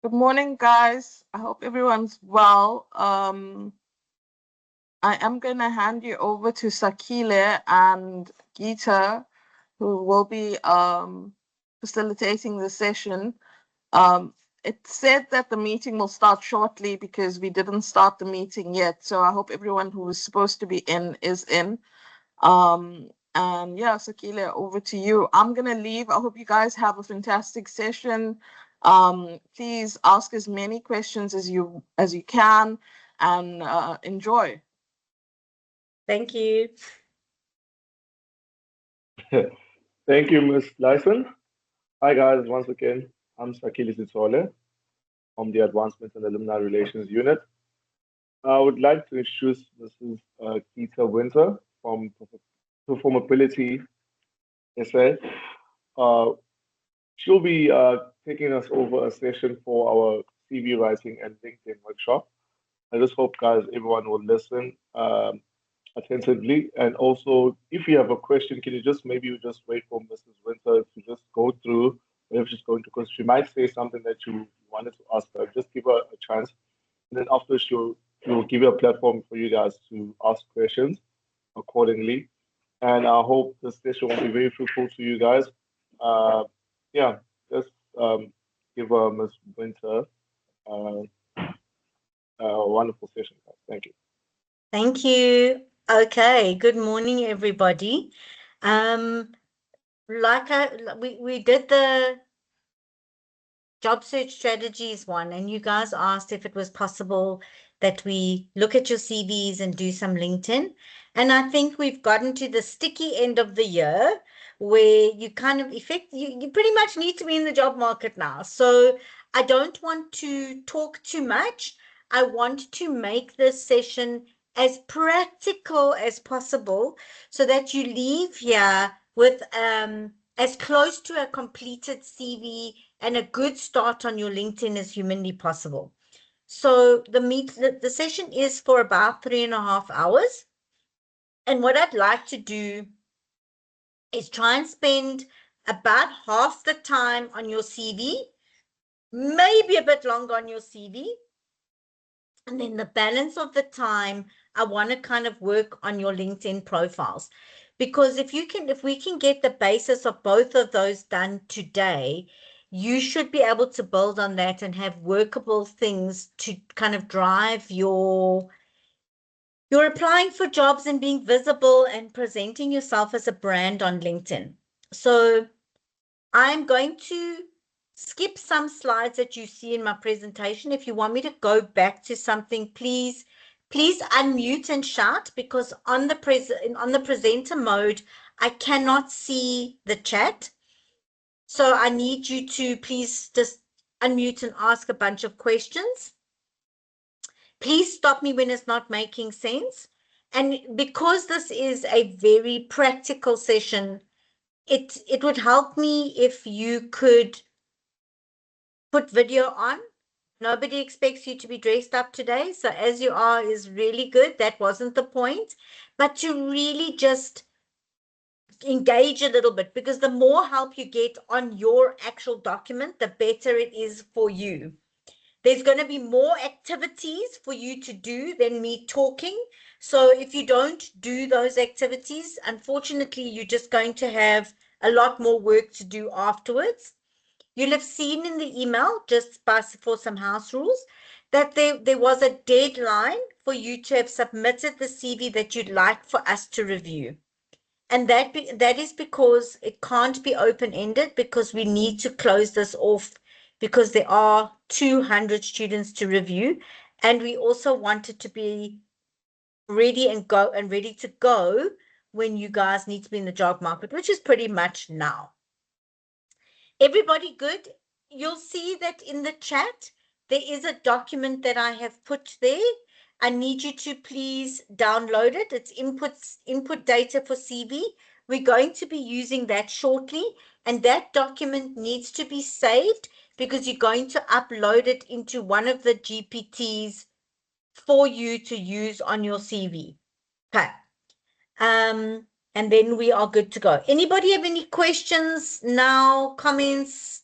Good morning, guys. I hope everyone's well. I am going to hand you over to Sakile and Geeta, who will be facilitating the session. It said that the meeting will start shortly because we didn't start the meeting yet. So I hope everyone who is supposed to be in is in. And yeah, Sakile, over to you. I'm gonna leave. I hope you guys have a fantastic session. Please ask as many questions as you can, and enjoy. Thank you. Thank you, Ms. Lyson. Hi, guys. Once again, I'm Sakili Sitsole from the Advancement and Alumni Relations Unit. I would like to introduce Mrs. Geeta Winter from Performability SA. Uh, she'll be taking us over a session for our CV writing and LinkedIn workshop. I just hope, guys, everyone will listen attentively. And also, if you have a question, can you just maybe just wait for Mrs. Winter to just go through whatever she's going to, because she might say something that you wanted to ask her. Just give her a chance. And then after she'll give you a platform for you guys to ask questions accordingly. And I hope this session will be very fruitful to you guys. Uh, yeah, just give Ms. Winter uh, a wonderful session, guys. Thank you. Thank you. Okay, good morning, everybody. Um, we did the job search strategies one, and you guys asked if it was possible that we look at your CVs and do some LinkedIn. And I think we've gotten to the sticky end of the year where you kind of you pretty much need to be in the job market now. So I don't want to talk too much. I want to make this session as practical as possible so that you leave here with as close to a completed CV and a good start on your LinkedIn as humanly possible. So the session is for about 3.5 hours. And what I'd like to do is try and spend about half the time on your CV, maybe a bit longer on your CV. And then the balance of the time, I want to kind of work on your LinkedIn profiles. Because if we can get the basis of both of those done today, you should be able to build on that and have workable things to kind of drive you're applying for jobs and being visible and presenting yourself as a brand on LinkedIn. So I'm going to skip some slides that you see in my presentation. If you want me to go back to something, please unmute and shout, because on the presenter mode, I cannot see the chat. So I need you to please just unmute and ask a bunch of questions. Please stop me when it's not making sense. And because this is a very practical session, it would help me if you could put video on. Nobody expects you to be dressed up today. So as you are is really good. That wasn't the point. But to really just engage a little bit, because the more help you get on your actual document, the better it is for you. There's going to be more activities for you to do than me talking. So if you don't do those activities, unfortunately, you're just going to have a lot more work to do afterwards. You'll have seen in the email, just for some house rules, that there was a deadline for you to have submitted the CV that you'd like for us to review. And that is because it can't be open-ended, because we need to close this off, because there are 200 students to review. And we also want it to be ready to go when you guys need to be in the job market, which is pretty much now. Everybody good? You'll see that in the chat, there is a document that I have put there. I need you to please download it. It's input data for CV. We're going to be using that shortly, and that document needs to be saved because you're going to upload it into one of the GPTs for you to use on your CV. Okay. And then we are good to go. Anybody have any questions now, comments?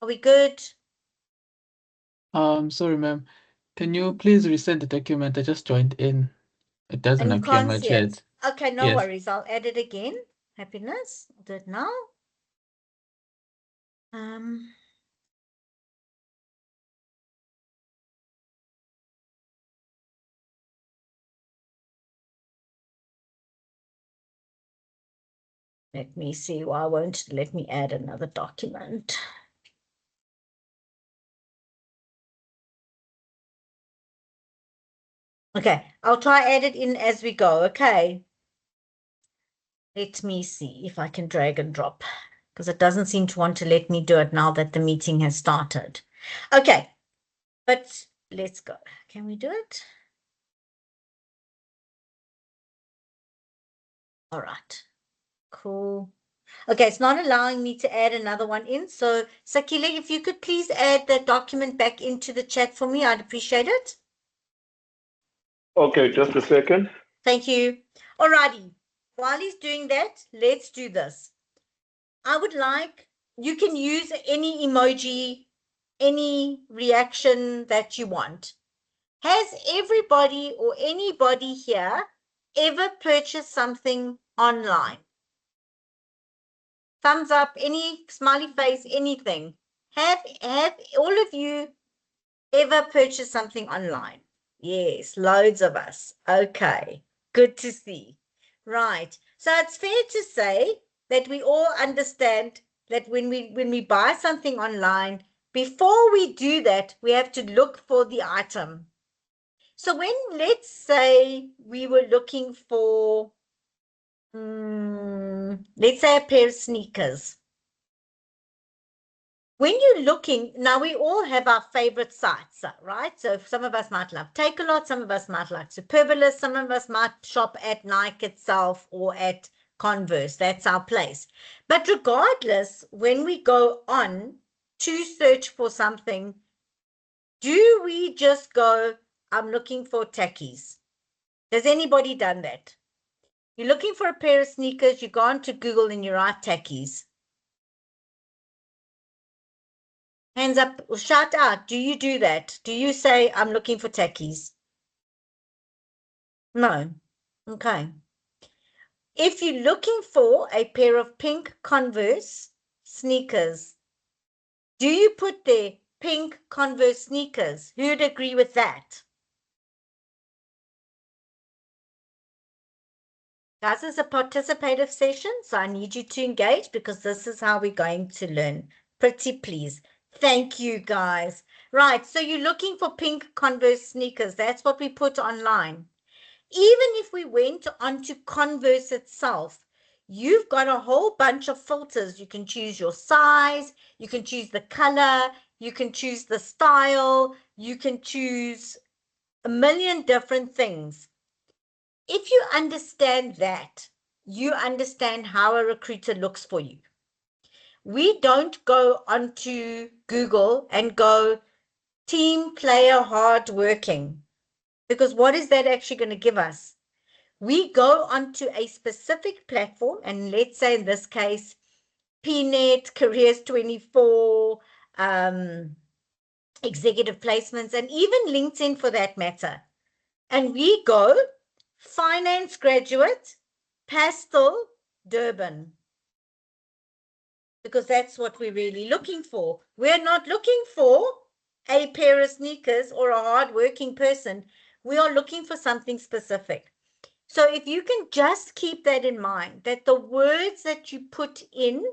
Are we good? Sorry, ma'am. Can you please resend the document? I just joined in. It doesn't And you appear in can't my see it. chat. Okay, no Yes. worries. I'll add it again. Happiness. I'll do it now. Let me see. Why won't it let me add another document? Okay, I'll try add it in as we go. Okay. Let me see if I can drag and drop, because it doesn't seem to want to let me do it now that the meeting has started. Okay, but let's go. Can we do it? All right, cool. Okay, it's not allowing me to add another one in. So Sakile, if you could please add the document back into the chat for me, I'd appreciate it. Okay, just a second. Thank you. All righty. While he's doing that, let's do this. I would like, you can use any emoji, any reaction that you want. Has everybody or anybody here ever purchased something online? Thumbs up, any smiley face, anything. Have all of you ever purchased something online? Yes, loads of us. Okay, good to see. Right. So it's fair to say that we all understand that when we buy something online, before we do that, we have to look for the item. So when, let's say, we were looking for, let's say, a pair of sneakers. When you're looking, now we all have our favorite sites, right? So some of us might love Takealot, some of us might like Superbalist, some of us might shop at Nike itself or at Converse. That's our place. But regardless, when we go on to search for something, do we just go, I'm looking for Takis? Has anybody done that? You're looking for a pair of sneakers, you go on to Google and you write Takis. Hands up or shout out. Do you do that? Do you say, I'm looking for Takis? No. Okay. If you're looking for a pair of pink Converse sneakers, do you put there pink Converse sneakers? Who'd agree with that? Guys, this is a participative session, so I need you to engage because this is how we're going to learn. Pretty please. Thank you, guys. Right, so you're looking for pink Converse sneakers. That's what we put online. Even if we went onto Converse itself, you've got a whole bunch of filters. You can choose your size, you can choose the color, you can choose the style, you can choose a million different things. If you understand that, you understand how a recruiter looks for you. We don't go onto Google and go team player hard working, because what is that actually going to give us? We go onto a specific platform, and let's say in this case, PNet, Careers24, Executive Placements, and even LinkedIn for that matter. And we go finance graduate, pastel, Durban. Because that's what we're really looking for. We're not looking for a pair of sneakers or a hardworking person. We are looking for something specific. So if you can just keep that in mind, that the words that you put in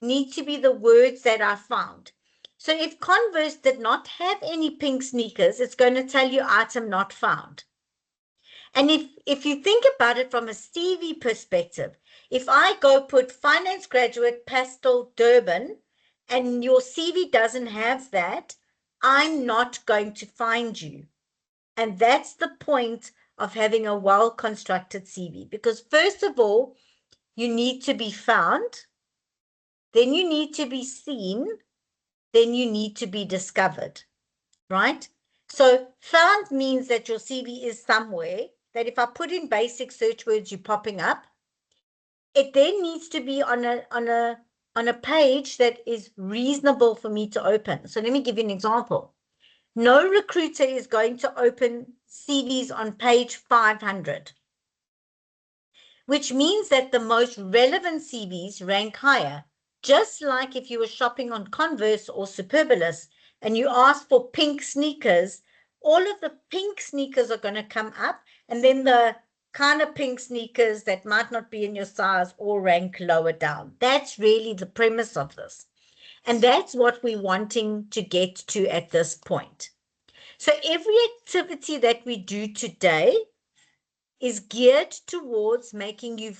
need to be the words that are found. So if Converse did not have any pink sneakers, it's going to tell you item not found. And if you think about it from a CV perspective, if I go put finance graduate pastel Durban and your CV doesn't have that, I'm not going to find you. And that's the point of having a well-constructed CV, because first of all, you need to be found, then you need to be seen, then you need to be discovered, right? So found means that your CV is somewhere, that if I put in basic search words, you're popping up. It then needs to be on a page that is reasonable for me to open. So let me give you an example. No recruiter is going to open CVs on page 500, which means that the most relevant CVs rank higher. Just like if you were shopping on Converse or Superbalist and you ask for pink sneakers, all of the pink sneakers are going to come up, and then the kind of pink sneakers that might not be in your size all rank lower down. That's really the premise of this. And that's what we're wanting to get to at this point. So every activity that we do today is geared towards making you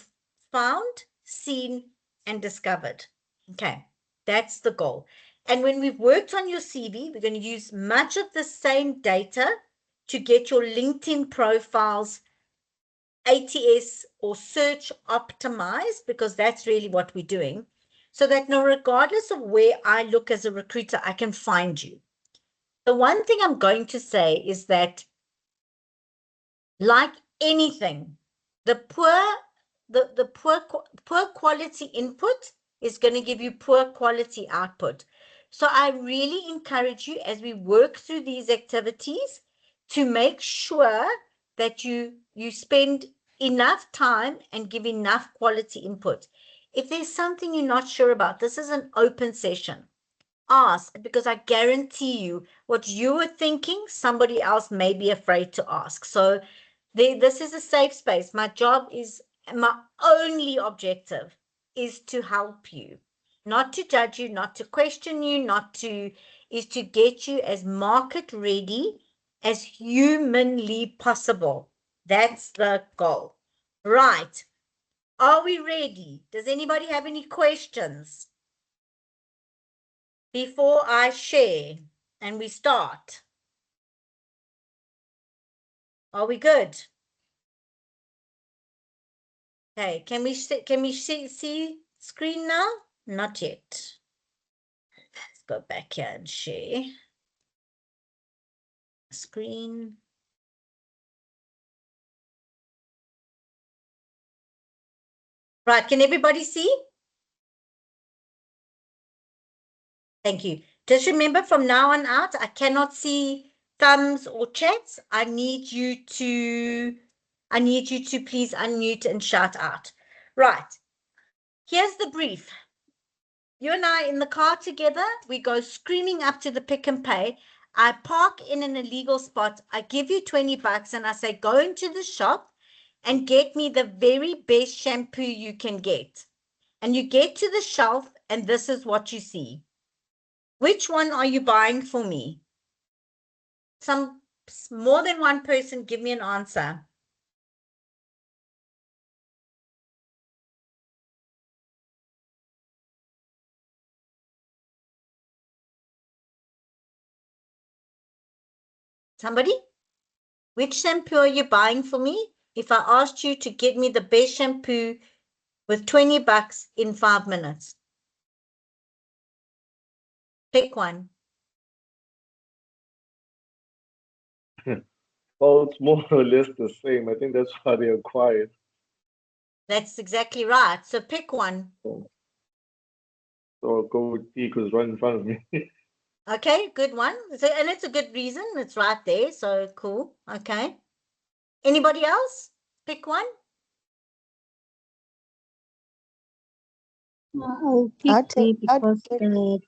found, seen, and discovered. Okay, that's the goal. And when we've worked on your CV, we're going to use much of the same data to get your LinkedIn profiles ATS or search optimized, because that's really what we're doing, so that now regardless of where I look as a recruiter, I can find you. The one thing I'm going to say is that, like anything, the poor quality input is going to give you poor quality output. So I really encourage you, as we work through these activities, to make sure that you spend enough time and give enough quality input. If there's something you're not sure about, this is an open session. Ask, because I guarantee you what you were thinking, somebody else may be afraid to ask. So this is a safe space. My job is, my only objective is to help you, not to judge you, not to question you, is to get you as market ready as humanly possible. That's the goal. Right. Are we ready? Does anybody have any questions before I share and we start? Are we good? Okay, can we see screen now? Not yet. Let's go back here and share screen. Right, can everybody see? Thank you. Just remember, from now on out, I cannot see thumbs or chats. I need you to please unmute and shout out. Right. Here's the brief. You and I in the car together, we go screaming up to the Pick and Pay. I park in an illegal spot. I give you 20 bucks and I say, go into the shop and get me the very best shampoo you can get. And you get to the shelf and this is what you see. Which one are you buying for me? More than one person, give me an answer. Somebody? Which shampoo are you buying for me? If I asked you to get me the best shampoo with 20 bucks in 5 minutes. Pick one. Well, it's more or less the same. I think that's why they are quiet. That's exactly right. So pick one. So I'll go with D because right in front of me. Okay, good one. So, and it's a good reason. It's right there. So cool. Okay. Anybody else? Pick one. I'll pick D because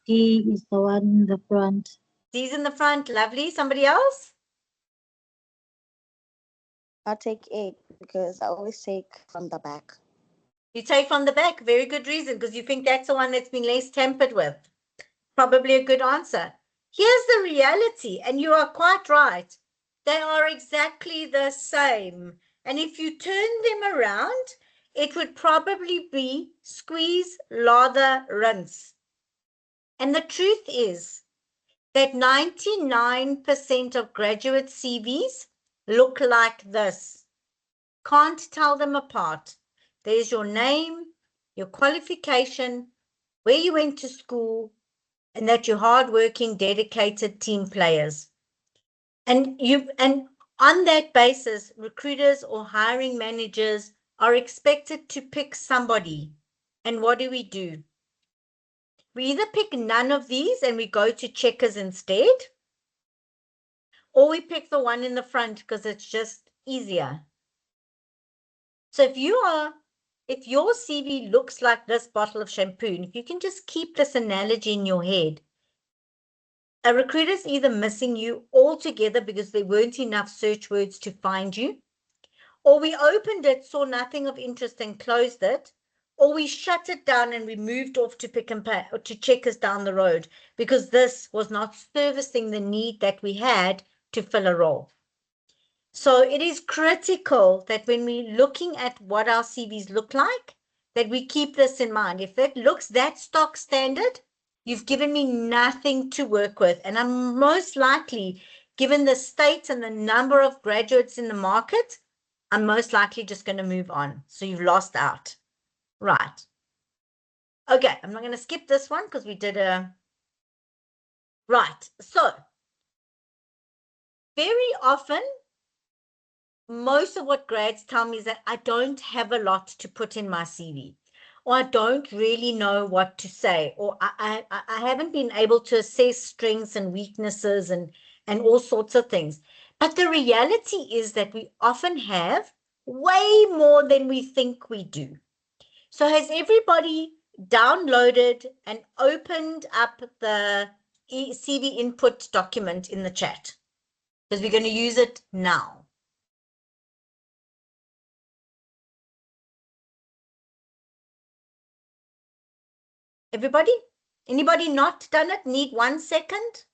D is the one in the front. D's in the front. Lovely. Somebody else? I'll take 8 because I always take from the back. You take from the back. Very good reason, because you think that's the one that's been less tampered with. Probably a good answer. Here's the reality, and you are quite right. They are exactly the same. And if you turn them around, it would probably be squeeze, lather, rinse. And the truth is that 99% of graduate CVs look like this. Can't tell them apart. There's your name, your qualification, where you went to school, and that you're hardworking, dedicated team players. And on that basis, recruiters or hiring managers are expected to pick somebody. And what do? We either pick none of these and we go to checkers instead, or we pick the one in the front because it's just easier. So if your CV looks like this bottle of shampoo, and if you can just keep this analogy in your head, a recruiter's either missing you altogether because there weren't enough search words to find you, or we opened it, saw nothing of interest and closed it, or we shut it down and we moved off to pick and pay or to checkers down the road because this was not servicing the need that we had to fill a role. So it is critical that when we're looking at what our CVs look like, that we keep this in mind. If it looks that stock standard, you've given me nothing to work with. And I'm most likely, given the state and the number of graduates in the market, I'm most likely just going to move on. So you've lost out. Right. Okay, I'm not going to skip this one because we did a... Right. So very often, most of what grads tell me is that I don't have a lot to put in my CV, or I don't really know what to say, or I haven't been able to assess strengths and weaknesses and all sorts of things. But the reality is that we often have way more than we think we do. So has everybody downloaded and opened up the CV input document in the chat? Because we're going to use it now. Everybody? Anybody not done it? Need 1 second?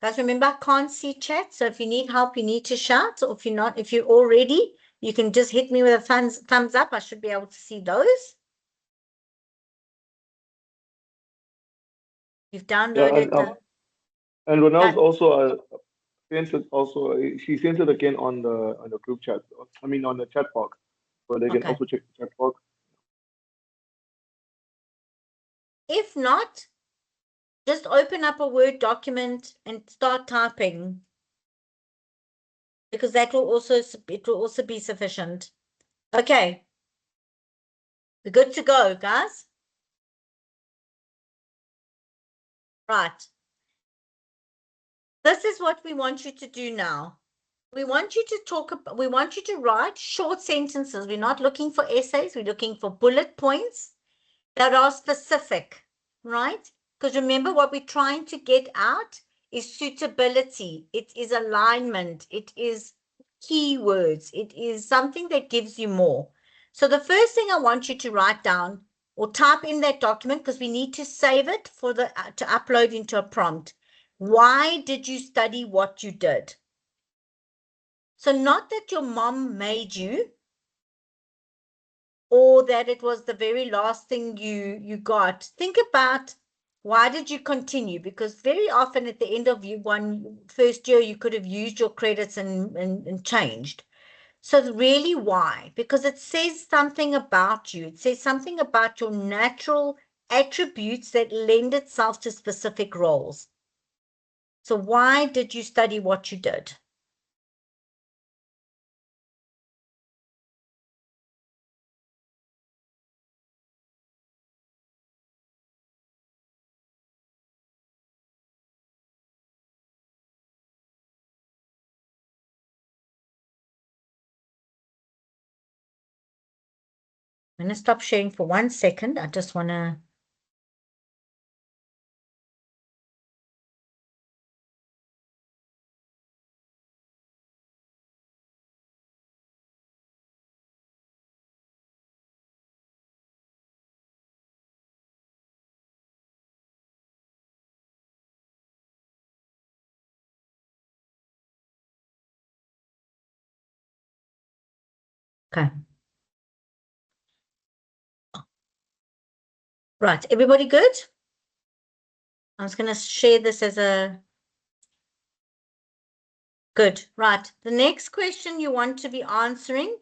Guys, remember, I can't see chat. So if you need help, you need to shout. Or if you're all ready, you can just hit me with a thumbs up. I should be able to see those. You've downloaded Yeah, and Ronald's also sends it also. She sends it again on the group chat. I mean on the chat box, so they can also check the chat box. If not, just open up a Word document and start typing, because it will also be sufficient. Okay, we're good to go, guys. Right. This is what we want you to do now. We want you to write short sentences. We're not looking for essays. We're looking for bullet points that are specific, right? Because remember, what we're trying to get out is suitability. It is alignment. It is keywords. It is something that gives you more. So the first thing I want you to write down or type in that document, because we need to save it for to upload into a prompt. Why did you study what you did? So not that your mom made you, or that it was the very last thing you got. Think about, why did you continue? Because very often at the end of first year, you could have used your credits and changed. So really, why? Because it says something about you. It says something about your natural attributes that lend itself to specific roles. So why did you study what you did? I'm going to stop sharing for 1 second. I just want to... Okay. Right, everybody good? I was going to share this as a... Good, right. The next question you want to be answering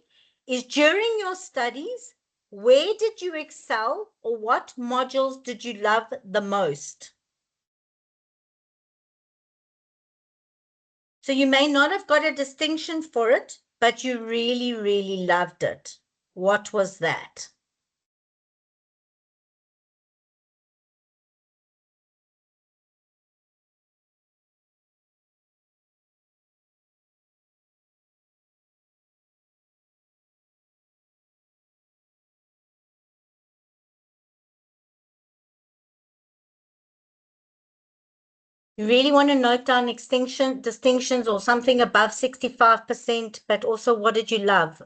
is, during your studies, where did you excel, or what modules did you love the most? So you may not have got a distinction for it, but you really, really loved it. What was that? You really want to note down distinctions or something above 65%, but also what did you love?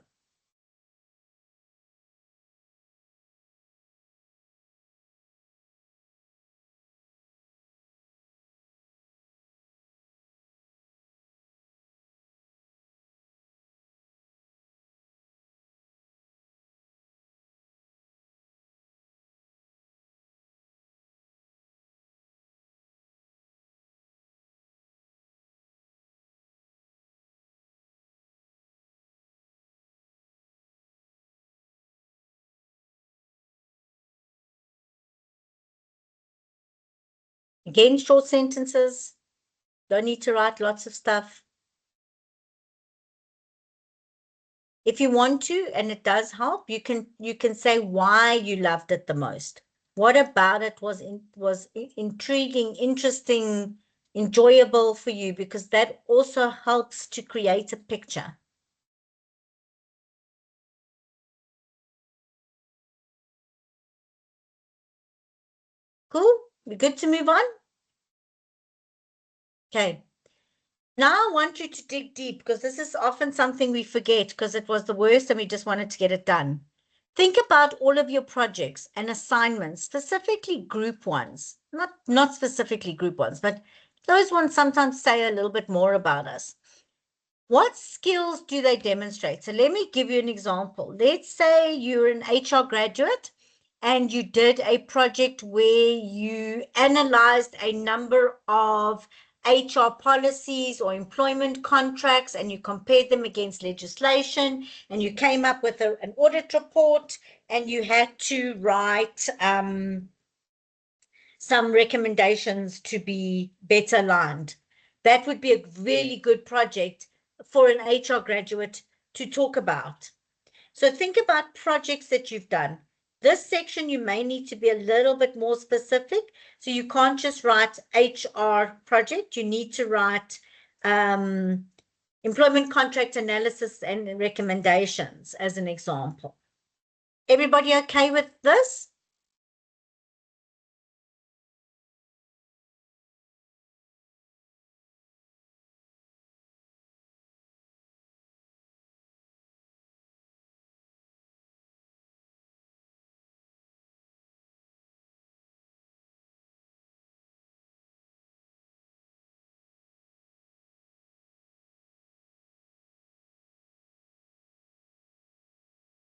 Again, short sentences. Don't need to write lots of stuff. If you want to, and it does help, you can say why you loved it the most. What about it was intriguing, interesting, enjoyable for you, because that also helps to create a picture. Cool? We good to move on? Okay. Now I want you to dig deep, because this is often something we forget because it was the worst and we just wanted to get it done. Think about all of your projects and assignments, specifically group ones, not specifically group ones, but those ones sometimes say a little bit more about us. What skills do they demonstrate? So let me give you an example. Let's say you're an HR graduate and you did a project where you analyzed a number of HR policies or employment contracts and you compared them against legislation and you came up with an audit report and you had to write some recommendations to be better aligned. That would be a really good project for an HR graduate to talk about. So think about projects that you've done. This section, you may need to be a little bit more specific. So you can't just write HR project. You need to write employment contract analysis and recommendations as an example. Everybody okay with this?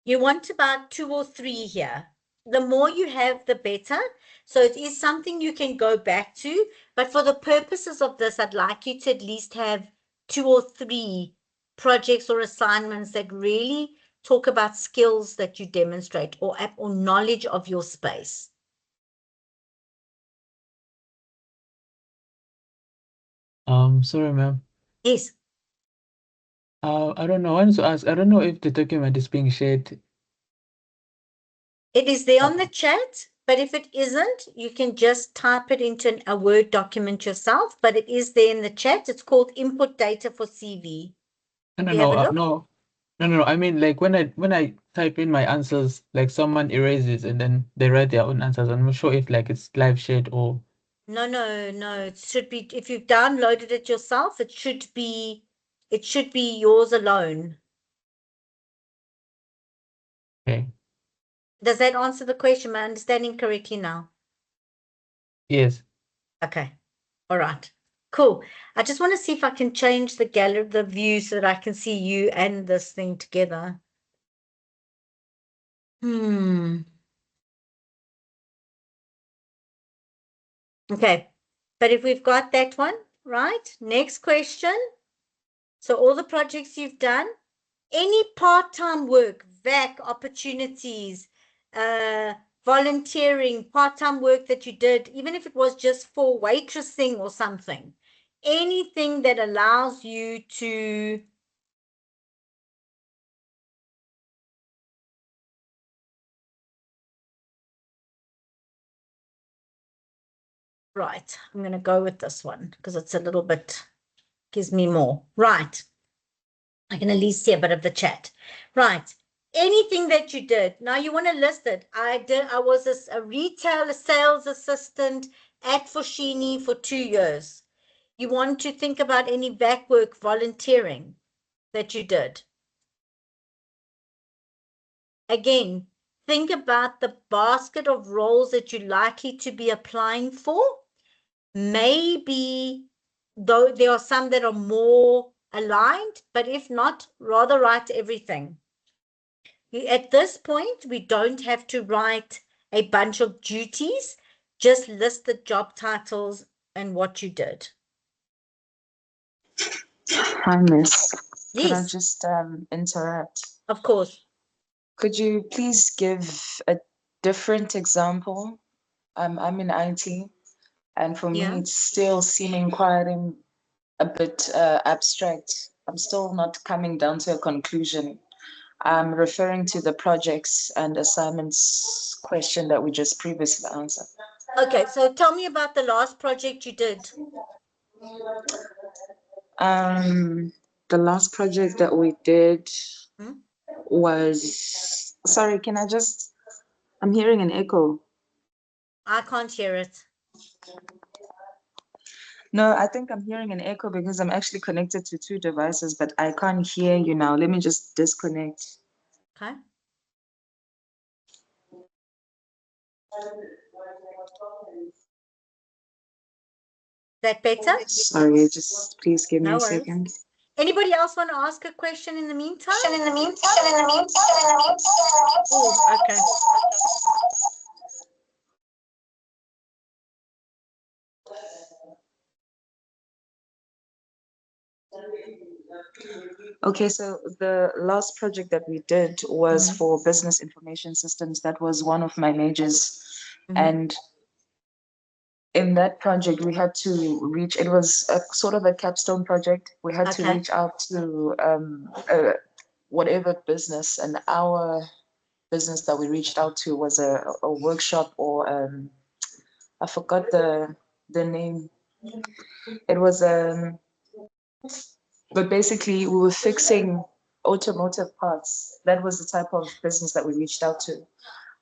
You want about 2 or 3 here. The more you have, the better. So it is something you can go back to. But for the purposes of this, I'd like you to at least have 2 or 3 projects or assignments that really talk about skills that you demonstrate or knowledge of your space. Sorry, ma'am. Yes. I don't know. I want to ask. I don't know if the document is being shared. It is there on the chat, but if it isn't, you can just type it into a Word document yourself, but it is there in the chat. It's called Input Data for CV. No. I mean, like when I type in my answers, like someone erases and then they write their own answers. I'm not sure if like it's live shared or. No. It should be, if you've downloaded it yourself, it should be yours alone. Okay. Does that answer the question? Am I understanding correctly now? Yes. Okay. All right. Cool. I just want to see if I can change the gallery, the view, so that I can see you and this thing together. Okay. But if we've got that one, right? Next question. So all the projects you've done, any part-time work, VAC opportunities, volunteering, part-time work that you did, even if it was just for waitressing or something, anything that allows you to right, I'm going to go with this one because it's a little bit, gives me more. Right. I can at least see a bit of the chat. Right. Anything that you did. Now you want to list it. I was a retail sales assistant at Foschini for 2 years. you want to think about any VAC work volunteering that you did. Again, think about the basket of roles that you're likely to be applying for. Maybe, though there are some that are more aligned, but if not, rather write everything. At this point, we don't have to write a bunch of duties, just list the job titles and what you did. Hi, Miss. Could I Yes, just interrupt? of course. Could you please give a different example? I'm in IT, and for Yeah. me, it's still seeming quite a bit abstract. I'm still not coming down to a conclusion. I'm referring to the projects and assignments question that we just previously answered. Okay, so tell me about the last project you did. The last project that we did Hmm? was, sorry, can I just, I'm hearing an echo. I can't hear it. No, I think I'm hearing an echo because I'm actually connected to two devices, but I can't hear you now. Let me just disconnect. Okay. That better? Sorry, just please give me No a worries. second. Anybody else want to ask a question in the meantime? Oh, okay. Okay, so the last project that we did was Mhm. for business information systems. That was one of my majors. Mhm. And in that project, we had to reach, it was a sort of a capstone project. We had to Okay. reach out to whatever business, and our business that we reached out to was a workshop, or I forgot the name. It was but basically we were fixing automotive parts. That was the type of business that we reached out to.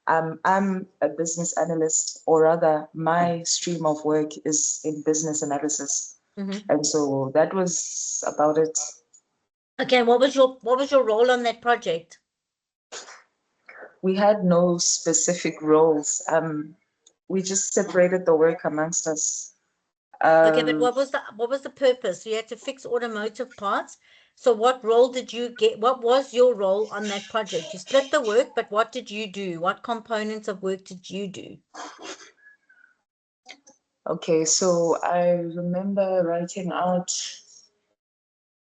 I'm a business analyst, or rather, my stream of work is in business analysis, Mhm. and so that was about it. Okay, what was your role on that project? We had no specific roles. We just separated the work amongst us. Okay, but what was the purpose? You had to fix automotive parts. So what role did you get? What was your role on that project? You split the work, but what did you do? What components of work did you do? Okay, so I remember writing out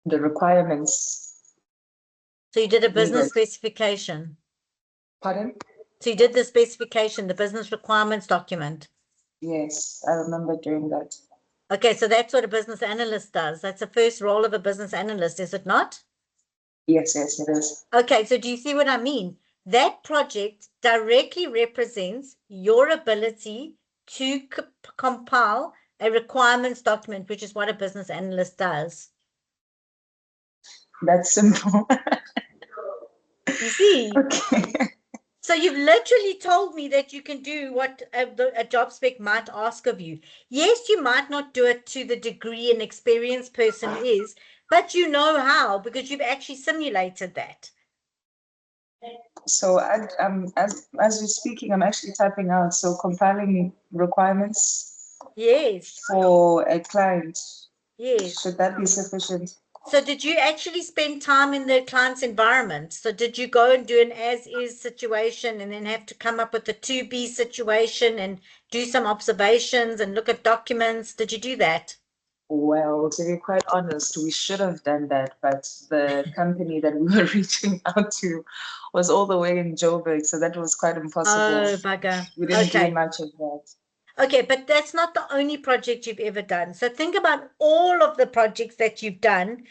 the requirements. So you did a business Needed. specification. Pardon? So you did the specification, the business requirements document. Yes, I remember doing that. Okay, so that's what a business analyst does. That's the first role of a business analyst, is it not? Yes, it is. Okay, so do you see what I mean? That project directly represents your ability to compile a requirements document, which is what a business analyst does. That's simple. You see? Okay. So you've literally told me that you can do what a job spec might ask of you. Yes, you might not do it to the degree an experienced person is, but you know how because you've actually simulated that. So as you're speaking, I'm actually typing out. So compiling requirements. Yes. For a client. Yes. Should that be sufficient? So did you actually spend time in the client's environment? So did you go and do an as-is situation and then have to come up with a to-be situation and do some observations and look at documents? Did you do that? Well, to be quite honest, we should have done that, but the company that we were reaching out to was all the way in Joburg, so that was quite impossible. Oh, bugger. We didn't Okay. do much of that. Okay, but that's not the only project you've ever done. So think about all of the projects that you've done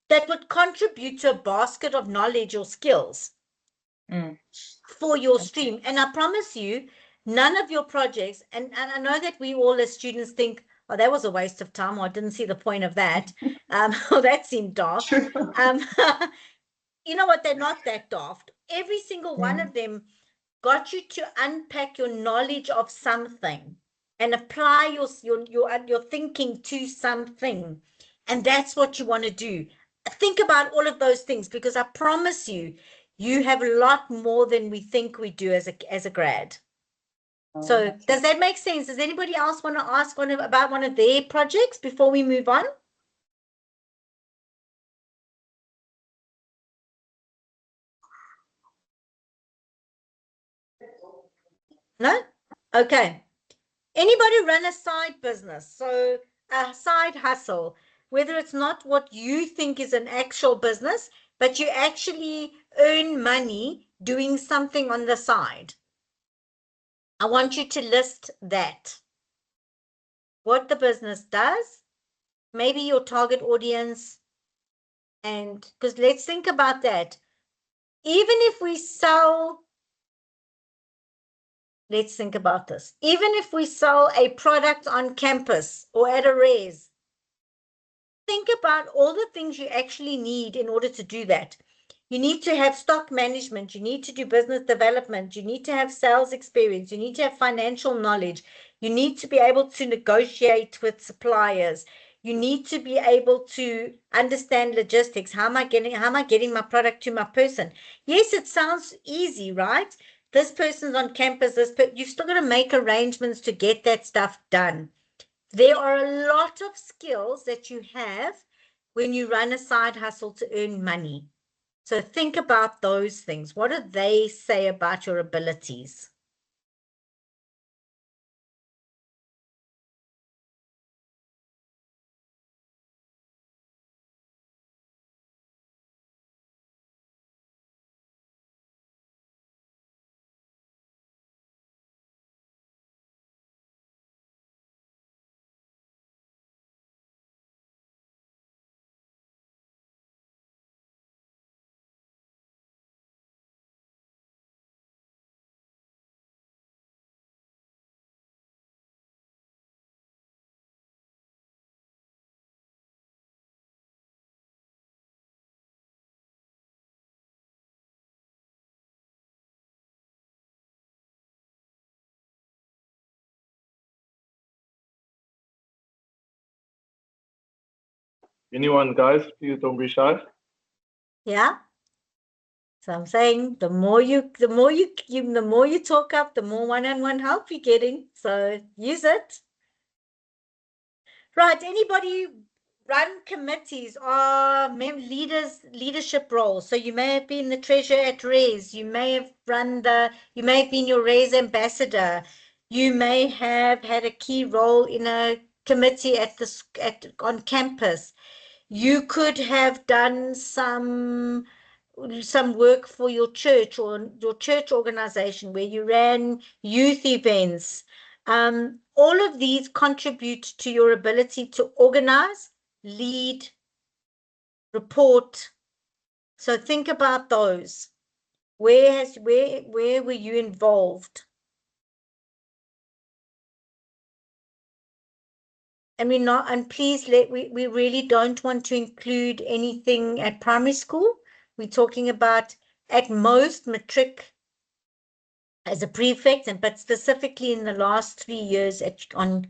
that would contribute to a basket of knowledge or skills for your stream. And I promise you, none of your projects, and I know that we all as students think, oh, that was a waste of time, or I didn't see the point of that. Or that seemed daft. You know what? They're not that daft. Every single one of them got you to unpack your knowledge of something. and apply your thinking to something. And that's what you want to do. Think about all of those things, because I promise you, you have a lot more than we think we do as a grad. So does that make sense? Does anybody else want to ask about one of their projects before we move on? No? Okay. Anybody run a side business? So a side hustle, whether it's not what you think is an actual business, but you actually earn money doing something on the side. I want you to list that. What the business does, maybe your target audience, and because let's think about that. Even if we sell, let's think about this. Even if we sell a product on campus or at a res, think about all the things you actually need in order to do that. You need to have stock management. You need to do business development. You need to have sales experience. You need to have financial knowledge. You need to be able to negotiate with suppliers. You need to be able to understand logistics. How am I getting my product to my person? Yes, it sounds easy, right? This person's on campus. You've still got to make arrangements to get that stuff done. There are a lot of skills that you have when you run a side hustle to earn money. So think about those things. What do they say about your abilities? Anyone, guys, please don't be shy. Yeah. So I'm saying the more you talk up, the more one-on-one help you're getting. So use it. Right. Anybody run committees or leadership roles? So you may have been the treasurer at RES. You may have been your RES ambassador. You may have had a key role in a committee on campus. You could have done some work for your church or your church organization where you ran youth events. All of these contribute to your ability to organize, lead, report. So think about those. Where were you involved? And please we really don't want to include anything at primary school. We're talking about at most matric as a prefect, but specifically in the last 3 years on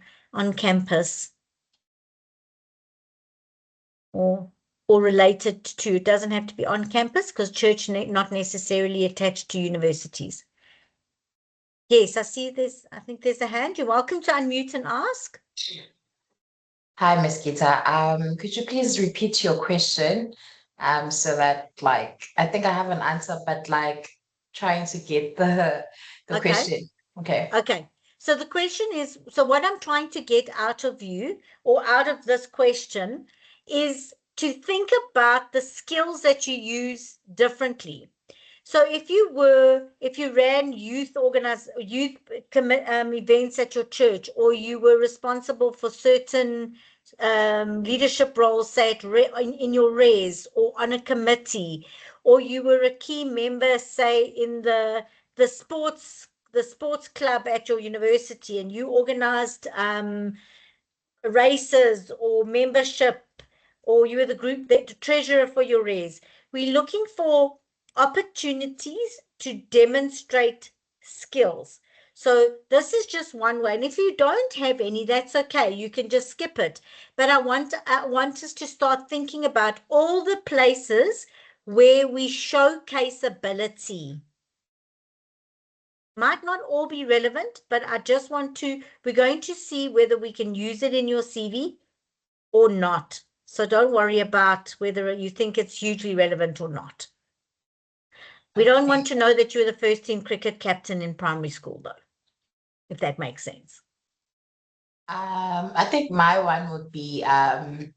campus or related to. It doesn't have to be on campus because church not necessarily attached to universities. Yes, I think there's a hand. You're welcome to unmute and ask. Hi, Ms. Gita. Could you please repeat your question? So that I think I have an answer, but trying to get the Okay. question. Okay. Okay. So the question is, so what I'm trying to get out of you or out of this question is to think about the skills that you use differently. So if you ran youth events at your church, or you were responsible for certain leadership roles, say in your res or on a committee, or you were a key member, say in the sports club at your university, and you organized races or membership, or you were the treasurer for your res. We're looking for opportunities to demonstrate skills. So this is just one way. And if you don't have any, that's okay. You can just skip it. But I want us to start thinking about all the places where we showcase ability. Might not all be relevant, but I just want to, we're going to see whether we can use it in your CV or not. So don't worry about whether you think it's hugely relevant or not. We don't want to know that you were the first team cricket captain in primary school, though, if that makes sense. I think my one would be I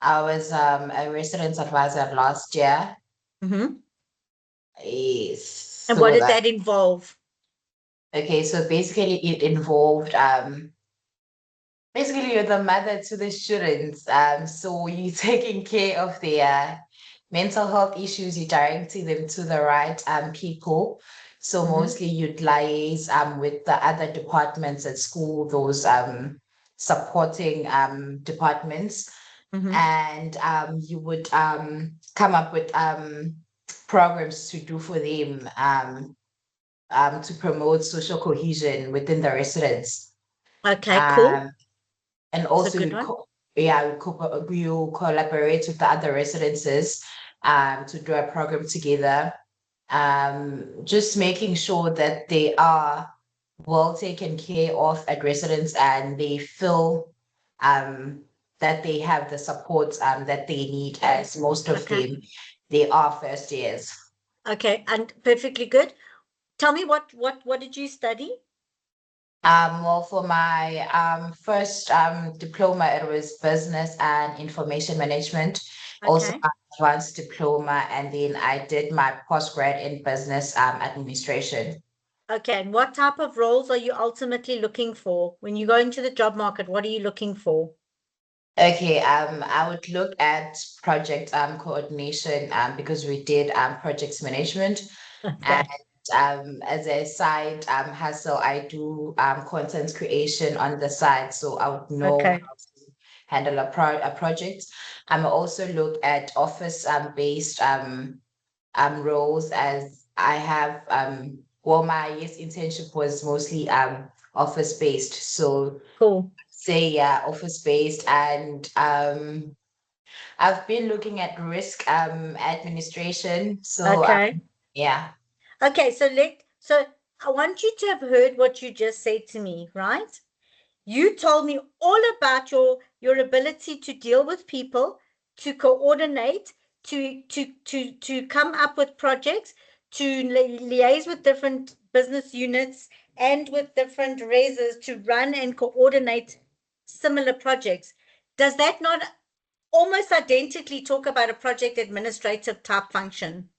was a residence advisor last year. Mm-hmm. Yes. And So what did that involve? Okay, so basically it involved basically you're the mother to the students. So you're taking care of their mental health issues, you're directing them to the right people. So mostly you'd liaise with the other departments at school, those supporting departments. And you would come up with programs to do for them to promote social cohesion within the residents. Okay, cool. And also, good one. we'll collaborate with the other residences to do a program together. Just making sure that they are well taken care of at residence and they feel that they have the support that they need, as most of them, they are first years. Okay, and perfectly good. Tell me what did you study? Well, for my first diploma, it was business and information management. Also, Okay. my advanced diploma, and then I did my postgrad in business administration. Okay, and what type of roles are you ultimately looking for when you go into the job market? What are you looking for? Okay, I would look at project coordination because we did projects management. Okay. And as a side hustle, I do content creation on the side, so I would know Okay. how to handle a project. I also look at office based roles, as I have well, my internship was mostly office based, so Cool. say yeah, office based. And I've been looking at risk administration, so Okay. yeah. Okay, so I want you to have heard what you just said to me, right? You told me all about your ability to deal with people, to coordinate, to come up with projects, to liaise with different business units and with different raises to run and coordinate similar projects. Does that not almost identically talk about a project administrative type function?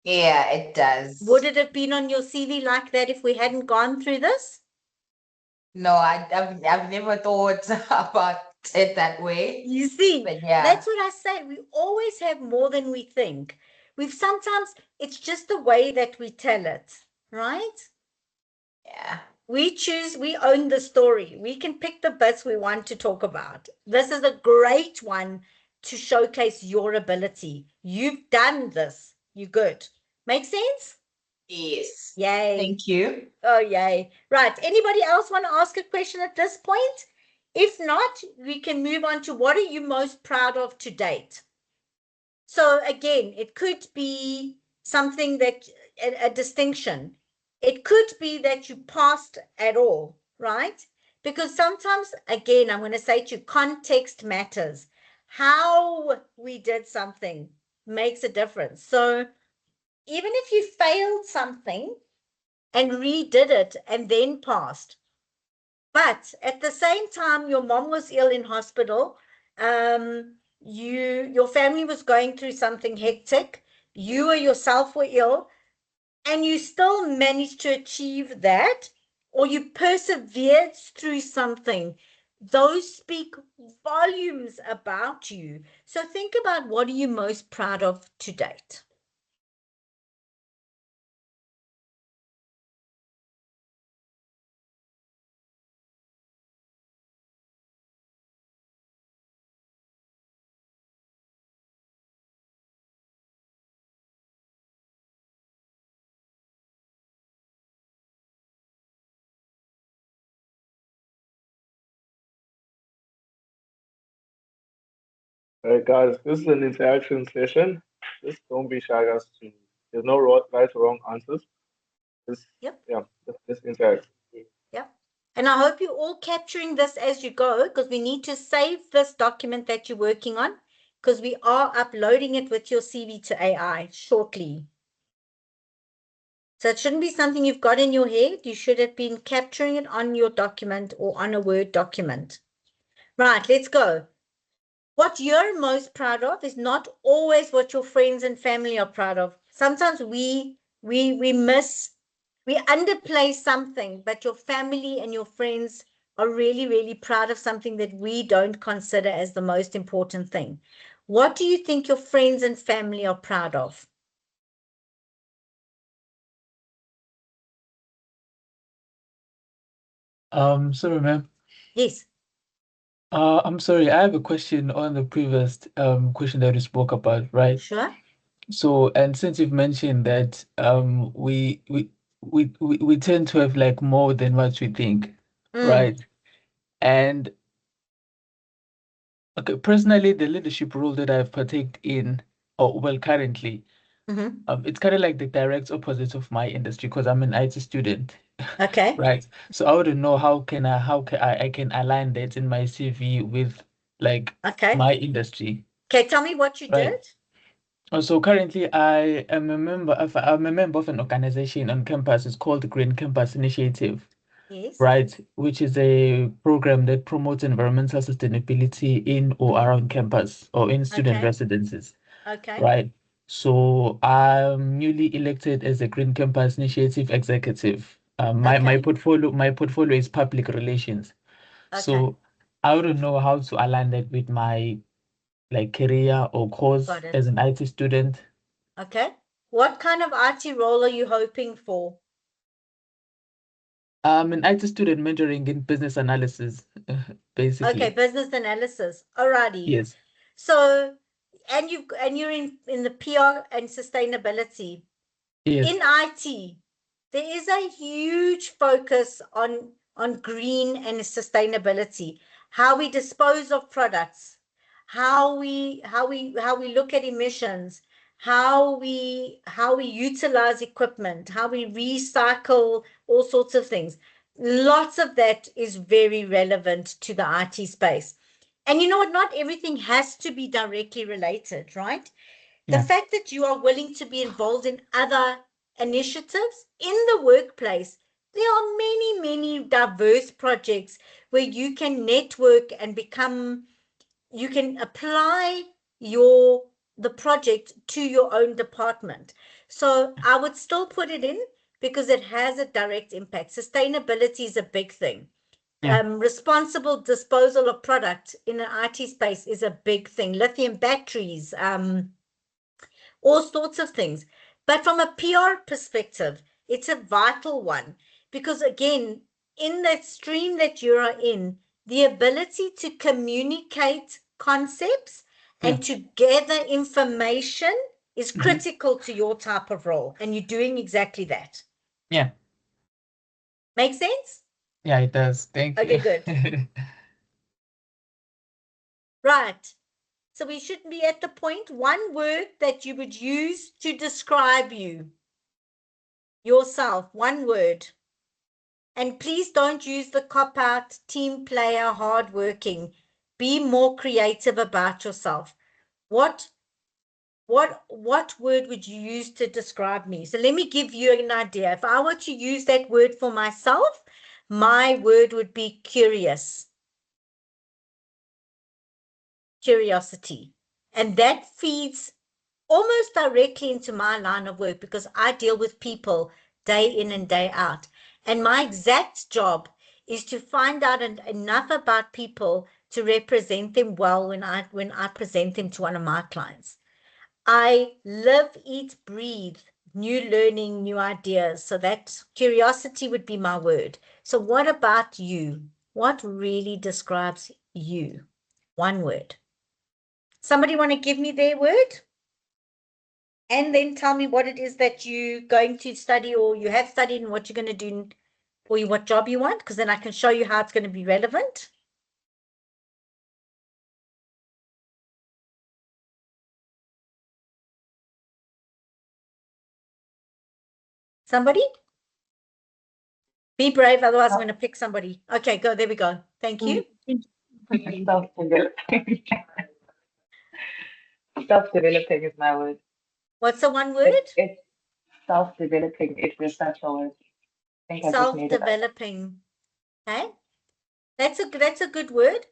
Yeah, it does. Would it have been on your CV like that if we hadn't gone through this? No, I've never thought about it that way. You see, But yeah, that's what I say. We always have more than we think. Sometimes it's just the way that we tell it, right? yeah. We own the story. We can pick the bits we want to talk about. This is a great one to showcase your ability. You've done this. You're good. Make sense? Yes. Yay. Thank you. Oh, yay. Right. Anybody else want to ask a question at this point? If not, we can move on to what are you most proud of to date? So again, it could be something that a distinction. It could be that you passed at all, right? Because sometimes, again, I'm going to say to you, context matters. How we did something makes a difference. So even if you failed something and redid it and then passed, but at the same time, your mom was ill in hospital. Your family was going through something hectic. You or yourself were ill, and you still managed to achieve that, or you persevered through something. Those speak volumes about you. So think about what are you most proud of to date? All right, guys, this is an interaction session. Just don't be shy, guys. There's no right or wrong answers. Just, Yep. yeah, just interact. Yep. And I hope you're all capturing this as you go, because we need to save this document that you're working on, because we are uploading it with your CV to AI shortly. So it shouldn't be something you've got in your head. You should have been capturing it on your document or on a Word document. Right, let's go. What you're most proud of is not always what your friends and family are proud of. Sometimes we underplay something, but your family and your friends are really, really proud of something that we don't consider as the most important thing. What do you think your friends and family are proud of? Sorry, ma'am. Yes. I'm sorry, I have a question on the previous question that we spoke about, right? Sure. So, and since you've mentioned that we tend to have like more than what we think, right? And okay, personally, the leadership role that I've partaken in, or well, currently, it's kind of like the direct opposite of my industry because I'm an IT student, Okay. right? So I wouldn't know how can I can align that in my CV with like Okay. my industry, Okay, tell me what you right? did. So currently, I'm a member of an organization on campus. It's called the Green Campus Initiative, Yes. right? Which is a program that promotes environmental sustainability in or around campus or in student Okay. residences, Okay. right? So I'm newly elected as a Green Campus Initiative executive. My Okay. portfolio is public relations. Okay. So I wouldn't know how to align that with my like career or course Got it. as an IT student. Okay. What kind of IT role are you hoping for? I'm an IT student majoring in business analysis, Okay, basically. business analysis. Alrighty. Yes. So, and you're in the PR and sustainability. Yes. In IT, there is a huge focus on green and sustainability, how we dispose of products, how we look at emissions, how we utilize equipment, how we recycle all sorts of things. Lots of that is very relevant to the IT space. And you know what? Not everything has to be directly related, right? The Yeah. fact that you are willing to be involved in other initiatives in the workplace, there are many, many diverse projects where you can network and you can apply the project to your own department. So I would still put it in because it has a direct impact. Sustainability is a big thing. Yeah. Responsible disposal of product in an IT space is a big thing. Lithium batteries, all sorts of things. But from a PR perspective, it's a vital one because, again, in that stream that you're in, the ability to communicate concepts and to gather information is critical to your type of role, and you're doing exactly that. Yeah. Make sense? Yeah, it does. Thank you. Okay, good. Right. So we should be at the point, one word that you would use to describe you. Yourself, one word. And please don't use the cop-out, team player, hardworking. Be more creative about yourself. What word would you use to describe me? So let me give you an idea. If I were to use that word for myself, my word would be curious. Curiosity. And that feeds almost directly into my line of work because I deal with people day in and day out. And my exact job is to find out enough about people to represent them well when I present them to one of my clients. I live, eat, breathe new learning, new ideas. So that curiosity would be my word. So what about you? What really describes you? One word. Somebody want to give me their word? And then tell me what it is that you're going to study or you have studied and what you're going to do or what job you want, because then I can show you how it's going to be relevant. Somebody? Be brave, otherwise I'm going to pick somebody. Okay, go. There we go. Thank you. Self-developing. Self-developing is my word. What's the one word? It's self-developing. It's research word. I think I just made it up. Self-developing. Okay. That's a good word.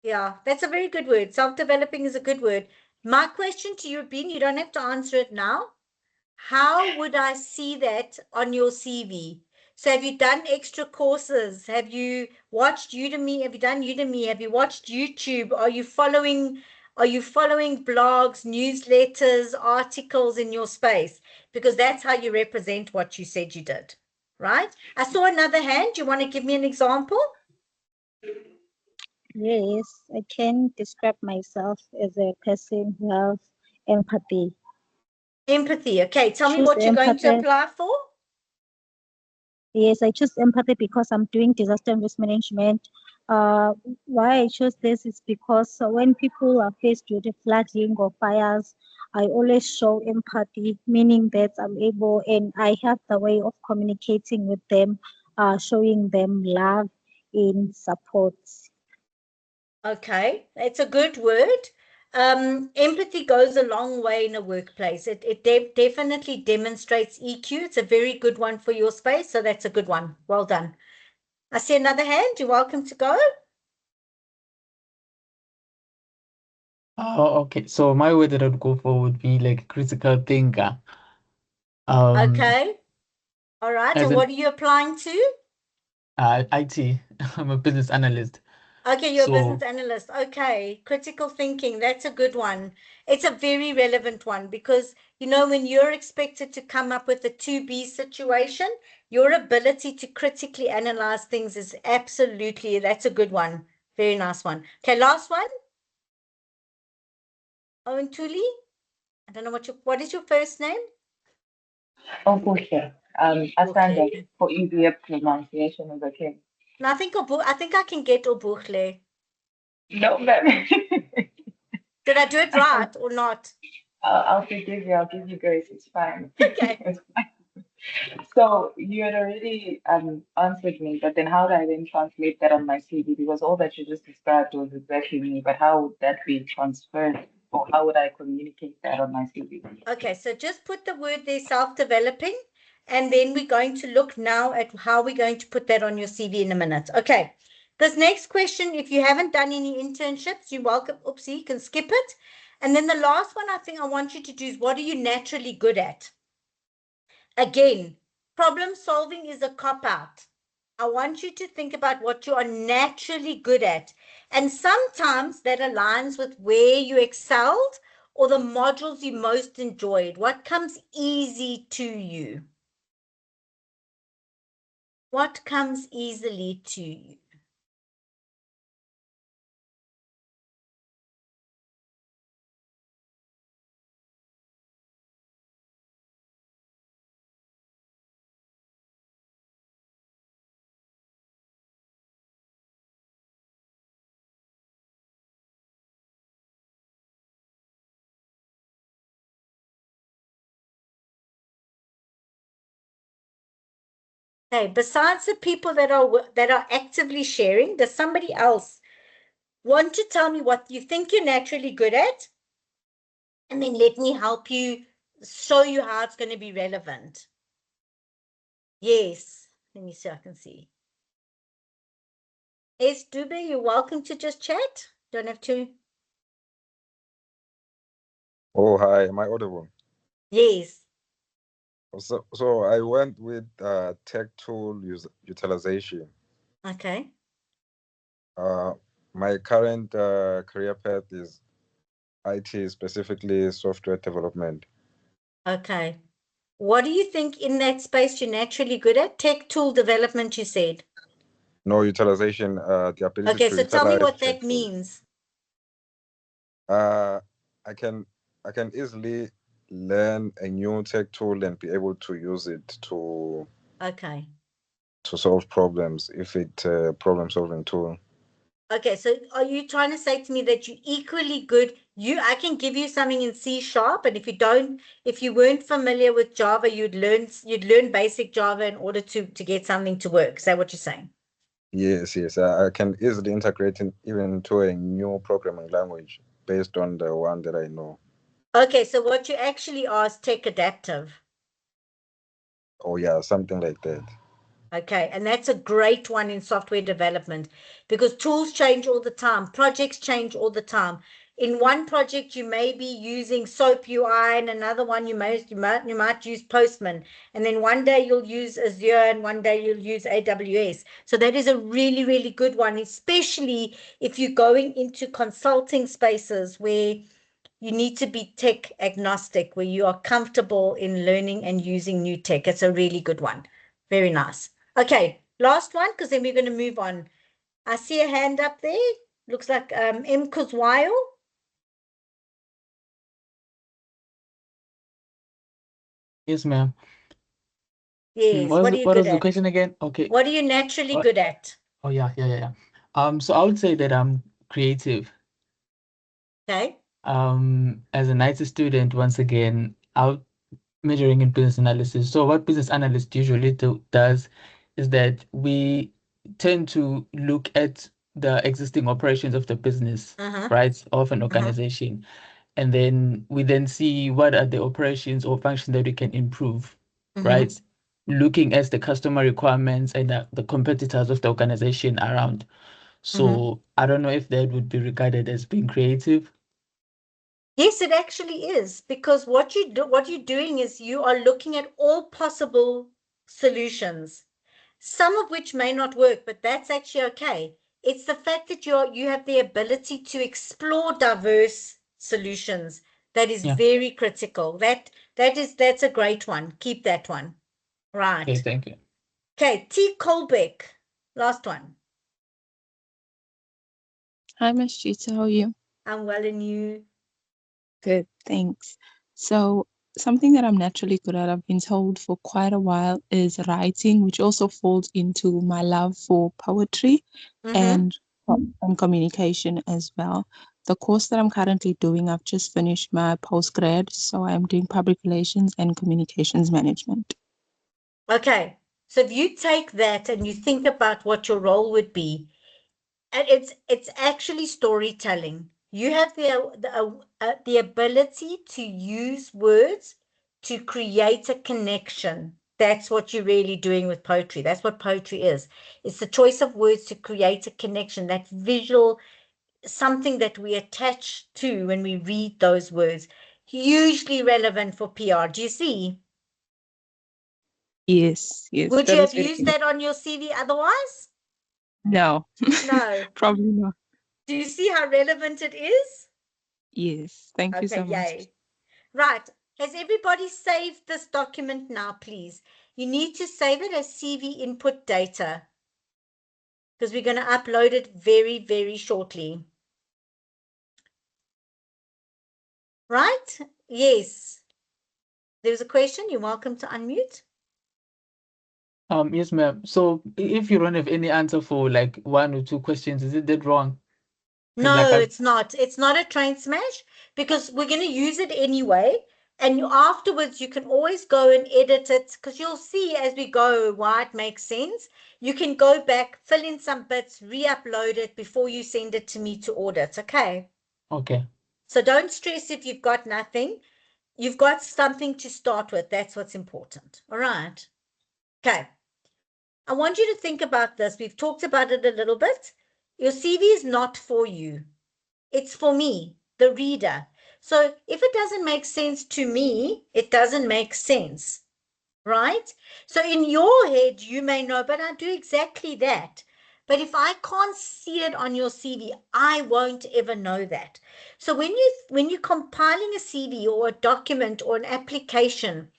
Yeah, that's a very good word. Self-developing is a good word. My question to you would be, you don't have to answer it now. How would I see that on your CV? So have you done extra courses? Have you watched Udemy? Have you done Udemy? Have you watched YouTube? Are you following blogs, newsletters, articles in your space? Because that's how you represent what you said you did, right? I saw another hand. Do you want to give me an example? Yes, I can describe myself as a person who has empathy. Empathy. Okay, tell me Choose what you're going to empathy. apply for. Yes, I choose empathy because I'm doing disaster risk management. Why I chose this is because when people are faced with flooding or fires, I always show empathy, meaning that I'm able and I have the way of communicating with them, showing them love in support. Okay, it's a good word. Empathy goes a long way in a workplace. It definitely demonstrates EQ. It's a very good one for your space. So that's a good one. Well done. I see another hand. You're welcome to go. Oh, okay. So my word that I'd go for would be like critical thinker. Okay. All right. As And in what are you applying to? IT. I'm a business analyst. Okay, you're a business So analyst. Okay, critical thinking, that's a good one. It's a very relevant one because, you know, when you're expected to come up with a 2B situation, your ability to critically analyze things is absolutely, that's a good one. Very nice one. Okay, last one. Owen Tuli. I don't know what is your first name? Obuhle. Asanda, for easier pronunciation is okay. No, I think I can get Obuhle. No, ma'am. Did I do it right or not? I'll forgive you. I'll give you grace. It's fine. Okay. It's fine. So you had already answered me, but then how do I then translate that on my CV? Because all that you just described was exactly me, but how would that be transferred, or how would I communicate that on my CV? Okay, so just put the word there, self-developing, and then we're going to look now at how we're going to put that on your CV in a minute. Okay, this next question, if you haven't done any internships, you're welcome. Oopsie, you can skip it. And then the last one I think I want you to do is, what are you naturally good at? Again, problem solving is a cop-out. I want you to think about what you are naturally good at. And sometimes that aligns with where you excelled or the modules you most enjoyed. What comes easy to you? What comes easily to you? Okay, besides the people that are actively sharing, does somebody else want to tell me what you think you're naturally good at? And then let me help you show you how it's going to be relevant. Yes, let me see, I can see. Es Dube, you're welcome to just chat. Don't have to. Oh, hi. Am I audible? Yes. So I went with tech tool utilization. Okay. My current career path is IT, specifically software development. Okay. What do you think in that space you're naturally good at? Tech tool development, you said. No, utilization, the ability Okay, to so tell me utilize what tech that tools. means. I can easily learn a new tech tool and be able to use it to solve problems if it's a problem-solving tool. Okay, so are you trying to say to me that you're equally good I can give you something in C#, and if you weren't familiar with Java, you'd learn basic Java in order to get something to work. Is that what you're saying? Yes, yes. I can easily integrate even into a new programming language based on the one that I know. Okay, so what you actually are is tech adaptive. Oh yeah, something like that. Okay, and that's a great one in software development because tools change all the time, projects change all the time. In one project, you may be using SOAP UI, and another one you might use Postman, and then one day you'll use Azure, and one day you'll use AWS. So that is a really, really good one, especially if you're going into consulting spaces where you need to be tech agnostic, where you are comfortable in learning and using new tech. It's a really good one. Very nice. Okay, last one, because then we're going to move on. I see a hand up there. Looks like M. Kuzwayo. Yes, ma'am. Yes. What What are you was good the at? question again? Okay. What are you naturally good at? Oh, yeah. So I would say that I'm creative. Okay. As an IT student, once again, out majoring in business analysis. So what business analyst usually does is that we tend to look at the existing operations of the business, right, of an organization. And then we then see what are the operations or functions that we can improve, right? Looking at the customer requirements and the competitors of the organization around. So I don't know if that would be regarded as being creative. Yes, it actually is, because what you're doing is you are looking at all possible solutions, some of which may not work, but that's actually okay. It's the fact that you have the ability to explore diverse solutions that is very critical. That's a great one. Keep that one. Right. Okay, thank you. Okay, T. Colbeck, last one. Hi, Ms. Chita, how are you? I'm well, and you? Good, thanks. So something that I'm naturally good at, I've been told for quite a while, is writing, which also falls into my love for poetry and communication as well. The course that I'm currently doing, I've just finished my postgrad, so I'm doing public relations and communications management. Okay, so if you take that and you think about what your role would be, and it's actually storytelling. You have the ability to use words to create a connection. That's what you're really doing with poetry. That's what poetry is. It's the choice of words to create a connection, that visual, something that we attach to when we read those words, hugely relevant for PR. Do you see? Yes. Would you have used that on your CV otherwise? No. No. Probably not. Do you see how relevant it is? Yes. Thank you so much. Yay. Right. Has everybody saved this document now, please? You need to save it as CV input data because we're going to upload it very, very shortly. Right? Yes. There's a question. You're welcome to unmute. Yes, ma'am. So if you don't have any answer for like one or two questions, is it that wrong? No, it's not. It's not a train smash because we're going to use it anyway. And afterwards, you can always go and edit it because you'll see as we go why it makes sense. You can go back, fill in some bits, re-upload it before you send it to me to audit. Okay. Okay. So don't stress if you've got nothing. You've got something to start with. That's what's important. All right. Okay. I want you to think about this. We've talked about it a little bit. Your CV is not for you. It's for me, the reader. So if it doesn't make sense to me, it doesn't make sense, right? So in your head, you may know, but I do exactly that. But if I can't see it on your CV, I won't ever know that. So when you're compiling a CV or a document or an application,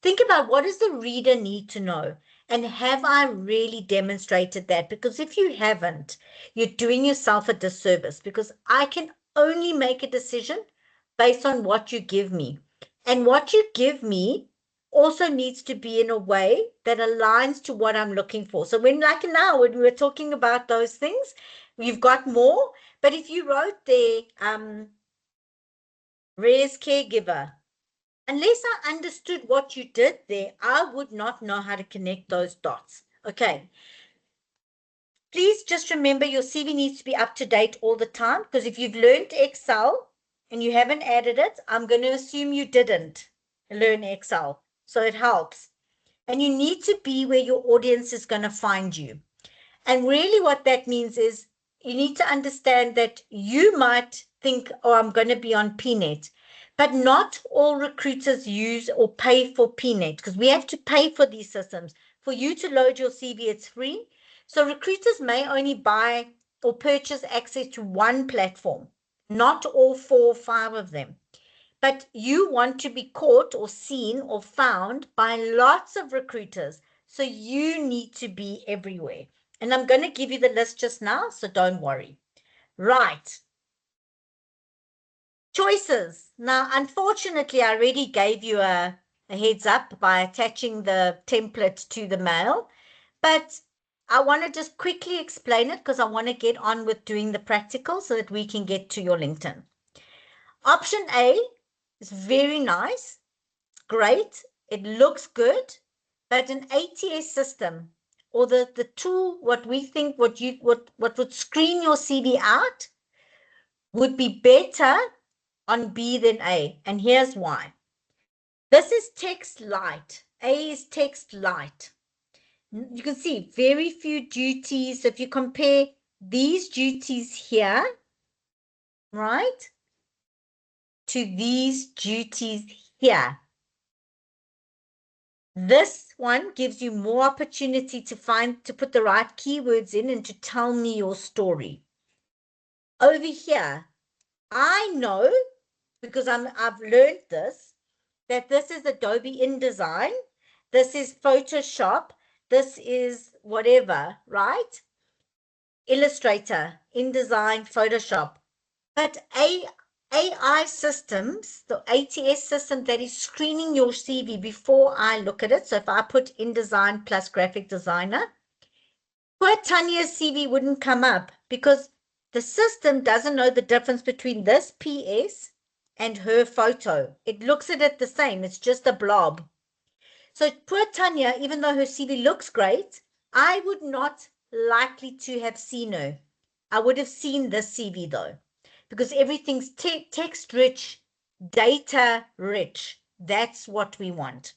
think about what does the reader need to know? And have I really demonstrated that? Because if you haven't, you're doing yourself a disservice because I can only make a decision based on what you give me. And what you give me also needs to be in a way that aligns to what I'm looking for. So when we were talking about those things, you've got more. But if you wrote there, Res caregiver. Unless I understood what you did there, I would not know how to connect those dots. Okay. Please just remember your CV needs to be up to date all the time, because if you've learned Excel and you haven't added it, I'm going to assume you didn't learn Excel. So it helps. And you need to be where your audience is going to find you. And really what that means is you need to understand that you might think, oh, I'm going to be on PNet, but not all recruiters use or pay for PNet, because we have to pay for these systems. For you to load your CV, it's free. So recruiters may only buy or purchase access to one platform, not all 4 or 5 of them. But you want to be caught or seen or found by lots of recruiters. So you need to be everywhere. And I'm going to give you the list just now, so don't worry. Right. Choices. Now, unfortunately, I already gave you a heads up by attaching the template to the mail, but I want to just quickly explain it because I want to get on with doing the practical so that we can get to your LinkedIn. Option A is very nice, great, it looks good, but an ATS system or the tool, what we think, what would screen your CV out would be better on B than A. And here's why. This is text light. A is text light. You can see very few duties. If you compare these duties here, right, to these duties here, this one gives you more opportunity to put the right keywords in and to tell me your story. Over here, I know, because I've learned this, that this is Adobe InDesign, this is Photoshop, this is whatever, right? Illustrator, InDesign, Photoshop. But AI systems, the ATS system that is screening your CV before I look at it. So if I put InDesign plus graphic designer, poor Tanya's CV wouldn't come up because the system doesn't know the difference between this PS and her photo. It looks at it the same. It's just a blob. So poor Tanya, even though her CV looks great, I would not likely to have seen her. I would have seen this CV though, because everything's text rich, data rich. That's what we want.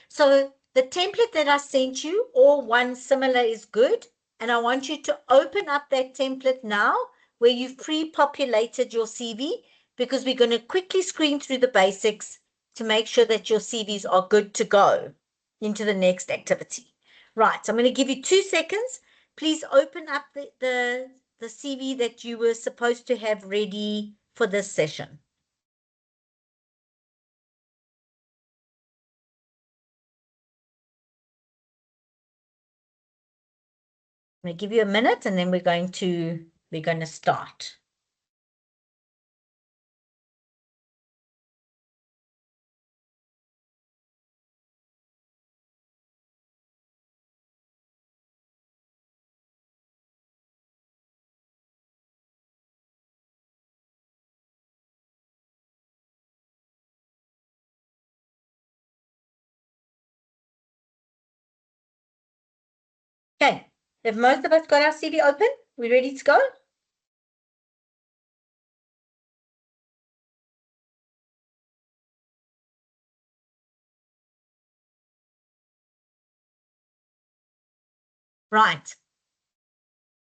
So the template that I sent you, or one similar, is good. And I want you to open up that template now where you've pre-populated your CV, because we're going to quickly screen through the basics to make sure that your CVs are good to go into the next activity. Right, so I'm going to give you 2 seconds. Please open up the CV that you were supposed to have ready for this session. I'm going to give you a minute and then we're going to start. Okay, have most of us got our CV open? We ready to go? Right.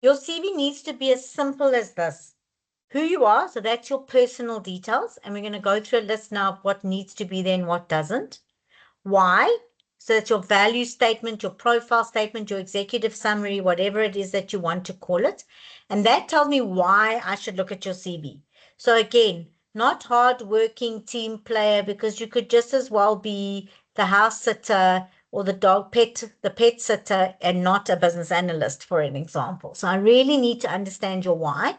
Your CV needs to be as simple as this. Who you are, so that's your personal details. And we're going to go through a list now of what needs to be there and what doesn't. Why? So that's your value statement, your profile statement, your executive summary, whatever it is that you want to call it. And that tells me why I should look at your CV. So again, not hard-working team player, because you could just as well be the house sitter or the pet sitter and not a business analyst, for an example. So I really need to understand your why.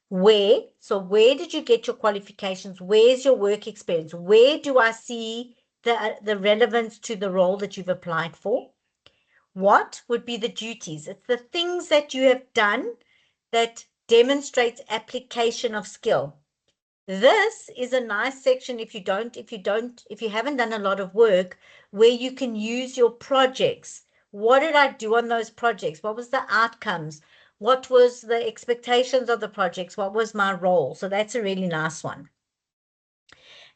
Where? So where did you get your qualifications? Where's your work experience? Where do I see the relevance to the role that you've applied for? What would be the duties? It's the things that you have done that demonstrates application of skill. This is a nice section if you haven't done a lot of work, where you can use your projects. What did I do on those projects? What was the outcomes? What was the expectations of the projects? What was my role? So that's a really nice one.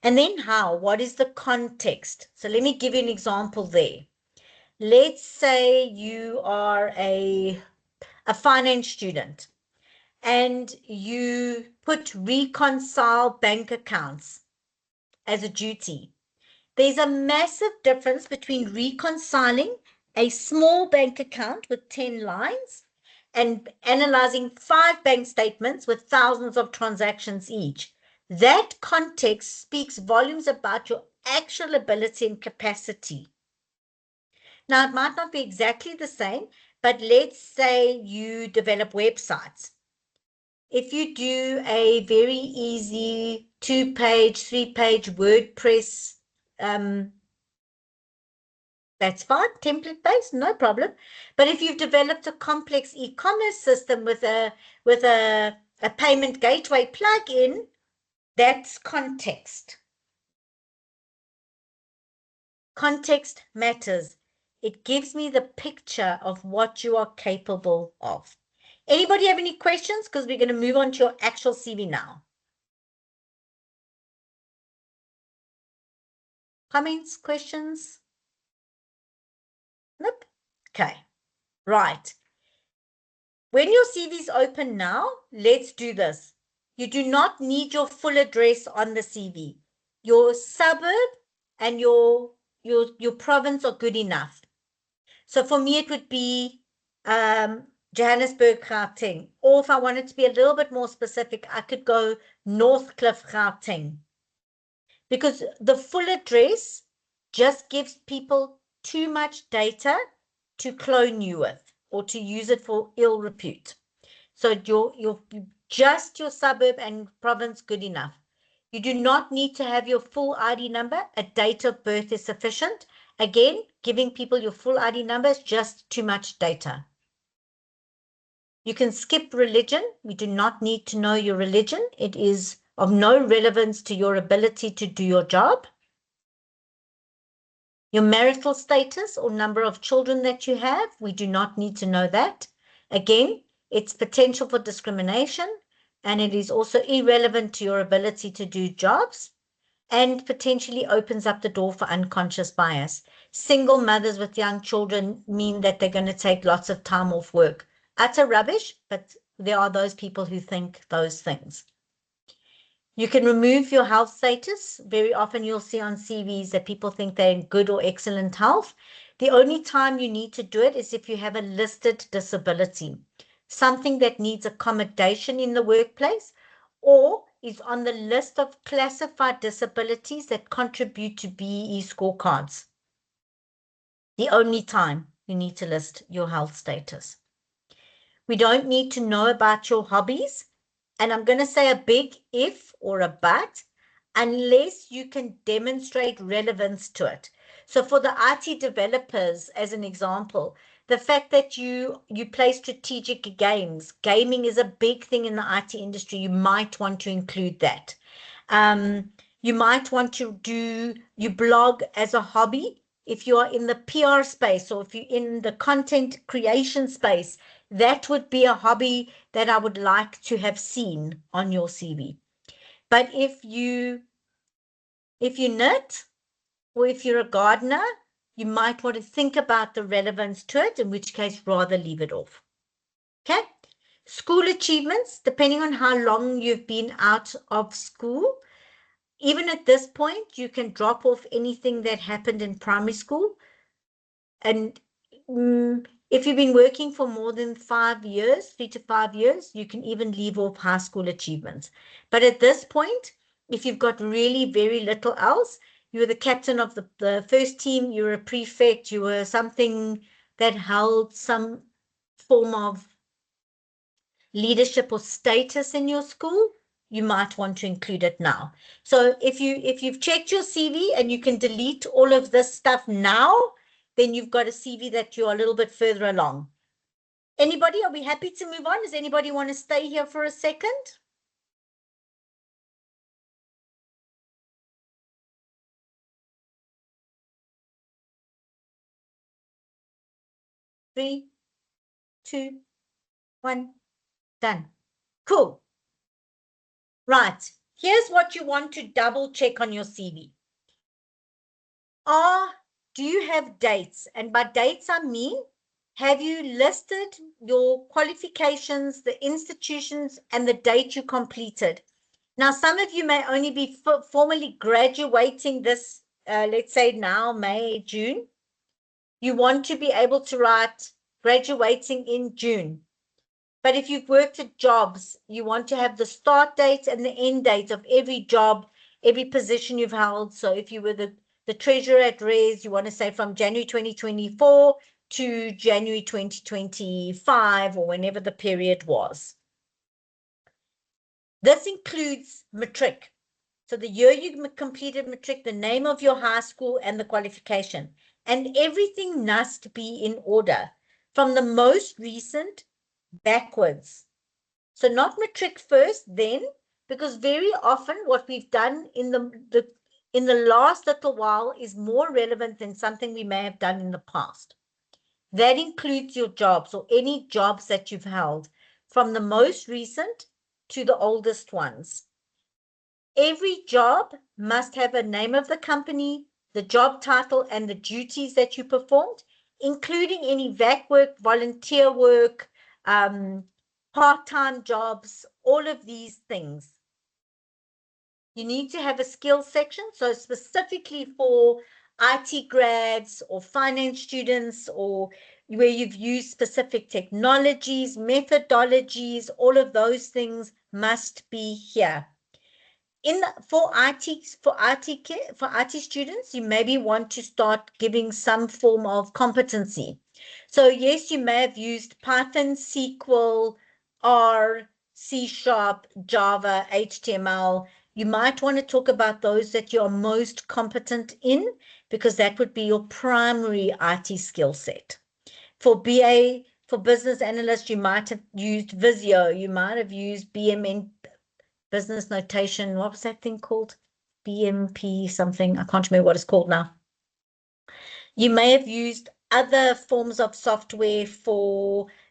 And then how? What is the context? So let me give you an example there. Let's say you are a finance student and you put reconcile bank accounts as a duty. There's a massive difference between reconciling a small bank account with 10 lines and analyzing 5 bank statements with thousands of transactions each. That context speaks volumes about your actual ability and capacity. Now, it might not be exactly the same, but let's say you develop websites. If you do a very easy 2-page, 3-page WordPress, that's fine, template-based, no problem. But if you've developed a complex e-commerce system with a payment gateway plugin, that's context. Context matters. It gives me the picture of what you are capable of. Anybody have any questions? Because we're going to move on to your actual CV now. Comments, questions? Nope. Okay. Right. When your CV is open now, let's do this. You do not need your full address on the CV. Your suburb and your province are good enough. So for me, it would be Johannesburg, Gauteng. Or if I wanted to be a little bit more specific, I could go Northcliffe, Gauteng. Because the full address just gives people too much data to clone you with or to use it for ill repute. So just your suburb and province, good enough. You do not need to have your full ID number. A date of birth is sufficient. Again, giving people your full ID number is just too much data. You can skip religion. We do not need to know your religion. It is of no relevance to your ability to do your job. Your marital status or number of children that you have, we do not need to know that. Again, it's potential for discrimination, and it is also irrelevant to your ability to do jobs, and potentially opens up the door for unconscious bias. Single mothers with young children mean that they're going to take lots of time off work. Utter rubbish, but there are those people who think those things. You can remove your health status. Very often you'll see on CVs that people think they're in good or excellent health. The only time you need to do it is if you have a listed disability, something that needs accommodation in the workplace or is on the list of classified disabilities that contribute to BEE scorecards. The only time you need to list your health status. We don't need to know about your hobbies. And I'm going to say a big if or a but, unless you can demonstrate relevance to it. So for the IT developers, as an example, the fact that you play strategic games, gaming is a big thing in the IT industry. You might want to include that. You might want to you blog as a hobby. If you are in the PR space or if you're in the content creation space, that would be a hobby that I would like to have seen on your CV. But if you knit or if you're a gardener, you might want to think about the relevance to it, in which case rather leave it off. Okay? School achievements, depending on how long you've been out of school. Even at this point, you can drop off anything that happened in primary school. And if you've been working for more than 5 years, 3 to 5 years, you can even leave off high school achievements. But at this point, if you've got really very little else, you were the captain of the first team, you were a prefect, you were something that held some form of leadership or status in your school, you might want to include it now. So if you've checked your CV and you can delete all of this stuff now, then you've got a CV that you're a little bit further along. Anybody, are we happy to move on? Does anybody want to stay here for a second? 3, 2, 1, done. Cool. Right. Here's what you want to double check on your CV. Do you have dates? And by dates, I mean, have you listed your qualifications, the institutions, and the date you completed? Now, some of you may only be formally graduating this, let's say now, May, June. You want to be able to write graduating in June. But if you've worked at jobs, you want to have the start date and the end date of every job, every position you've held. So if you were the treasurer at RES, you want to say from January 2024 to January 2025 or whenever the period was. This includes matric. So the year you completed matric, the name of your high school and the qualification. And everything must be in order from the most recent backwards. So not matric first, then, because very often what we've done in the last little while is more relevant than something we may have done in the past. That includes your jobs or any jobs that you've held from the most recent to the oldest ones. Every job must have a name of the company, the job title, and the duties that you performed, including any VAC work, volunteer work, part-time jobs, all of these things. You need to have a skills section, so specifically for IT grads or finance students, or where you've used specific technologies, methodologies, all of those things must be here. For IT students, you maybe want to start giving some form of competency. So yes, you may have used Python, SQL, R, C#, Java, HTML. You might want to talk about those that you're most competent in, because that would be your primary IT skill set. For BA, for business analyst, you might have used Visio, you might have used BMN, business notation. What was that thing called? BMP something. I can't remember what it's called now. You may have used other forms of software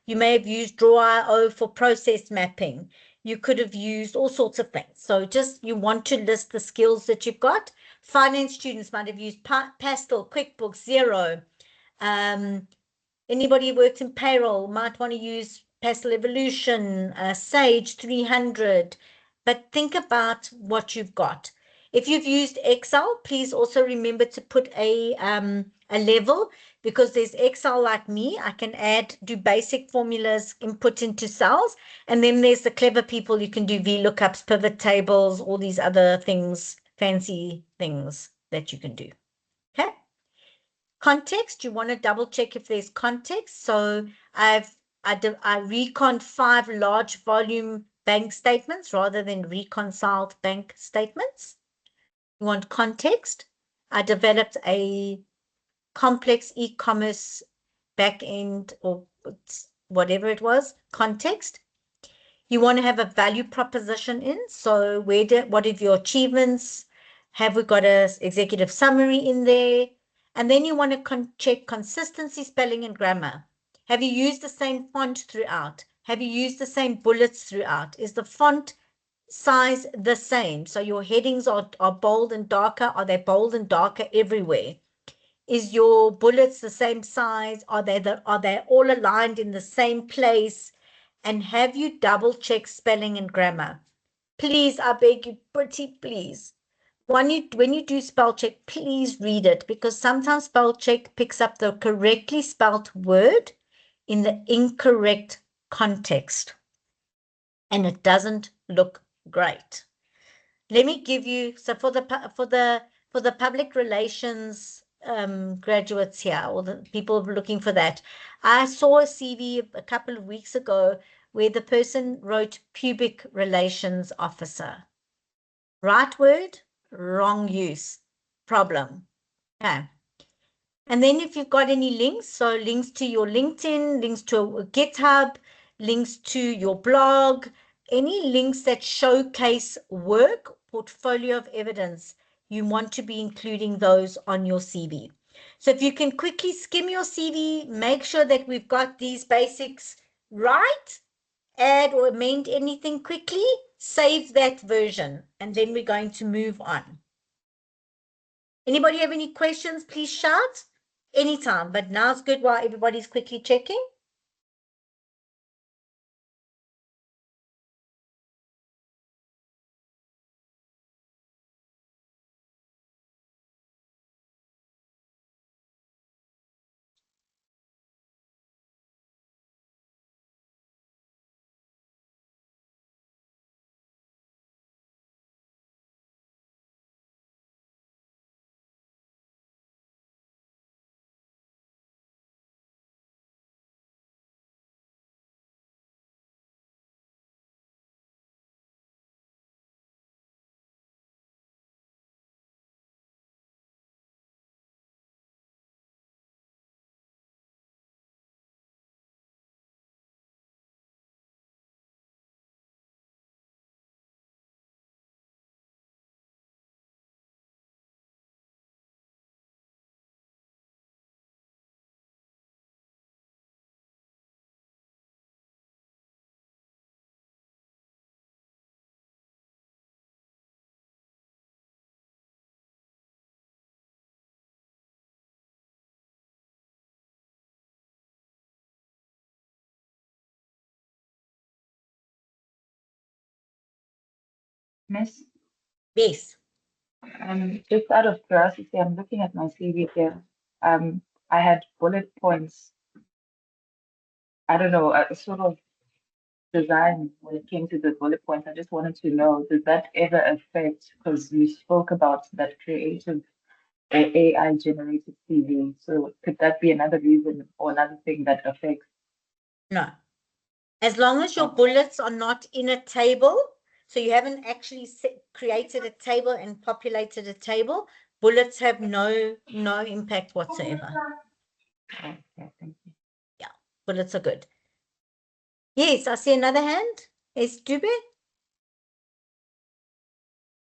you may have used Draw.io for process mapping. You could have used all sorts of things. So just you want to list the skills that you've got. Finance students might have used Pastel, QuickBooks, Xero. Anybody who works in payroll might want to use Pastel Evolution, Sage 300. But think about what you've got. If you've used Excel, please also remember to put a level, because there's Excel like me. I can do basic formulas, input into cells. And then there's the clever people. You can do VLOOKUPs, pivot tables, all these other things, fancy things that you can do. Okay. Context, you want to double check if there's context. So I reconned 5 large volume bank statements rather than reconciled bank statements. You want context. I developed a complex e-commerce back-end or whatever it was, context. You want to have a value proposition in. So what are your achievements? Have we got an executive summary in there? And then you want to check consistency, spelling, and grammar. Have you used the same font throughout? Have you used the same bullets throughout? Is the font size the same? So your headings are bold and darker. Are they bold and darker everywhere? Is your bullets the same size? Are they all aligned in the same place? And have you double checked spelling and grammar? Please, I beg you, pretty please. When you do spell check, please read it, because sometimes spell check picks up the correctly spelled word in the incorrect context, and it doesn't look great. Let me give you, so for the public relations graduates here, or the people looking for that, I saw a CV a couple of weeks ago where the person wrote pubic relations officer. Right word, wrong use, problem. Okay. And then if you've got any links, so links to your LinkedIn, links to GitHub, links to your blog, any links that showcase work, portfolio of evidence, you want to be including those on your CV. So if you can quickly skim your CV, make sure that we've got these basics right, add or amend anything quickly, save that version, and then we're going to move on. Anybody have any questions? Please shout anytime, but now's good while everybody's quickly checking. Miss, Yes. just out of curiosity, I'm looking at my CV here. I had bullet points. I don't know, a sort of design when it came to the bullet points. I just wanted to know, did that ever affect, because you spoke about that creative or AI generated CV. So could that be another reason or another thing that affects? No. As long as your bullets are not in a table, so you haven't actually created a table and populated a table, bullets have no impact whatsoever. Okay, thank you. Yeah, bullets are good. Yes, I see another hand. Is Dube?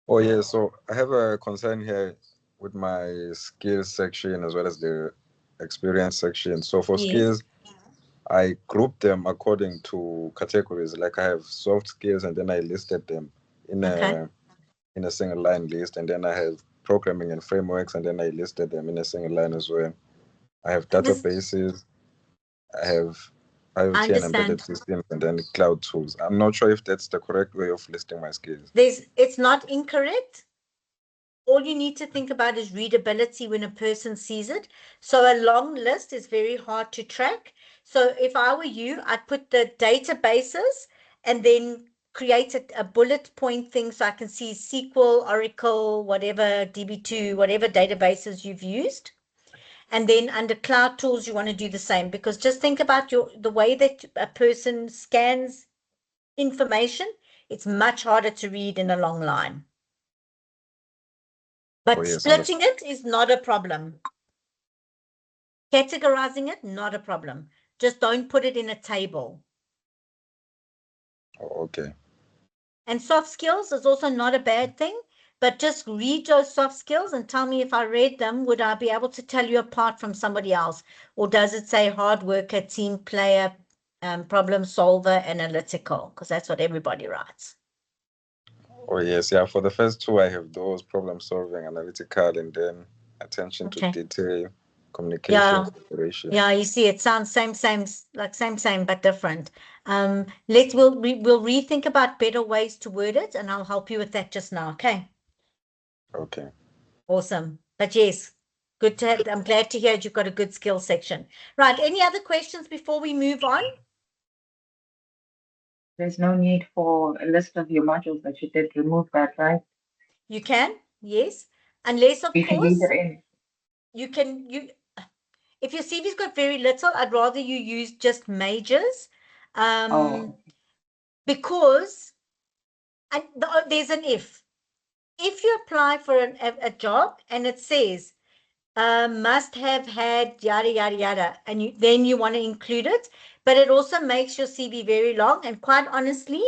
Oh yeah, so I have a concern here with my skills section as well as the experience section. So for skills, I grouped them according to categories. Like I have soft skills, and then I listed them in a single line list, and then I have programming and frameworks, and then I listed them in a single line as well. I have databases, I have IoT and embedded systems, and then cloud tools. I'm not sure if that's the correct way of listing my skills. It's not incorrect. All you need to think about is readability when a person sees it. So a long list is very hard to track. So if I were you, I'd put the databases and then create a bullet point thing so I can see SQL, Oracle, whatever, DB2, whatever databases you've used. And then under cloud tools, you want to do the same, because just think about the way that a person scans information. It's much harder to read in a long line. But splitting it is not a problem. Categorizing it, not a problem. Just don't put it in a table. Oh, okay. And soft skills is also not a bad thing, but just read those soft skills and tell me if I read them, would I be able to tell you apart from somebody else? Or does it say hard worker, team player, problem solver, analytical? Because that's what everybody writes. Oh, yes. Yeah. For the first two, I have those problem solving, analytical, and then attention to detail, communication, cooperation. Yeah, you see, it sounds same, like same, but different. We'll rethink about better ways to word it, and I'll help you with that just now. Okay. Okay. Awesome. But yes, good to have. I'm glad to hear you've got a good skill section. Right. Any other questions before we move on? There's no need for a list of your modules that you did remove that, right? You can, yes. Unless, of course, you can, if your CV's got very little, I'd rather you use just majors. Because there's an if. If you apply for a job and it says must have had yada, yada, yada, and then you want to include it, but it also makes your CV very long. And quite honestly,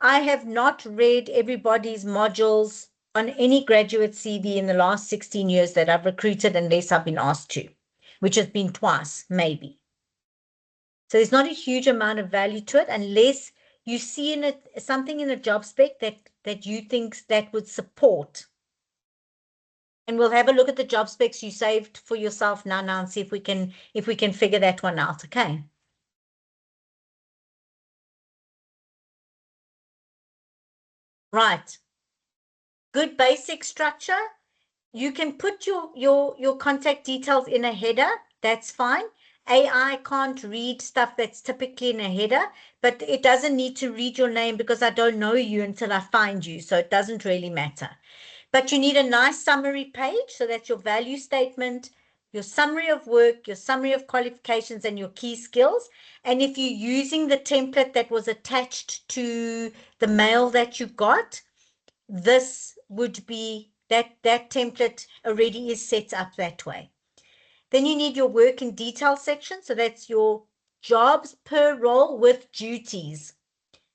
I have not read everybody's modules on any graduate CV in the last 16 years that I've recruited unless I've been asked to, which has been twice, maybe. So there's not a huge amount of value to it unless you see in it something in a job spec that you think that would support. And we'll have a look at the job specs you saved for yourself now and see if we can figure that one out, okay? Right. Good basic structure. You can put your contact details in a header. That's fine. AI can't read stuff that's typically in a header, but it doesn't need to read your name because I don't know you until I find you. So it doesn't really matter. But you need a nice summary page. So that's your value statement, your summary of work, your summary of qualifications, and your key skills. And if you're using the template that was attached to the mail that you got, this would be that template already is set up that way. Then you need your work in detail section. So that's your jobs per role with duties,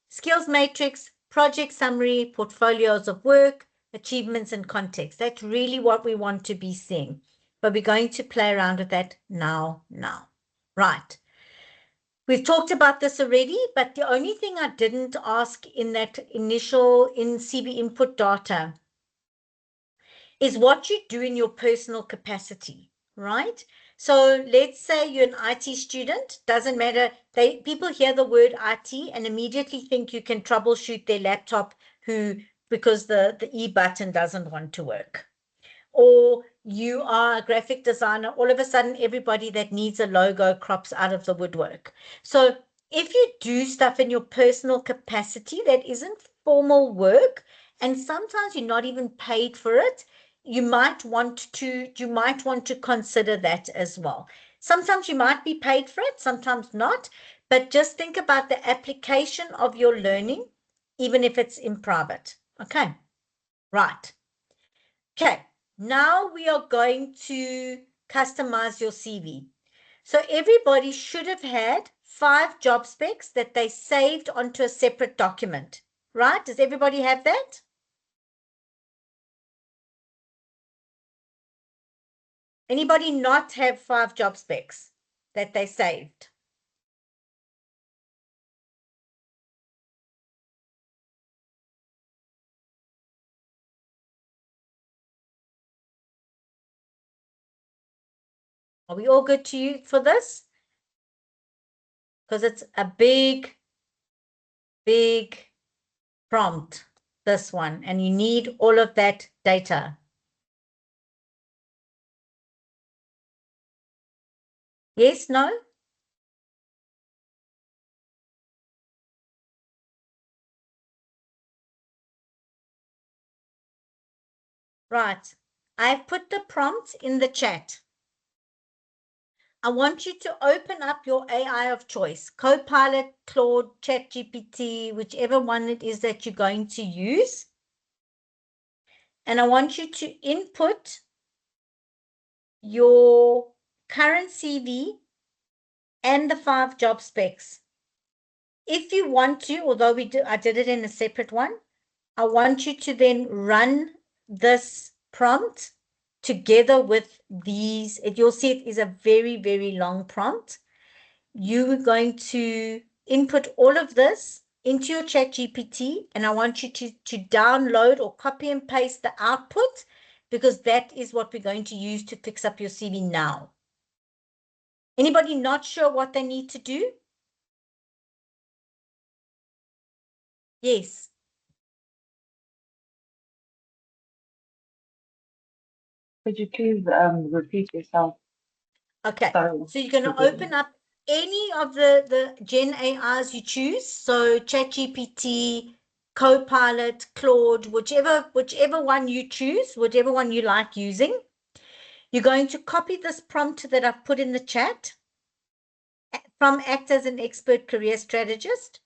skills matrix, project summary, portfolios of work, achievements and context. That's really what we want to be seeing. But we're going to play around with that now. Right. We've talked about this already, but the only thing I didn't ask in that initial in CV input data is what you do in your personal capacity, right? So let's say you're an IT student, doesn't matter. People hear the word IT and immediately think you can troubleshoot their laptop because the E button doesn't want to work. Or you are a graphic designer, all of a sudden everybody that needs a logo crops out of the woodwork. So if you do stuff in your personal capacity that isn't formal work, and sometimes you're not even paid for it, you might want to consider that as well. Sometimes you might be paid for it, sometimes not, but just think about the application of your learning, even if it's in private. Okay, right. Okay, now we are going to customize your CV. So everybody should have had 5 job specs that they saved onto a separate document, right? Does everybody have that? Anybody not have 5 job specs that they saved? Are we all good to you for this? Because it's a big prompt, this one, and you need all of that data. Yes, no? Right. I've put the prompt in the chat. I want you to open up your AI of choice, Copilot, Claude, ChatGPT, whichever one it is that you're going to use. And I want you to input your current CV and the 5 job specs. If you want to, although I did it in a separate one, I want you to then run this prompt together with these. You'll see it is a very, very long prompt. You are going to input all of this into your ChatGPT, and I want you to download or copy and paste the output, because that is what we're going to use to fix up your CV now. Anybody not sure what they need to do? Yes. Could you please repeat yourself? Okay. Sorry. So you're going to open up any of the Gen AIs you choose. So ChatGPT, Copilot, Claude, whichever one you choose, whatever one you like using. You're going to copy this prompt that I've put in the chat from Act as an Expert Career Strategist,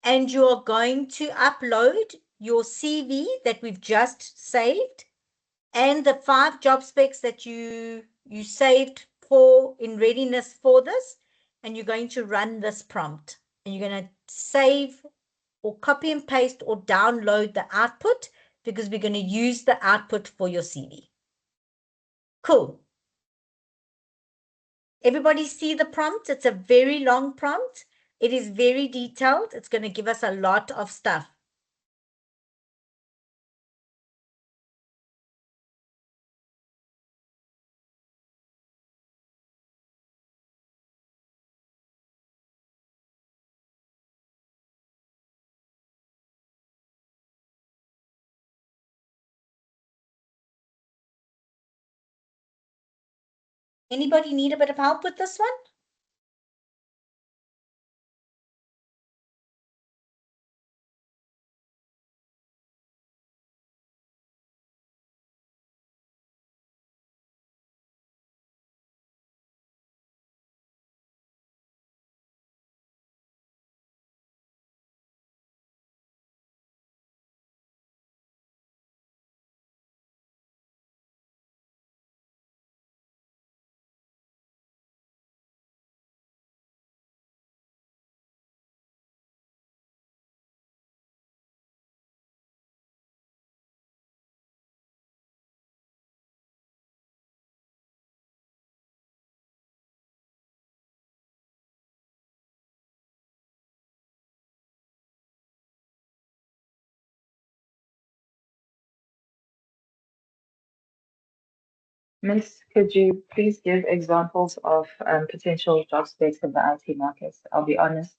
and you are going to upload your CV that we've just saved and the 5 job specs that you saved for in readiness for this, and you're going to run this prompt, and you're going to save or copy and paste or download the output because we're going to use the output for your CV. Cool. Everybody see the prompt? It's a very long prompt. It is very detailed. It's going to give us a lot of stuff. Anybody need a bit of help with this one? Miss, could you please give examples of potential job specs in the IT market? I'll be honest,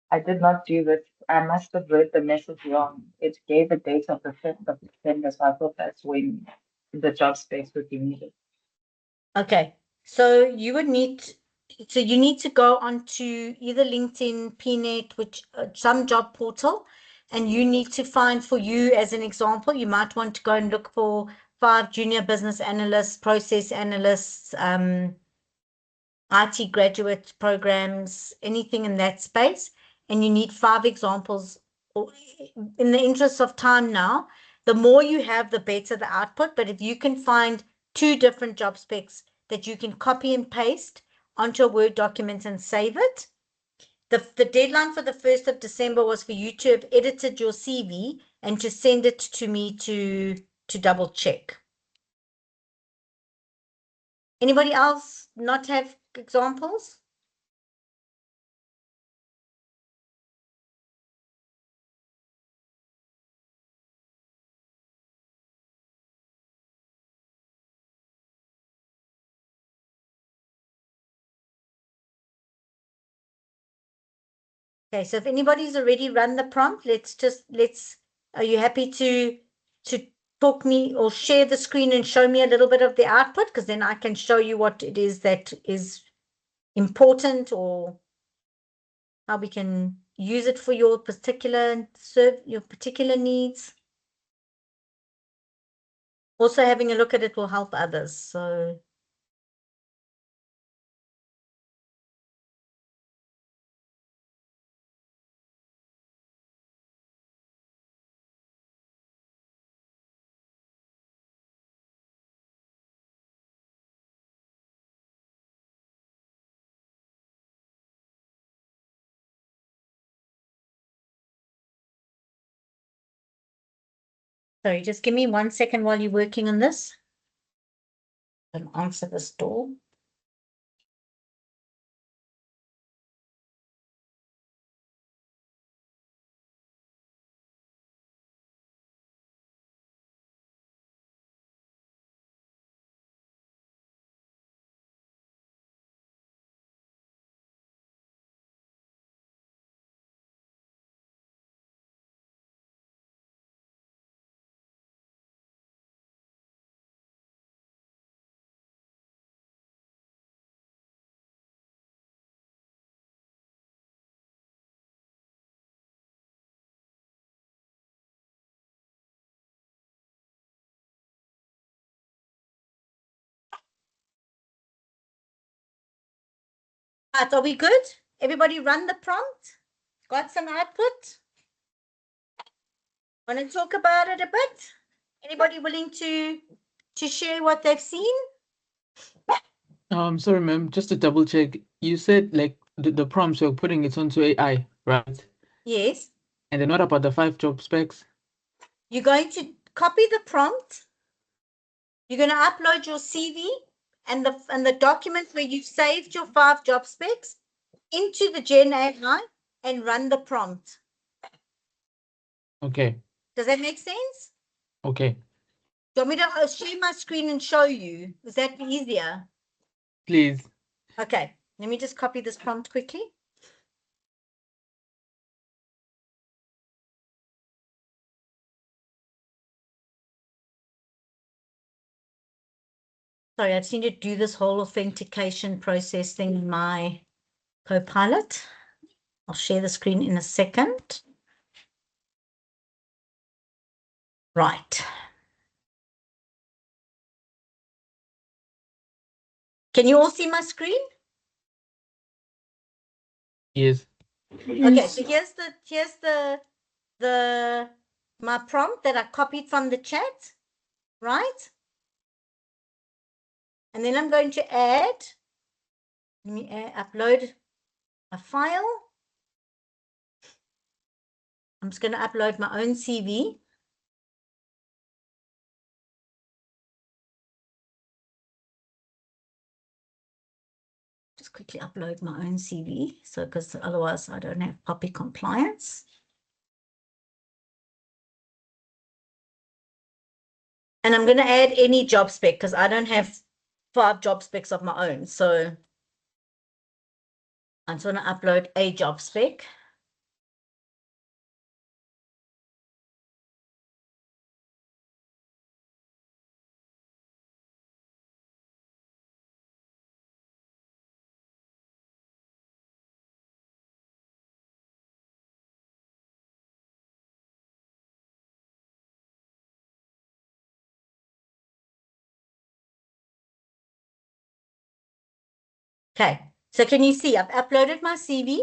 I did not do this. I must have read the message wrong. It gave a date of the 5th of December, so I thought that's when the job specs would be needed. Okay, so you would need, so you need to go onto either LinkedIn, PNet, which some job portal, and you need to find for you, as an example, you might want to go and look for 5 junior business analysts, process analysts, IT graduate programs, anything in that space, and you need 5 examples. In the interest of time now, the more you have, the better the output. But if you can find 2 different job specs that you can copy and paste onto a Word document and save it. The deadline for the 1st of December was for you to have edited your CV and to send it to me to double check. Anybody else not have examples? Okay, so if anybody's already run the prompt, are you happy to talk me or share the screen and show me a little bit of the output? Because then I can show you what it is that is important or how we can use it for your particular needs. Also, having a look at it will help others. So sorry, just give me 1 second while you're working on this. And answer this door. Right, are we good? Everybody run the prompt? Got some output? Want to talk about it a bit? Anybody willing to share what they've seen? Sorry, ma'am, just to double check, you said like the prompts you're putting it onto AI, right? Yes. And then what about the 5 job specs? You're going to copy the prompt. You're going to upload your CV and the document where you've saved your 5 job specs into the Gen AI and run the prompt. Okay. Does that make sense? Okay. Do you want me to share my screen and show you? Is that easier? Please. Okay. Let me just copy this prompt quickly. Sorry, I just need to do this whole authentication process thing in my Copilot. I'll share the screen in a second. Right. Can you all see my screen? Yes. Okay, so here's my prompt that I copied from the chat, right? And then I'm going to add, let me upload a file. I'm just going to upload my own CV. Just quickly upload my own CV. So, because otherwise I don't have POPI compliance. And I'm going to add any job spec because I don't have 5 job specs of my own. So I'm just going to upload a job spec. Okay, so can you see I've uploaded my CV.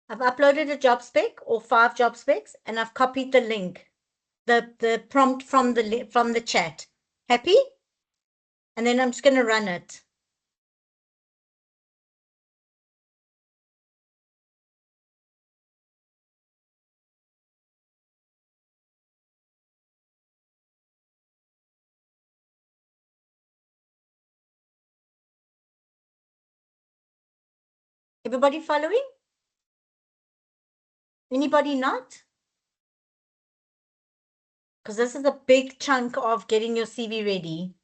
I've uploaded a job spec or 5 job specs, and I've copied the link, the prompt from the chat. Happy? And then I'm just going to run it. Everybody following? Anybody not? Because this is a big chunk of getting your CV ready.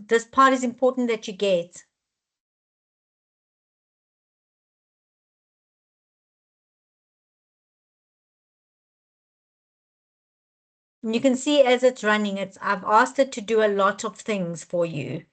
This part is important that you get. And you can see as it's running, I've asked it to do a lot of things for you.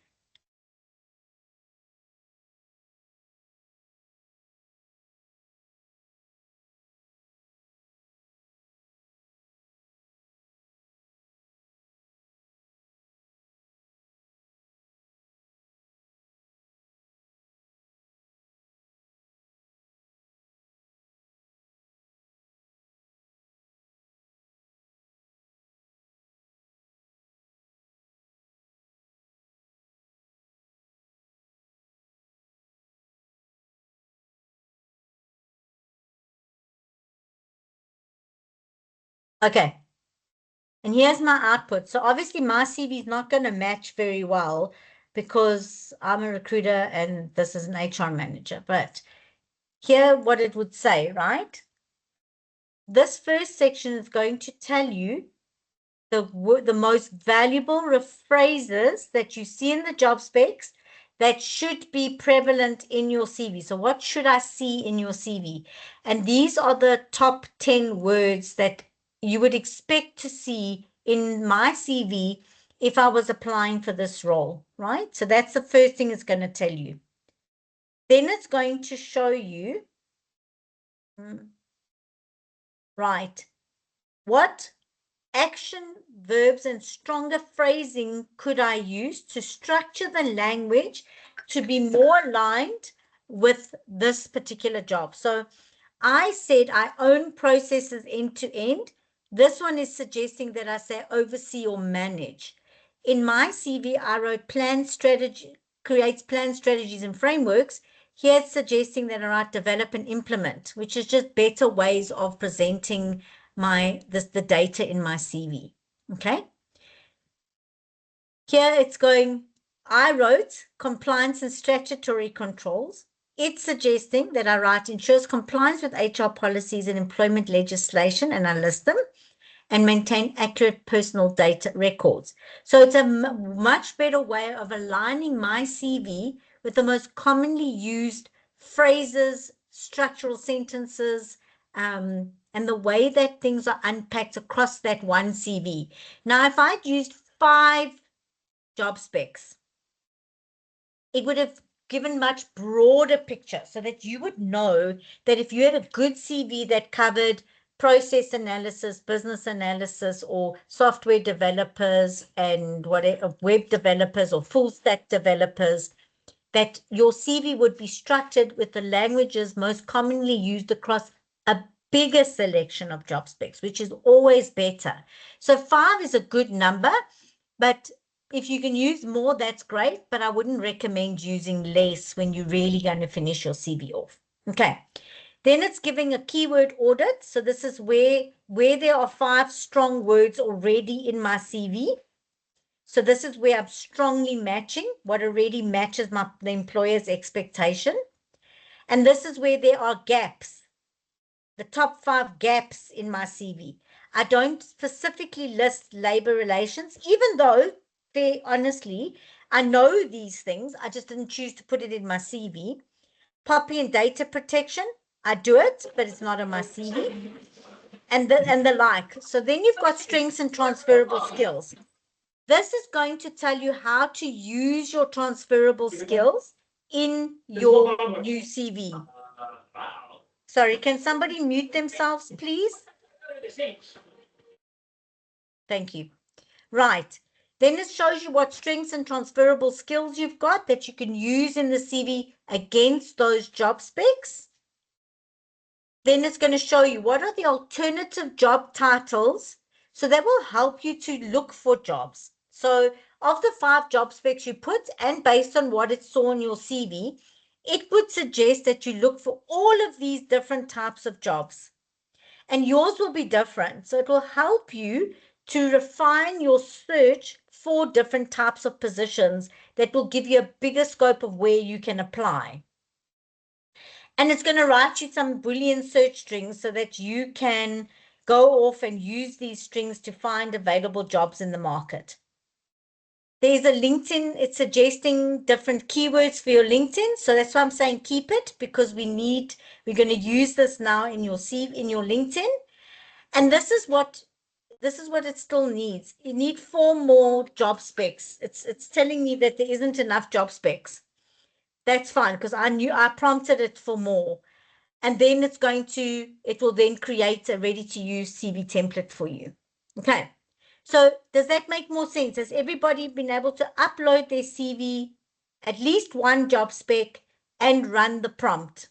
Okay. And here's my output. So obviously my CV is not going to match very well because I'm a recruiter and this is an HR manager. But here what it would say, right? This first section is going to tell you the most valuable phrases that you see in the job specs that should be prevalent in your CV. So what should I see in your CV? And these are the top 10 words that you would expect to see in my CV if I was applying for this role, right? So that's the first thing it's going to tell you. Then it's going to show you, right, what action, verbs, and stronger phrasing could I use to structure the language to be more aligned with this particular job? So I said I own processes end to end. This one is suggesting that I say oversee or manage. In my CV, I wrote plan strategy, creates plan strategies and frameworks. Here it's suggesting that I write develop and implement, which is just better ways of presenting the data in my CV. Okay. Here it's going, I wrote compliance and statutory controls. It's suggesting that I write ensures compliance with HR policies and employment legislation, and I list them, and maintain accurate personal data records. So it's a much better way of aligning my CV with the most commonly used phrases, structural sentences, and the way that things are unpacked across that one CV. Now, if I'd used 5 job specs, it would have given much broader picture so that you would know that if you had a good CV that covered process analysis, business analysis, or software developers and whatever, web developers or full stack developers, that your CV would be structured with the languages most commonly used across a bigger selection of job specs, which is always better. So 5 is a good number, but if you can use more, that's great, but I wouldn't recommend using less when you're really going to finish your CV off. Okay. Then it's giving a keyword audit. So this is where there are 5 strong words already in my CV. So this is where I'm strongly matching what already matches the employer's expectation. And this is where there are gaps, the top 5 gaps in my CV. I don't specifically list labor relations, even though, honestly, I know these things. I just didn't choose to put it in my CV. POPI and data protection, I do it, but it's not on my CV. And the like. So then you've got strengths and transferable skills. This is going to tell you how to use your transferable skills in your new CV. Sorry, can somebody mute themselves, please? Thank you. Right. Then it shows you what strengths and transferable skills you've got that you can use in the CV against those job specs. Then it's going to show you what are the alternative job titles. So that will help you to look for jobs. So of the 5 job specs you put, and based on what it saw on your CV, it would suggest that you look for all of these different types of jobs. And yours will be different. So it will help you to refine your search for different types of positions that will give you a bigger scope of where you can apply. And it's going to write you some Boolean search strings so that you can go off and use these strings to find available jobs in the market. There's a LinkedIn, it's suggesting different keywords for your LinkedIn. So that's why I'm saying keep it, because we're going to use this now in your CV, in your LinkedIn. And this is what it still needs. You need 4 more job specs. It's telling me that there isn't enough job specs. That's fine, because I prompted it for more. And then it will then create a ready-to-use CV template for you. Okay. So does that make more sense? Has everybody been able to upload their CV, at least 1 job spec, and run the prompt?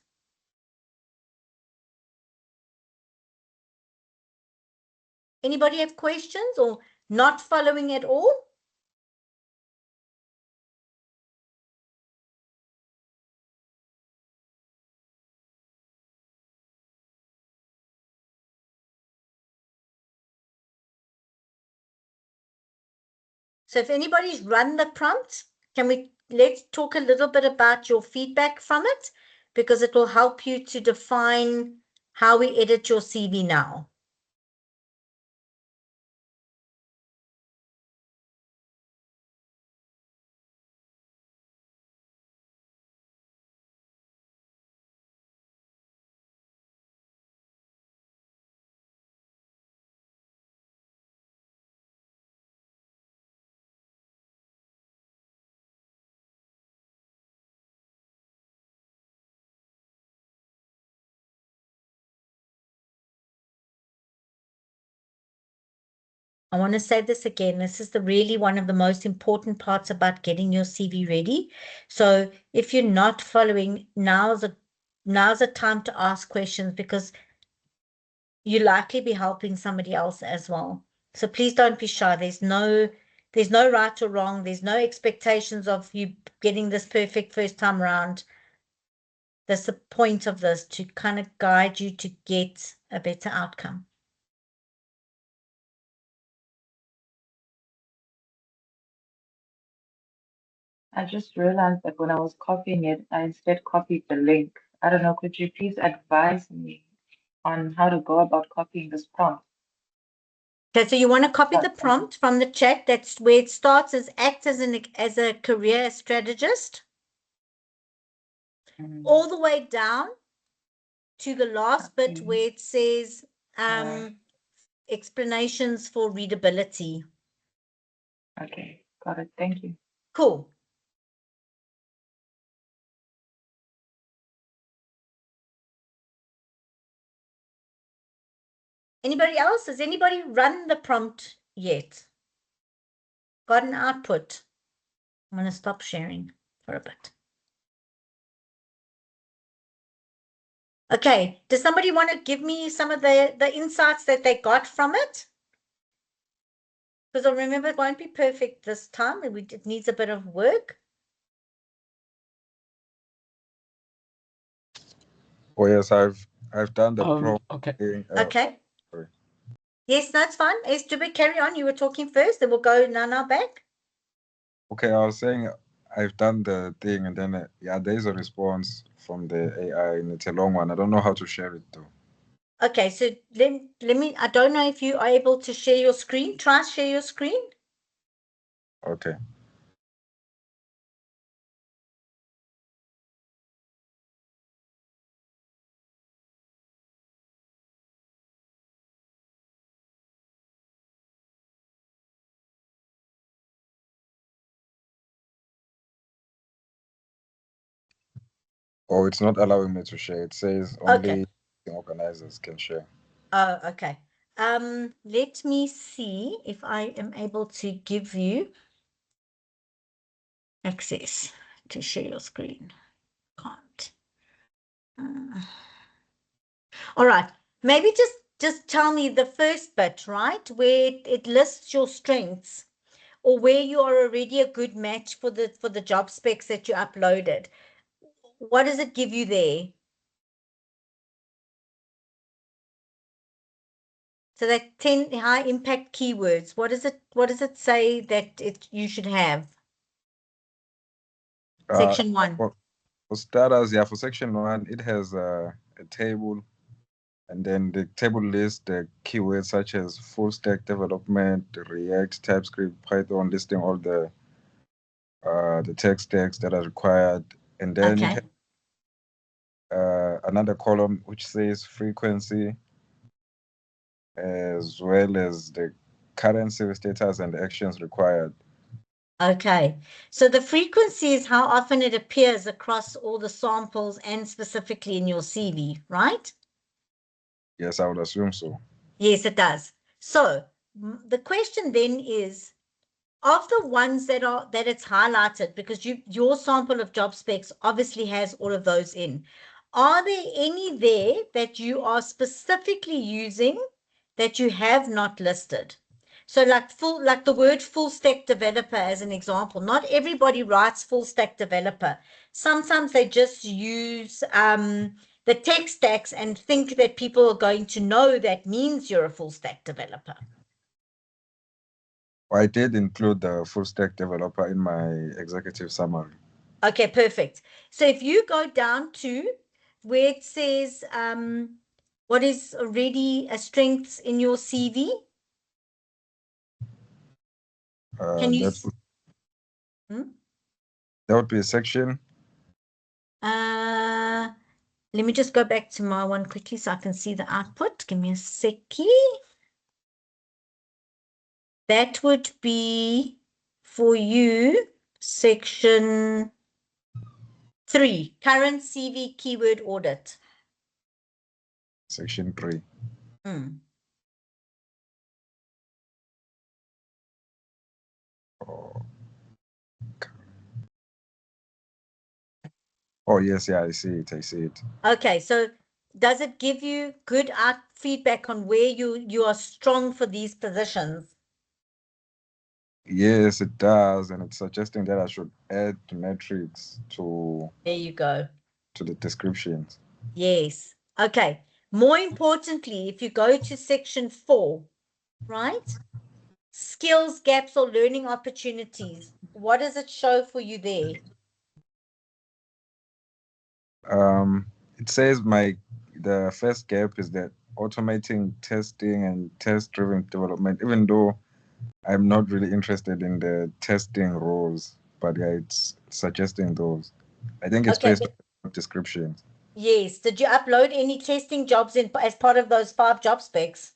Anybody have questions or not following at all? So if anybody's run the prompt, let's talk a little bit about your feedback from it, because it will help you to define how we edit your CV now. I want to say this again. This is really one of the most important parts about getting your CV ready. So if you're not following, now's a time to ask questions, because you'll likely be helping somebody else as well. So please don't be shy. There's no right or wrong. There's no expectations of you getting this perfect first time around. That's the point of this, to kind of guide you to get a better outcome. I just realized that when I was copying it, I instead copied the link. I don't know, could you please advise me on how to go about copying this prompt? Okay, so you want to copy the Thank you. prompt from the chat. That's where it starts as act as a career strategist, all the way down to the last bit Okay. where it says Alright. explanations for readability. Okay, got it. Thank you. Cool. Anybody else? Has anybody run the prompt yet? Got an output? I'm going to stop sharing for a bit. Okay, does somebody want to give me some of the insights that they got from it? Because I remember it won't be perfect this time. It needs a bit of work. Oh yes, I've done the Okay. Okay. Sorry. Yes, that's fine. Esther, carry on. You were talking first, then we'll go Nana back. Okay, I was saying I've done the thing, and then yeah, there is a response from the AI, and it's a long one. I don't know how to share it though. Okay, so let me, I don't know if you are able to share your screen. Try share your screen. Okay. Oh, it's not allowing me to share. It says only organizers can share. Oh, okay. Let me see if I am able to give you access to share your screen. Can't. All right. Maybe just tell me the first bit, right? Where it lists your strengths or where you are already a good match for the job specs that you uploaded. What does it give you there? So that 10 high impact keywords, what does it say that you should have? Section 1. For starters, yeah, for section 1, it has a table, and then the table lists the keywords such as full stack development, React, TypeScript, Python, listing all the tech stacks that are required, and then it has another column which says frequency, as well as the current service status and actions required. Okay, so the frequency is how often it appears across all the samples and specifically in your CV, right? Yes, I would assume so. Yes, it does. So the question then is, of the ones that it's highlighted, because your sample of job specs obviously has all of those in, are there any there that you are specifically using that you have not listed? So like the word full stack developer as an example, not everybody writes full stack developer. Sometimes they just use the tech stacks and think that people are going to know that means you're a full stack developer. I did include the full stack developer in my executive summary. Okay, perfect. So if you go down to where it says what is already a strengths in your CV, can you? That would be a section. Let me just go back to my one quickly so I can see the output. Give me a seckie. That would be for you section 3, current CV keyword audit. Section 3. Oh, yes, yeah, I see it. Okay, so does it give you good feedback on where you are strong for these positions? Yes, it does, and it's suggesting that I should add metrics to. There you go. To the descriptions. Yes. Okay. More importantly, if you go to section 4, right? Skills, gaps, or learning opportunities. what does it show for you there? It says the first gap is that automating testing and test-driven development, even though I'm not really interested in the testing roles, but yeah, it's suggesting those. I think it's Okay, based on descriptions. yes. Did you upload any testing jobs as part of those 5 job specs?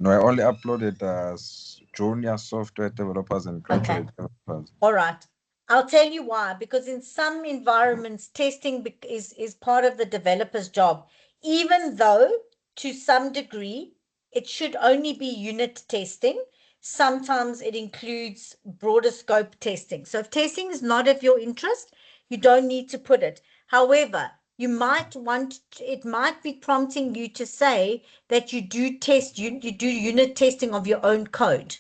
No, I only uploaded junior software developers and graduate developers. All right. I'll tell you why. Because in some environments, testing is part of the developer's job, even though to some degree it should only be unit testing. Sometimes it includes broader scope testing. So if testing is not of your interest, you don't need to put it. However, you might it might be prompting you to say that you do unit testing of your own code.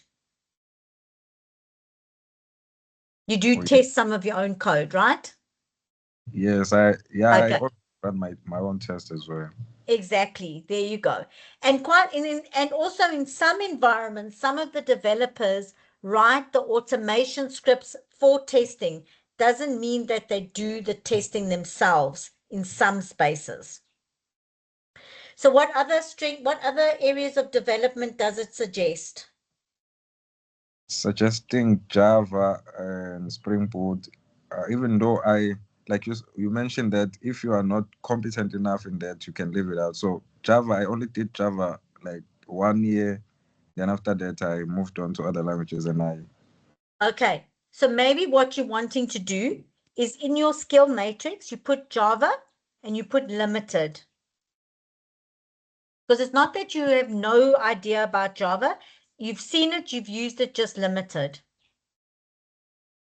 You do test some of your own code, right? Yes, I Okay. also run my own test as well. Exactly. There you go. And and also in some environments, some of the developers write the automation scripts for testing. Doesn't mean that they do the testing themselves in some spaces. So what other areas of development does it suggest? Suggesting Java and Spring Boot, even though like you mentioned that if you are not competent enough in that, you can leave it out. So Java, I only did Java like 1 year. Then after that, I moved on to other languages Okay, so maybe what you're wanting to do is in your skill matrix, you put Java and you put limited. Because it's not that you have no idea about Java. You've seen it, you've used it, just limited.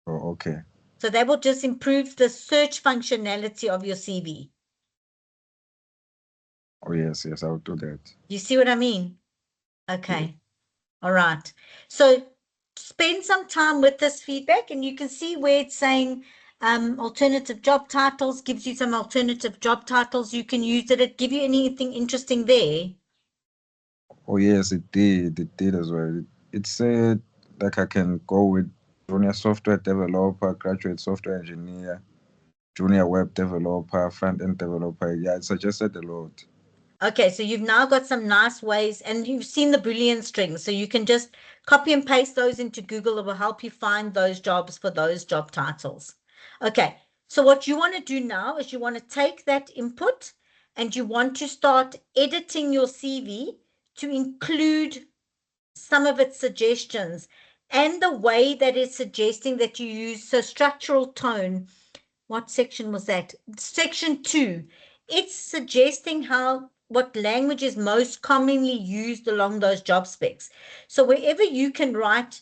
Oh, okay. So that will just improve the search functionality of your CV. Oh, yes, I'll do that. You see what I mean? Okay. All right. So spend some time with this feedback and you can see where it's saying alternative job titles, gives you some alternative job titles you can use. Did it give you anything interesting there? Oh, yes, it did as well. It said like I can go with junior software developer, graduate software engineer, junior web developer, front-end developer. Yeah, it suggested a lot. Okay, so you've now got some nice ways and you've seen the Boolean strings. So you can just copy and paste those into Google. It will help you find those jobs for those job titles. Okay, so what you want to do now is you want to take that input and you want to start editing your CV to include some of its suggestions and the way that it's suggesting that you use. So structural tone, what section was that? Section 2. It's suggesting what language is most commonly used along those job specs. So wherever you can write,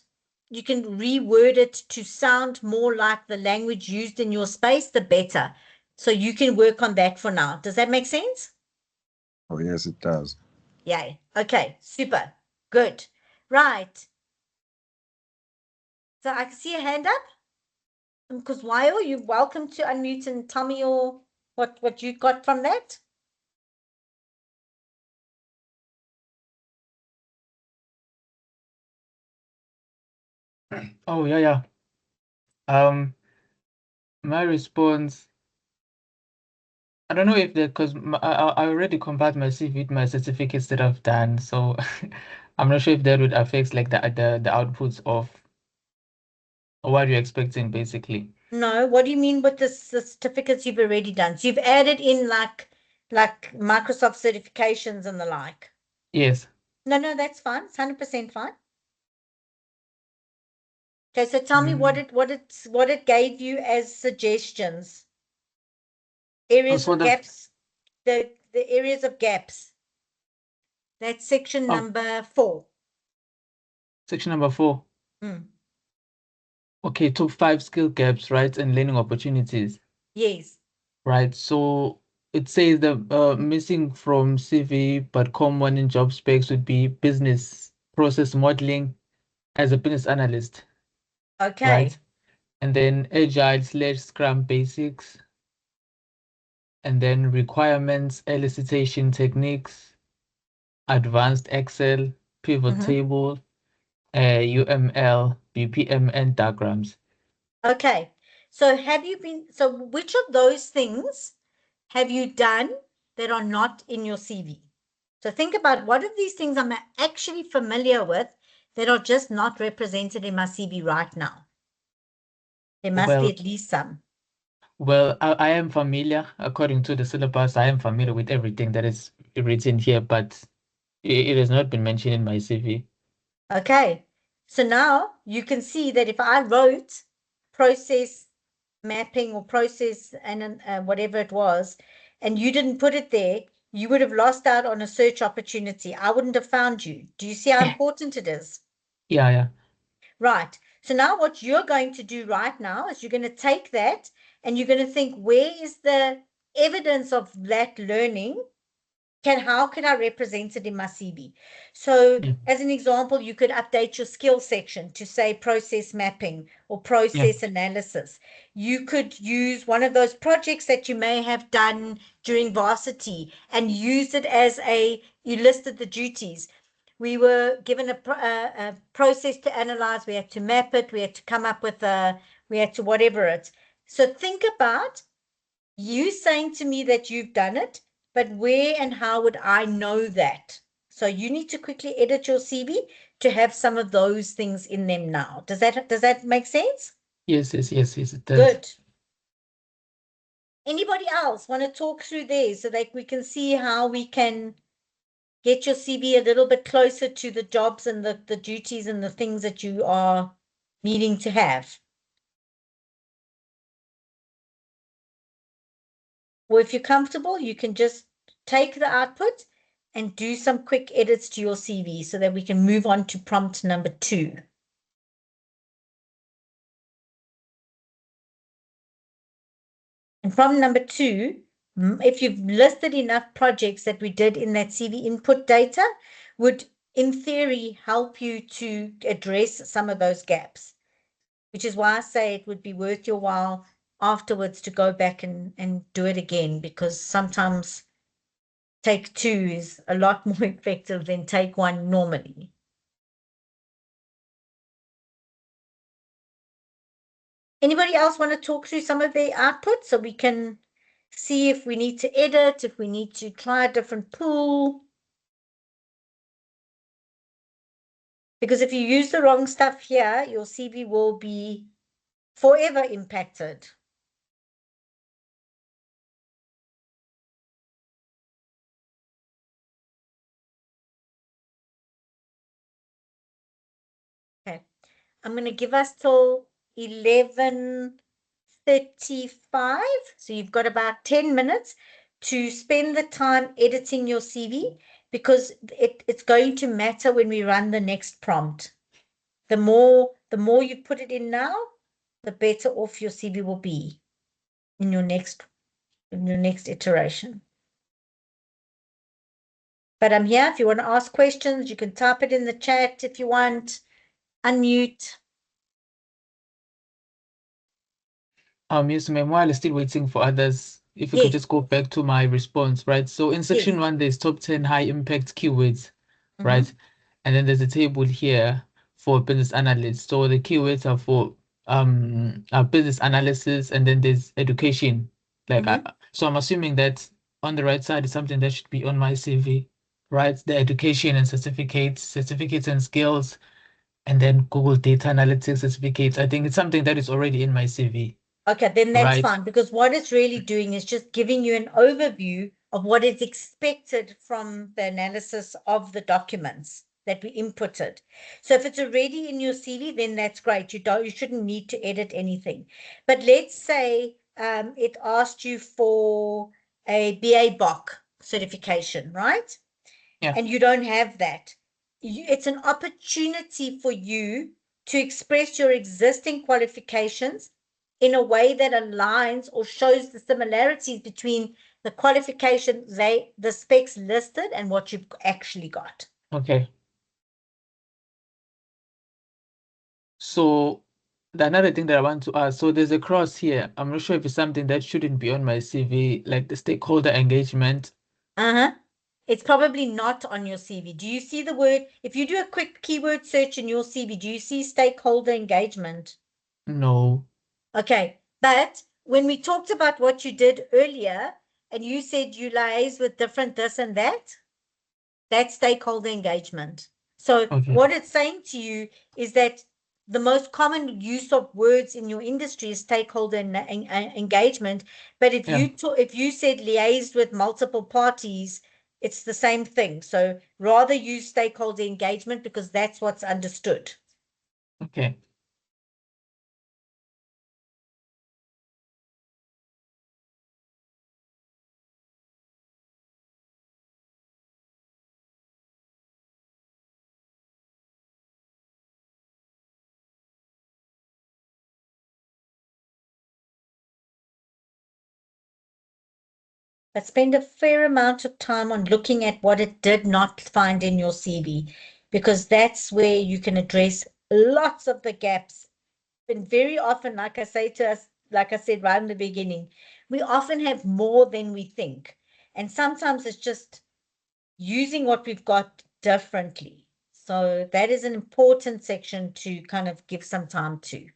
you can reword it to sound more like the language used in your space, the better. So you can work on that for now. Does that make sense? Oh, yes, it does. Yay. Okay, super. Good. Right. So I can see a hand up. Because Wayo, you're welcome to unmute and tell me what you got from that. Oh, yeah. My response, I don't know if because I already compared my CV with my certificates that I've done, so I'm not sure if that would affect like the outputs of what you're expecting, basically. No, what do you mean with the certificates you've already done? So you've added in like Microsoft certifications and the like. Yes. No, that's fine. It's 100% fine. Okay, so tell me what it gave you as suggestions. Areas of gaps, the areas of gaps. That's section number 4. Section number 4. Okay, top 5 skill gaps, right, and learning opportunities. Yes. Right, so it says the missing from CV but common in job specs would be business process modeling as a business analyst. Okay. Right, and then Agile/Scrum basics, and then requirements, elicitation techniques, advanced Excel, pivot table, UML, BPM, and diagrams. Okay. So which of those things have you done that are not in your CV? So think about what of these things I'm actually familiar with that are just not represented in my CV right now. There must be at least some. Well, I am familiar, according to the syllabus, I am familiar with everything that is written here, but it has not been mentioned in my CV. Okay. So now you can see that if I wrote process mapping or process and whatever it was, and you didn't put it there, you would have lost out on a search opportunity. I wouldn't have found you. Do you see how important it is? Yeah. Right. So now what you're going to do right now is you're going to take that and you're going to think, where is the evidence of that learning? How can I represent it in my CV? So as an example, you could update your skill section to say process mapping or process analysis. You could use one of those projects that you may have done during varsity and use it as you listed the duties. We were given a process to analyze. We had to map it. We had to come up with we had to whatever it. So think about you saying to me that you've done it, but where and how would I know that? So you need to quickly edit your CV to have some of those things in them now. Does that make sense? Yes, it does. Good. Anybody else want to talk through these so that we can see how we can get your CV a little bit closer to the jobs and the duties and the things that you are needing to have? Or if you're comfortable, you can just take the output and do some quick edits to your CV so that we can move on to prompt number 2. And from number 2, if you've listed enough projects that we did in that CV input data, would in theory help you to address some of those gaps, which is why I say it would be worth your while afterwards to go back and do it again, because sometimes take 2 is a lot more effective than take 1 normally. Anybody else want to talk through some of their outputs so we can see if we need to edit, if we need to try a different pool? Because if you use the wrong stuff here, your CV will be forever impacted. Okay, I'm going to give us till 11:35. So you've got about 10 minutes to spend the time editing your CV, because it's going to matter when we run the next prompt. The more you put it in now, the better off your CV will be in your next iteration. But I'm here if you want to ask questions. You can type it in the chat if you want. Unmute. Yes, ma'am, while still waiting for others, if you could just go back to my response, right? So in section 1, there's top 10 high impact keywords, right? And then there's a table here for business analysts. So the keywords are for business analysis, and then there's education. So I'm assuming that on the right side is something that should be on my CV, right? The education and certificates and skills, and then Google Data Analytics certificates. I think it's something that is already in my CV. Okay, then that's fine, because what it's really doing is just giving you an overview of what is expected from the analysis of the documents that we inputted. So if it's already in your CV, then that's great. You shouldn't need to edit anything. But let's say it asked you for a BA BOC certification, right? Yeah. And you don't have that. It's an opportunity for you to express your existing qualifications in a way that aligns or shows the similarities between the qualifications, the specs listed, and what you've actually got. Okay. So another thing that I want to ask, so there's a cross here. I'm not sure if it's something that shouldn't be on my CV, like the stakeholder engagement. It's probably not on your CV. Do you see the word? If you do a quick keyword search in your CV, do you see stakeholder engagement? No. Okay, but when we talked about what you did earlier, and you said you liaise with different this and that, that's stakeholder engagement. So Okay. what it's saying to you is that the most common use of words in your industry is stakeholder engagement. But if Yeah. if you said liaised with multiple parties, it's the same thing. So rather use stakeholder engagement because that's what's understood. Okay. But spend a fair amount of time on looking at what it did not find in your CV, because that's where you can address lots of the gaps. And very often, like I say to us, like I said right in the beginning, we often have more than we think. And sometimes it's just using what we've got differently. So that is an important section to kind of give some time to.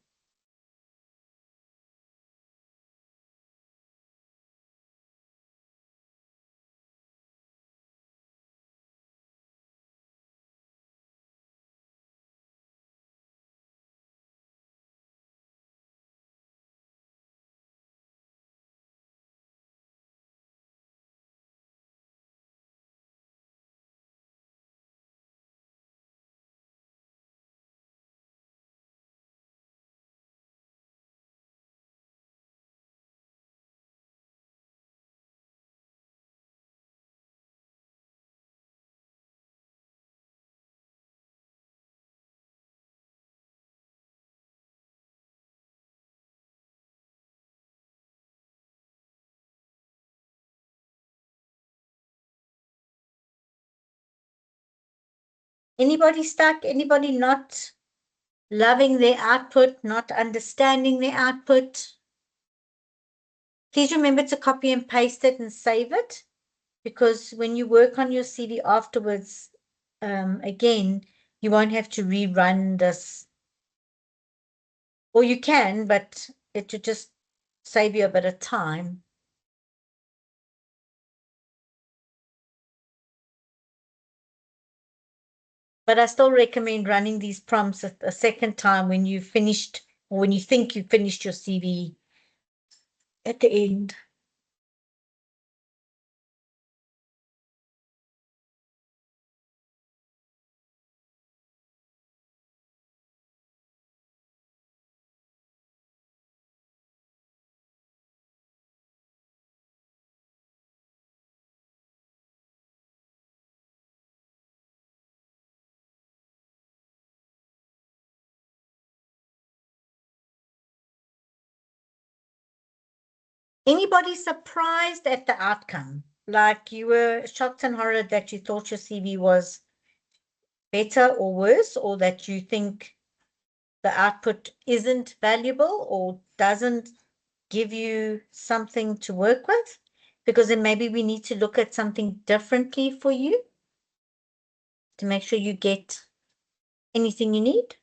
Anybody stuck? Anybody not loving their output, not understanding their output? Please remember to copy and paste it and save it, because when you work on your CV afterwards, again, you won't have to rerun this. Or you can, but it would just save you a bit of time. But I still recommend running these prompts a second time when you've finished, or when you think you've finished your CV at the end. Anybody surprised at the outcome? Like you were shocked and horrored that you thought your CV was better or worse, or that you think the output isn't valuable or doesn't give you something to work with? Because then maybe we need to look at something differently for you to make sure you get anything you need.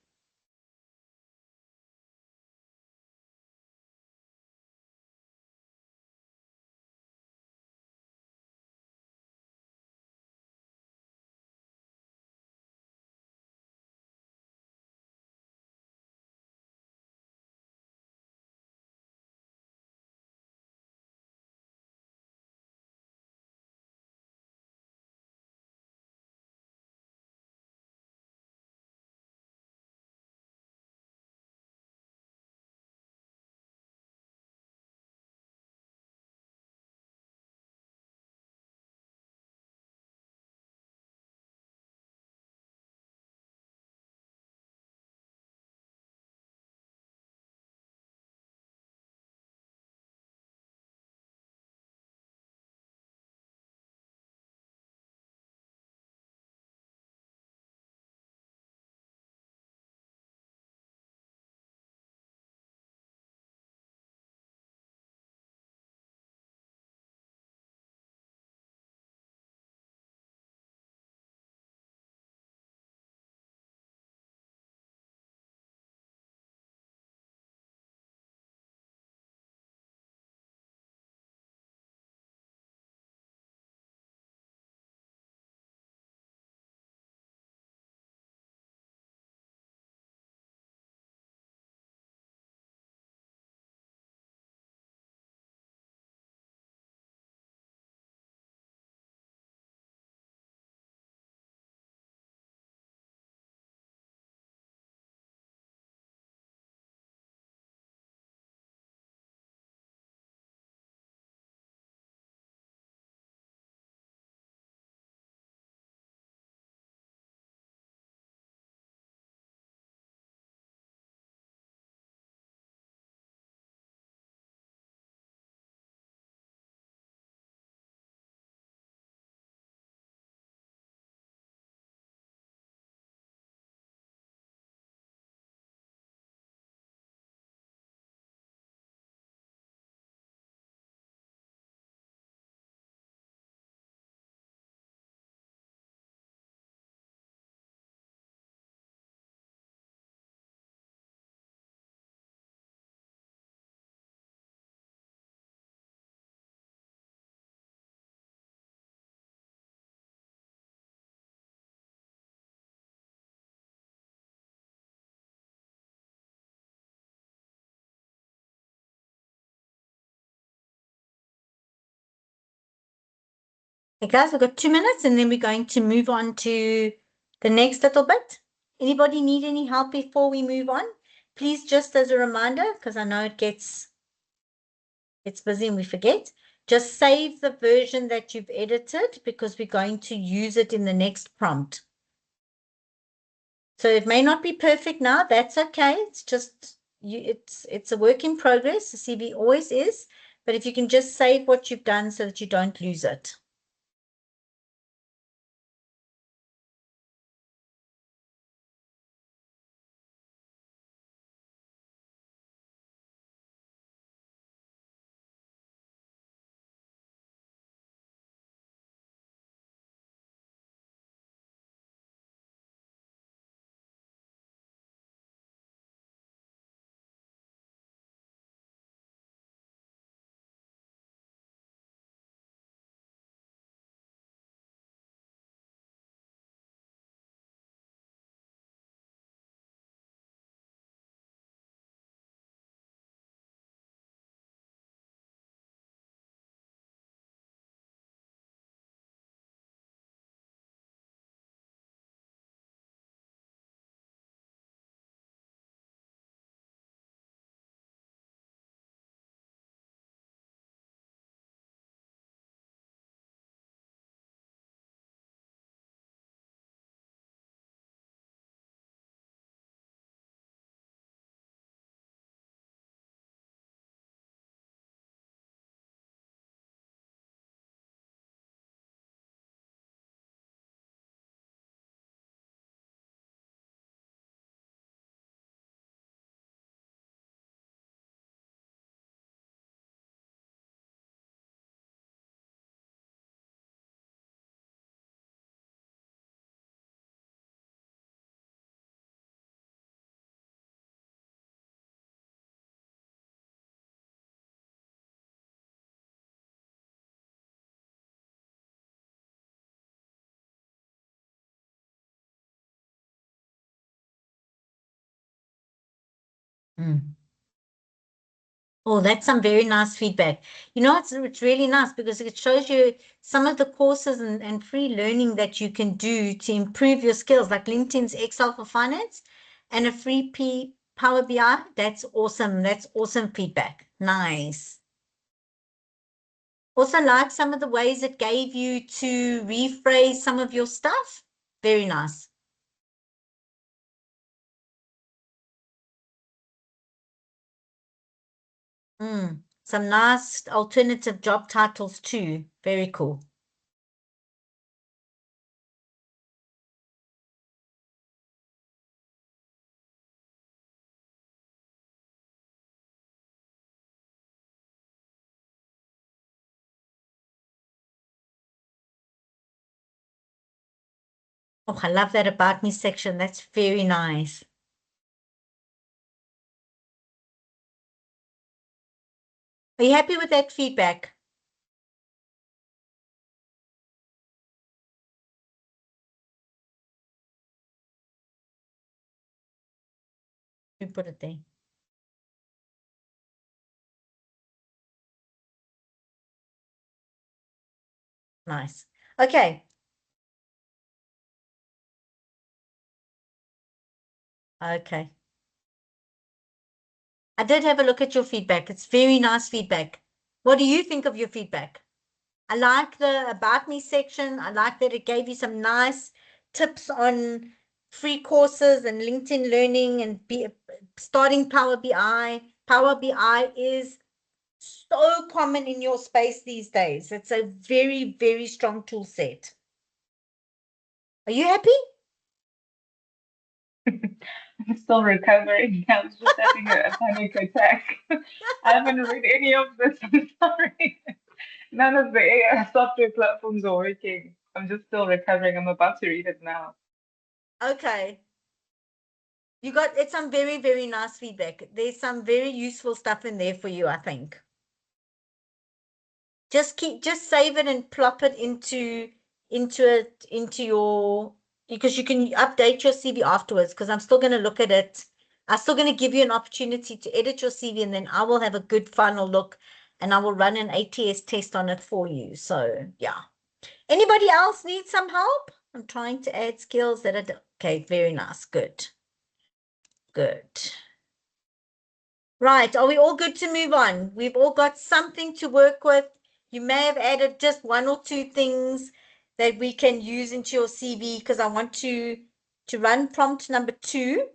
Okay, guys, we've got 2 minutes and then we're going to move on to the next little bit. Anybody need any help before we move on? Please, just as a reminder, because I know it gets busy and we forget, just save the version that you've edited because we're going to use it in the next prompt. So it may not be perfect now, that's okay. It's just it's a work in progress. The CV always is, but if you can just save what you've done so that you don't lose it. Oh, that's some very nice feedback. You know, it's really nice because it shows you some of the courses and free learning that you can do to improve your skills, like LinkedIn's Excel for Finance and a free Power BI. That's awesome. That's awesome feedback. Nice. Also like some of the ways it gave you to rephrase some of your stuff. Very nice. Some nice alternative job titles too. Very cool. Oh, I love that about me section. That's very nice. Are you happy with that feedback? You put it there. Nice. Okay. Okay. I did have a look at your feedback. It's very nice feedback. What do you think of your feedback? I like the About Me section. I like that it gave you some nice tips on free courses and LinkedIn Learning and starting Power BI. Power BI is so common in your space these days. It's a very, very strong tool set. Are you happy? I'm still recovering. I was just having a panic attack. I haven't read any of this. I'm sorry. None of the AI software platforms are working. I'm just still recovering. I'm about to read it now. Okay. It's some very, very nice feedback. There's some very useful stuff in there for you, I think. Just save it and plop it into your, because you can update your CV afterwards, because I'm still going to look at it. I'm still going to give you an opportunity to edit your CV, and then I will have a good final look and I will run an ATS test on it for you. So yeah, Anybody else need some help? I'm trying to add skills that are, okay, very nice, good. Good. Right, are we all good to move on? We've all got something to work with. You may have added just 1 or 2 things that we can use into your CV, because I want to run prompt number 2.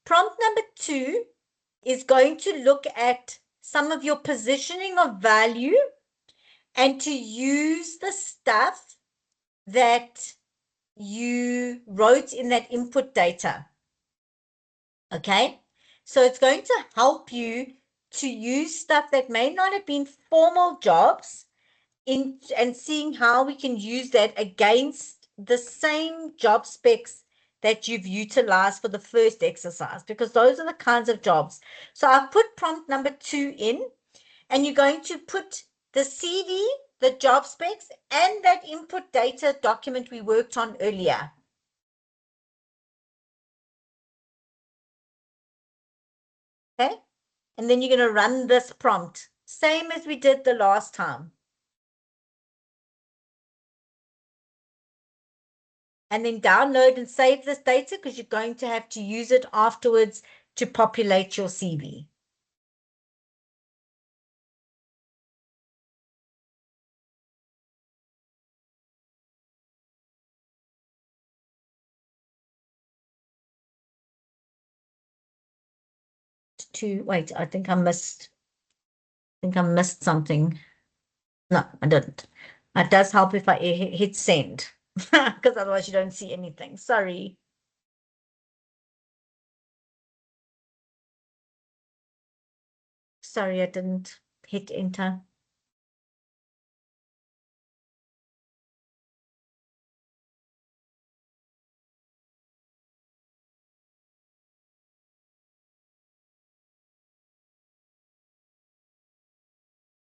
Prompt number 2 is going to look at some of your positioning of value and to use the stuff that you wrote in that input data. Okay, so it's going to help you to use stuff that may not have been formal jobs and seeing how we can use that against the same job specs that you've utilized for the first exercise, because those are the kinds of jobs. So I've put prompt number 2 in, and you're going to put the CV, the job specs, and that input data document we worked on earlier. Okay, and then you're going to run this prompt, same as we did the last time. And then download and save this data, because you're going to have to use it afterwards to populate your CV. Wait, I think I missed something. No, I didn't. It does help if I hit send, because otherwise you don't see anything. Sorry. Sorry, I didn't hit enter.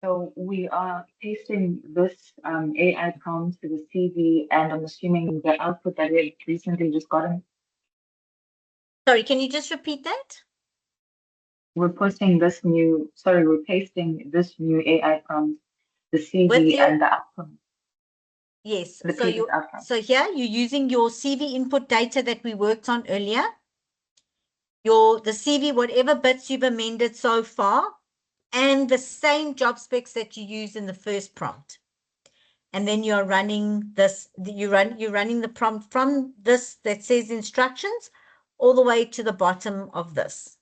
So we are pasting this AI prompt to the CV, and I'm assuming the output that we recently just gotten. Sorry, can you just repeat that? We're pasting this new AI prompt, the CV and the outcome. Yes. The previous outcome. So here you're using your CV input data that we worked on earlier. The CV, whatever bits you've amended so far, and the same job specs that you used in the first prompt. And then you're running this, you're running the prompt from this that says instructions all the way to the bottom of this.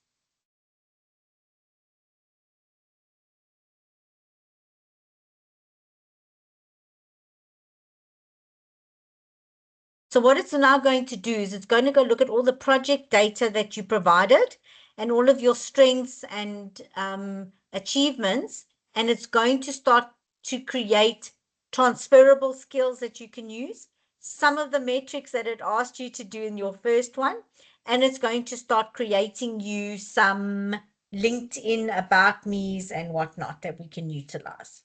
So what it's now going to do is it's going to go look at all the project data that you provided and all of your strengths and achievements, and it's going to start to create transferable skills that you can use, some of the metrics that it asked you to do in your first one, and it's going to start creating you some LinkedIn about me's and whatnot that we can utilize.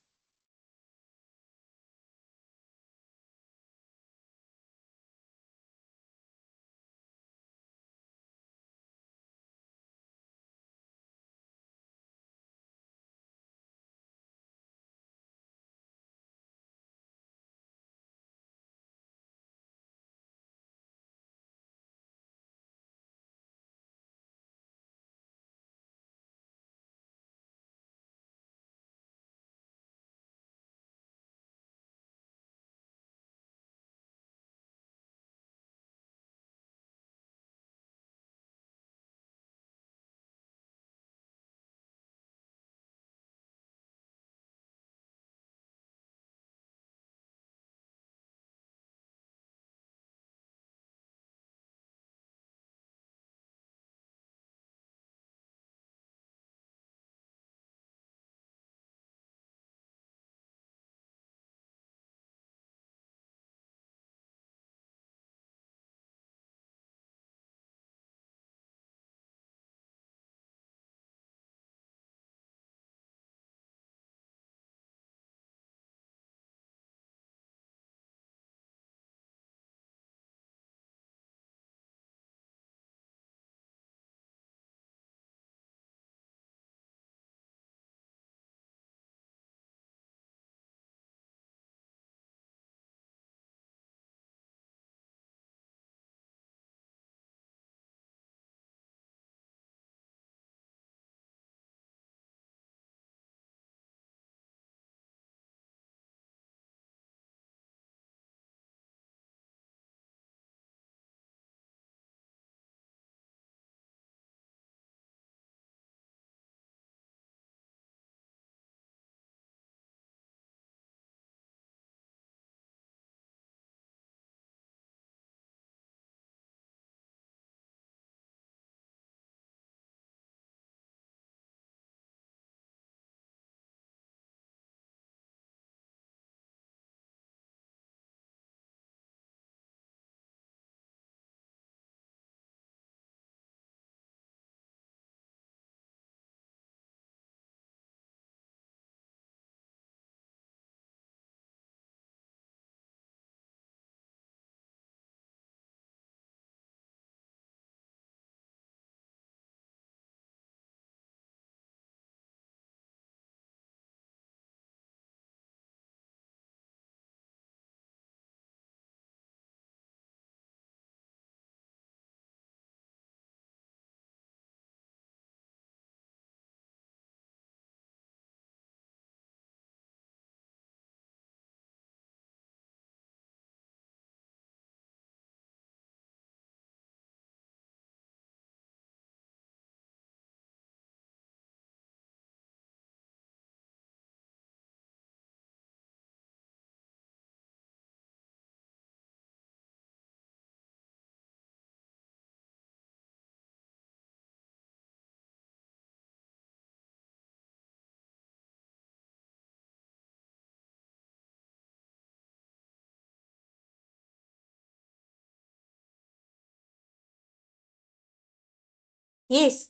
Yes.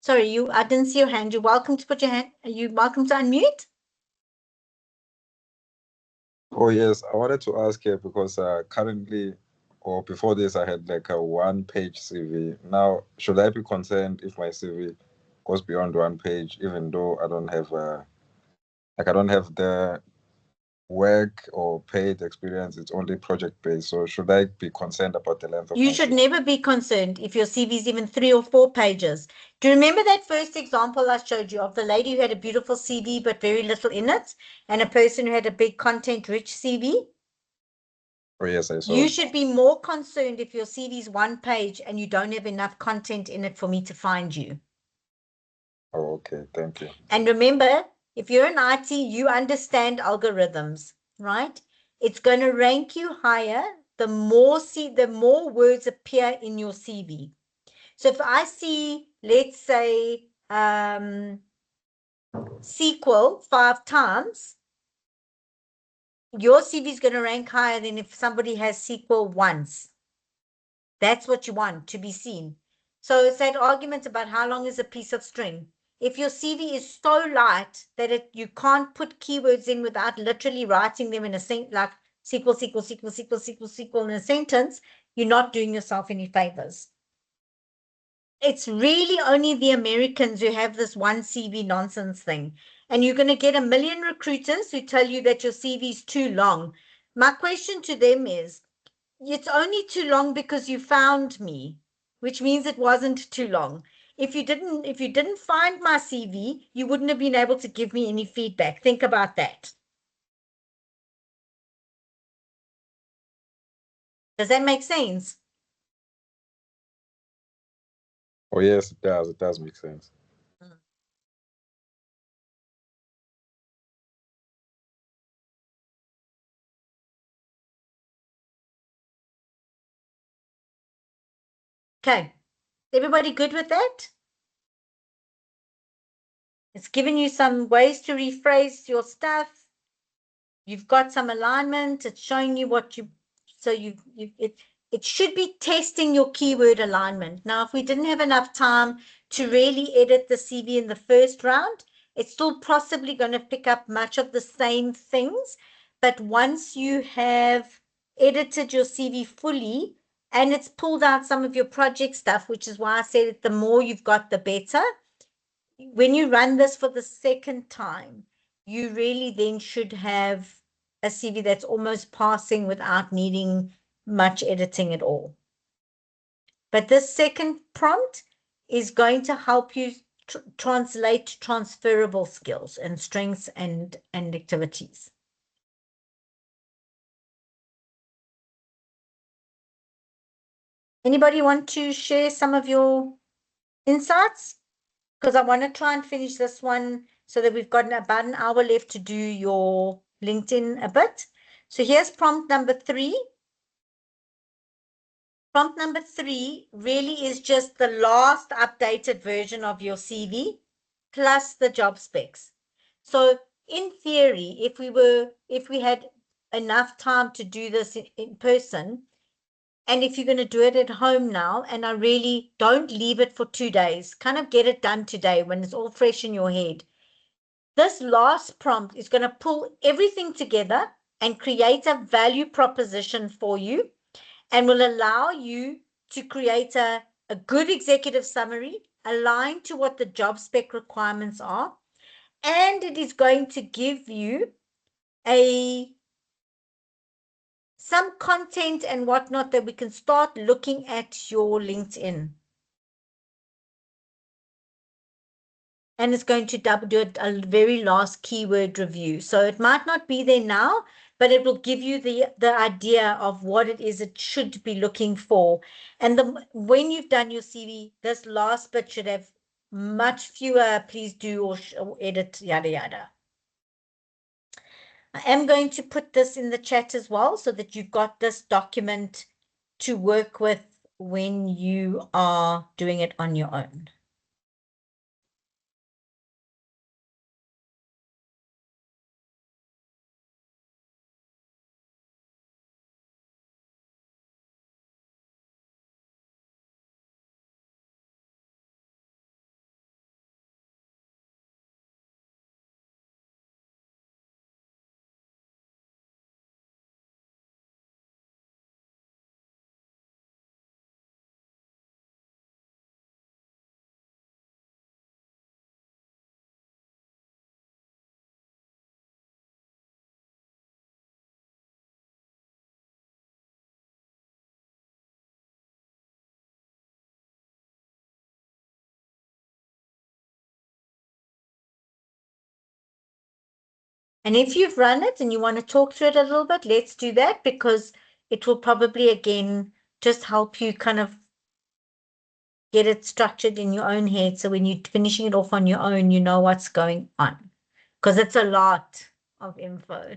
Sorry, I didn't see your hand. You're welcome to put your hand. Are you welcome to unmute? Oh yes, I wanted to ask here because currently, or before this, I had like a one-page CV. Now, should I be concerned if my CV goes beyond one page, even though I don't have I don't have the work or paid experience? It's only project-based. So should I be concerned about the length of You my should CV? never be concerned if your CV is even 3 or 4 pages. Do you remember that first example I showed you of the lady who had a beautiful CV but very little in it, and a person who had a big content-rich CV? Oh yes, I saw. You should be more concerned if your CV is 1 page and you don't have enough content in it for me to find you. Oh, okay. Thank you. And remember, if you're in IT, you understand algorithms, right? It's going to rank you higher the more words appear in your CV. So if I see, let's say, SQL 5 times, your CV is going to rank higher than if somebody has SQL once. That's what you want to be seen. So it's that argument about how long is a piece of string. If your CV is so light that you can't put keywords in without literally writing them in a sentence, like SQL in a sentence, you're not doing yourself any favors. It's really only the Americans who have this one CV nonsense thing. And you're going to get a million recruiters who tell you that your CV is too long. My question to them is, it's only too long because you found me, which means it wasn't too long. If you didn't find my CV, you wouldn't have been able to give me any feedback. Think about that. Does that make sense? Oh yes, it does. It does make sense. Okay. Everybody good with that? It's giving you some ways to rephrase your stuff. You've got some alignment. It's showing you what it should be testing your keyword alignment. Now, if we didn't have enough time to really edit the CV in the first round, it's still possibly going to pick up much of the same things. But once you have edited your CV fully and it's pulled out some of your project stuff, which is why I said that the more you've got, the better. When you run this for the second time, you really then should have a CV that's almost passing without needing much editing at all. But this second prompt is going to help you translate transferable skills and strengths and activities. Anybody want to share some of your insights? Because I want to try and finish this one so that we've got about an hour left to do your LinkedIn a bit. So here's prompt number 3. Prompt number 3 really is just the last updated version of your CV plus the job specs. So in theory, if we had enough time to do this in person, and if you're going to do it at home now, and I really don't leave it for 2 days, kind of get it done today when it's all fresh in your head. This last prompt is going to pull everything together and create a value proposition for you and will allow you to create a good executive summary aligned to what the job spec requirements are. And it is going to give you some content and whatnot that we can start looking at your LinkedIn. And it's going to do a very last keyword review. So it might not be there now, but it will give you the idea of what it is it should be looking for. And when you've done your CV, this last bit should have much fewer please do or edit, yada, yada. I am going to put this in the chat as well so that you've got this document to work with when you are doing it on your own. And if you've run it and you want to talk through it a little bit, let's do that, because it will probably, again, just help you kind of get it structured in your own head. So when you're finishing it off on your own, you know what's going on, because it's a lot of info.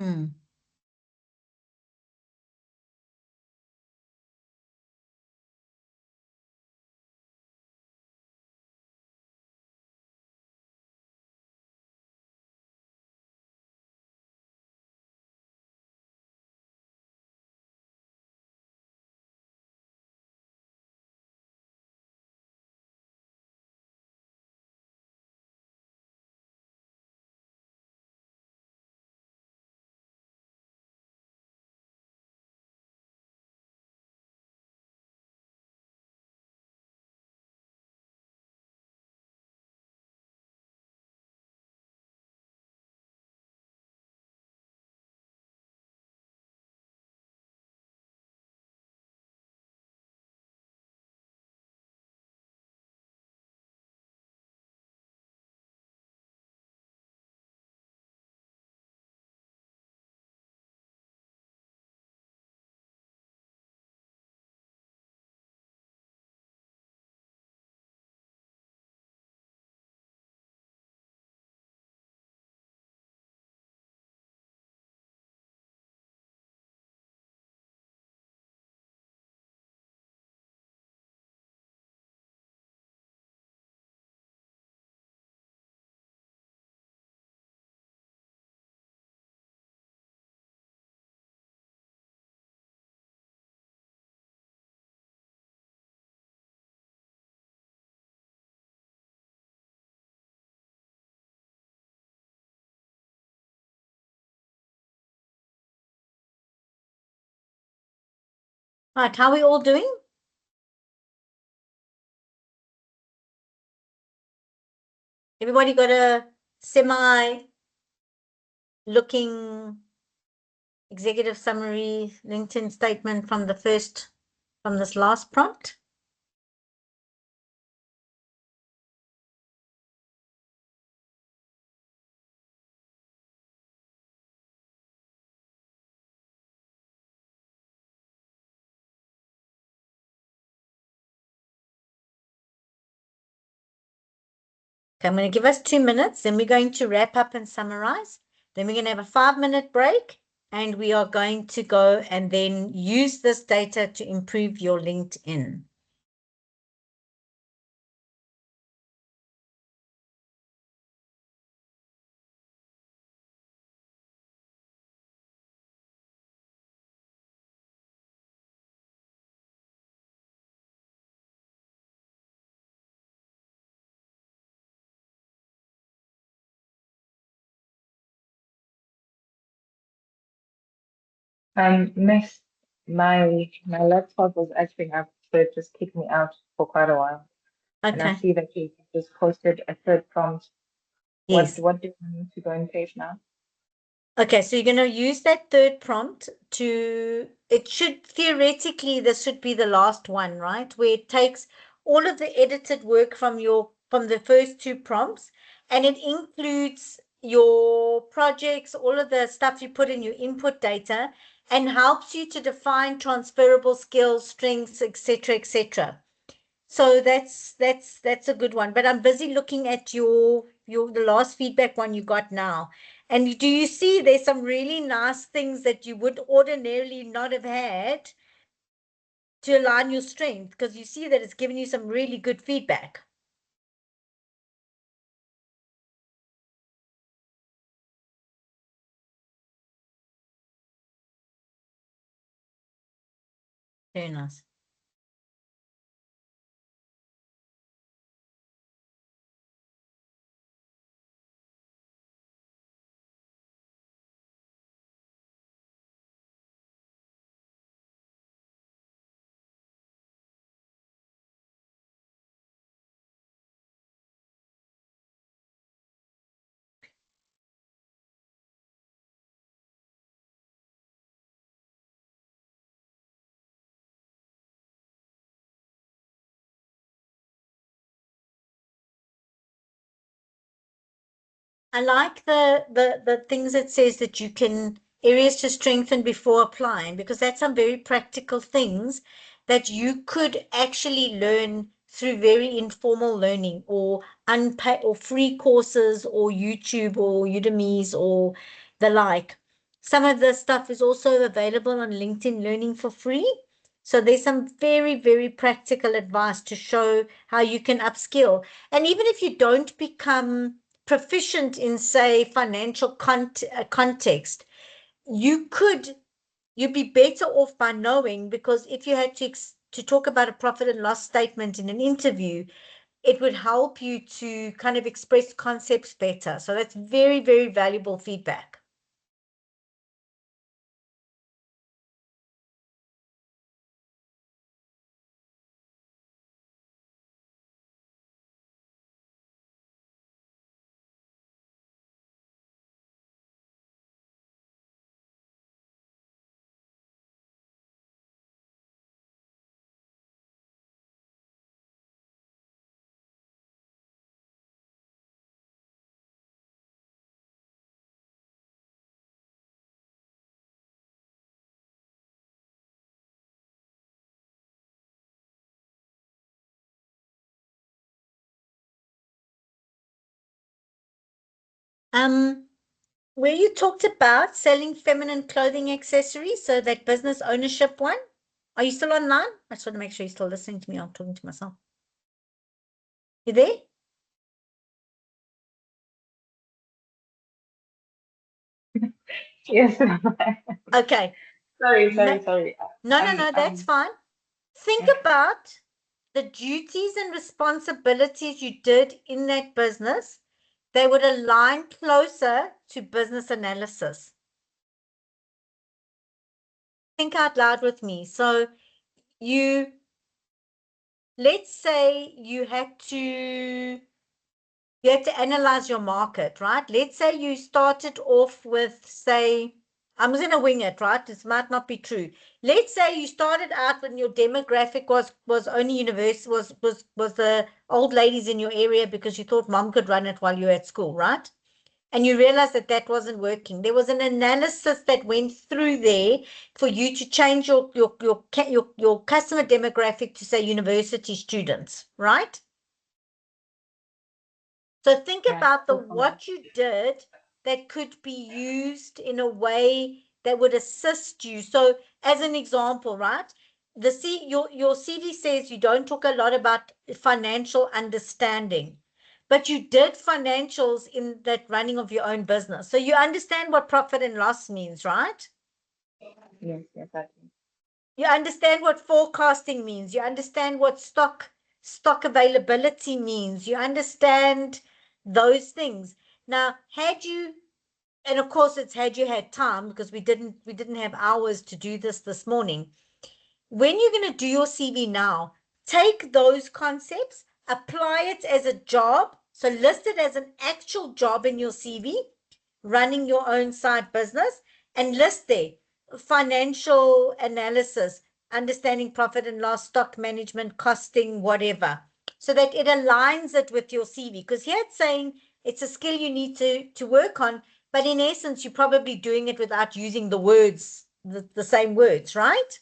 Hmm. Right, how are we all doing? Everybody got a semi-looking executive summary LinkedIn statement from this last prompt? Okay, I'm going to give us 2 minutes, then we're going to wrap up and summarize. Then we're going to have a 5-minute break, and we are going to go and then use this data to improve your LinkedIn. Miss, my laptop was acting up, so it just kicked me out for quite a while. And I Okay. see that you just posted a third prompt. Yes. What do I need to go and paste now? Okay, so you're going to use that third prompt to, it should theoretically, this should be the last one, right? Where it takes all of the edited work from the first 2 prompts, and it includes your projects, all of the stuff you put in your input data, and helps you to define transferable skills, strengths, etc., etc. So that's a good one. But I'm busy looking at the last feedback one you got now. And do you see there's some really nice things that you would ordinarily not have had to align your strength, because you see that it's giving you some really good feedback. Very nice. I like the things it says that you can areas to strengthen before applying, because that's some very practical things that you could actually learn through very informal learning, or unpaid or free courses, or YouTube or Udemy's or the like. Some of the stuff is also available on LinkedIn Learning for free. So there's some very, very practical advice to show how you can upskill. And even if you don't become proficient in, say, financial context, you'd be better off by knowing, because if you had to talk about a profit and loss statement in an interview, it would help you to kind of express concepts better. So that's very, very valuable feedback. Where you talked about selling feminine clothing accessories, so that business ownership one, are you still online? I just want to make sure you're still listening to me. I'm talking to myself. You there? Yes. Okay. Sorry. No, that's fine. Think about the duties and responsibilities you did in that business. They would align closer to business analysis. Think out loud with me. So let's say you had to analyze your market, right? Let's say you started off with, say, I'm going to wing it, right? This might not be true. Let's say you started out when your demographic was only was the old ladies in your area, because you thought mom could run it while you were at school, right? And you realized that that wasn't working. There was an analysis that went through there for you to change your customer demographic to, say, university students, right? So think about what you did that could be used in a way that would assist you. So as an example, right? Your CV says you don't talk a lot about financial understanding, but you did financials in that running of your own business. So you understand what profit and loss means, right? Yes, exactly. You understand what forecasting means. You understand what stock availability means. You understand those things. Now, and of course it's had you had time, because we didn't have hours to do this morning. When you're going to do your CV now, take those concepts, apply it as a job. So list it as an actual job in your CV, running your own side business, and list there financial analysis, understanding profit and loss, stock management, costing, whatever, so that it aligns it with your CV. Because here it's saying it's a skill you need to work on, but in essence, you're probably doing it without using the words, the same words, right?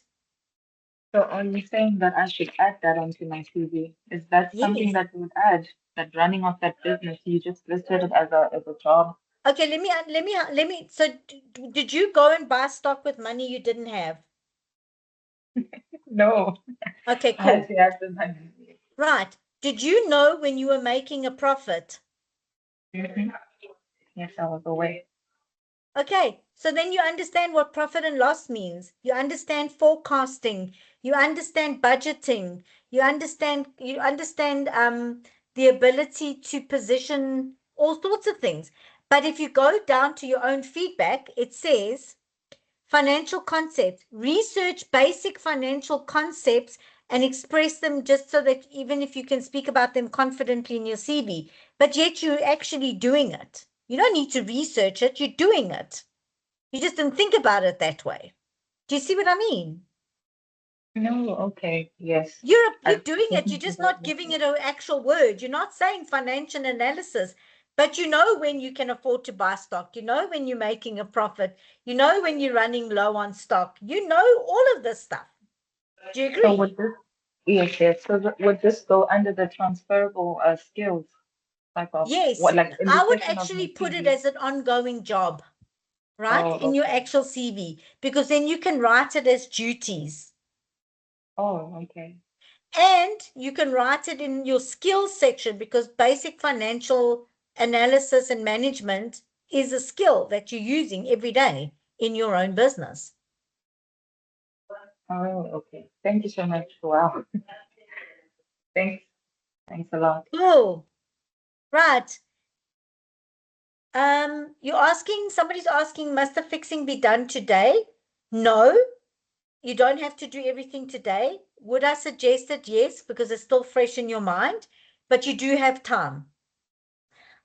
So are you saying that I should add that onto my CV? Is that something Yes. that you would add? That running of that business, you just listed it as a job? Okay, let me. So did you go and buy stock with money you didn't have? No, Okay, I had cool. to add the money. Right. Did you know when you were making a profit? Mhm. Yes, I was away. Okay, so then you understand what profit and loss means. You understand forecasting. You understand budgeting. You understand the ability to position all sorts of things. But if you go down to your own feedback, it says financial concepts. Research basic financial concepts and express them just so that even if you can speak about them confidently in your CV, but yet you're actually doing it. You don't need to research it, you're doing it. You just didn't think about it that way. Do you see what I mean? No, okay, yes. You're I doing it, you're definitely just got not you. giving it an actual word. You're not saying financial analysis, but you know when you can afford to buy stock. You know when you're making a profit. You know when you're running low on stock. You know all of this stuff. Do you So agree? would this, yes. So would this go under the transferable skills type of Yes, what, like in the I would section of my actually put it CV? as an ongoing job, right? Oh, In your okay. actual CV, because then you can write it as duties. Oh, okay. And you can write it in your skills section because basic financial analysis and management is a skill that you're using every day in your own business. Oh, okay. Thank you so much. Wow. Thanks. Thanks a lot. Cool. Right. Somebody's asking, must the fixing be done today? No, you don't have to do everything today. Would I suggest it? Yes, because it's still fresh in your mind, but you do have time.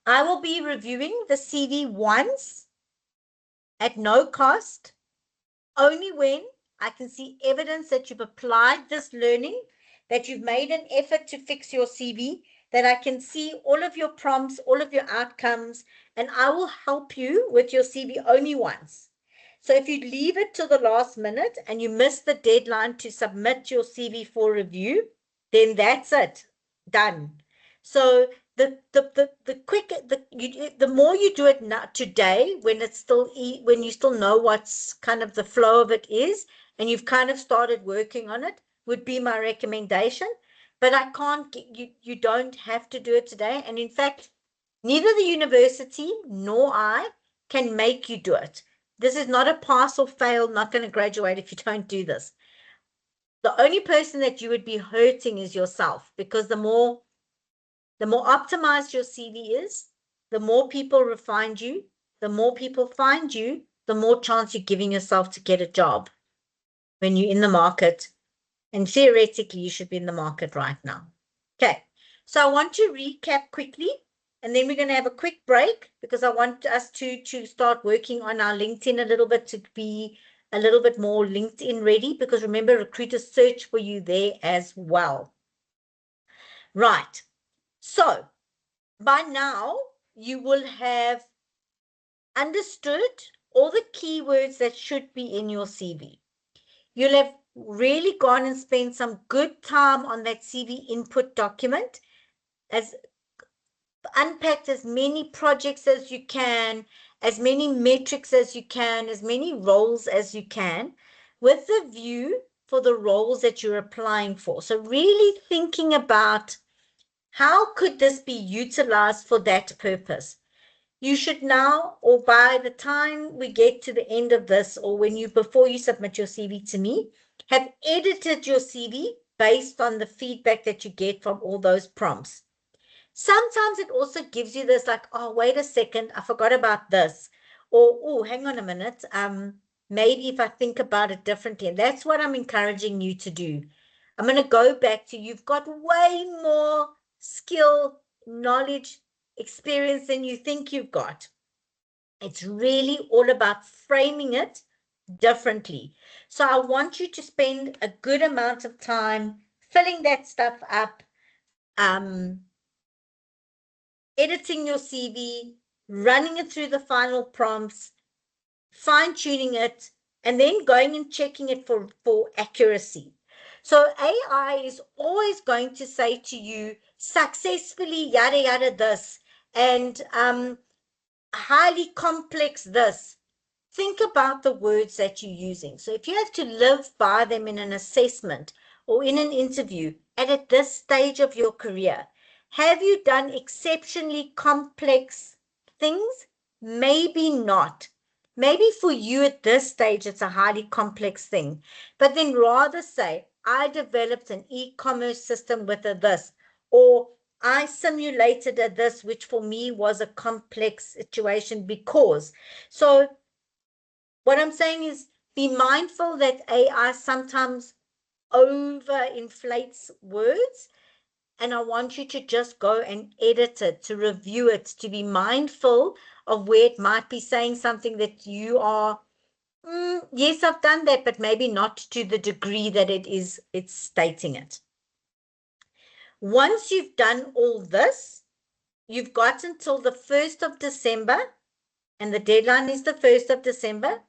I will be reviewing the CV once at no cost, only when I can see evidence that you've applied this learning, that you've made an effort to fix your CV, that I can see all of your prompts, all of your outcomes, and I will help you with your CV only once. So if you leave it till the last minute and you miss the deadline to submit your CV for review, then that's it, done. So the more you do it now today, when it's still when you still know what's kind of the flow of it is, and you've kind of started working on it, would be my recommendation. But I can't you don't have to do it today. And in fact, neither the university nor I can make you do it. This is not a pass or fail, not going to graduate if you don't do this. The only person that you would be hurting is yourself, because the more optimized your CV is, the more people find you, the more people find you, the more chance you're giving yourself to get a job when you're in the market. And theoretically, you should be in the market right now. Okay, so I want to recap quickly, and then we're going to have a quick break because I want us to start working on our LinkedIn a little bit, to be a little bit more LinkedIn ready, because remember, recruiters search for you there as well. Right. So by now, you will have understood all the keywords that should be in your CV. You'll have really gone and spent some good time on that CV input document, as unpacked as many projects as you can, as many metrics as you can, as many roles as you can, with the view for the roles that you're applying for. So really thinking about how could this be utilized for that purpose. You should now, or by the time we get to the end of this, or before you submit your CV to me, have edited your CV based on the feedback that you get from all those prompts. Sometimes it also gives you this like, oh, wait a second, I forgot about this. Or, oh, hang on a minute. Maybe if I think about it differently. And that's what I'm encouraging you to do. I'm going to go back to, you've got way more skill, knowledge, experience than you think you've got. It's really all about framing it differently. So I want you to spend a good amount of time filling that stuff up, editing your CV, running it through the final prompts, fine-tuning it, and then going and checking it for accuracy. So AI is always going to say to you, successfully, yada, yada, this, and highly complex this. Think about the words that you're using. So if you have to live by them in an assessment or in an interview, and at this stage of your career, have you done exceptionally complex things? Maybe not. Maybe for you at this stage, it's a highly complex thing. But then rather say, I developed an e-commerce system with a this, or I simulated a this, which for me was a complex situation because. So what I'm saying is be mindful that AI sometimes overinflates words. And I want you to just go and edit it, to review it, to be mindful of where it might be saying something that you are, yes, I've done that, but maybe not to the degree that it's stating it. Once you've done all this, you've got until the 1st of December, and the deadline is the 1st of December,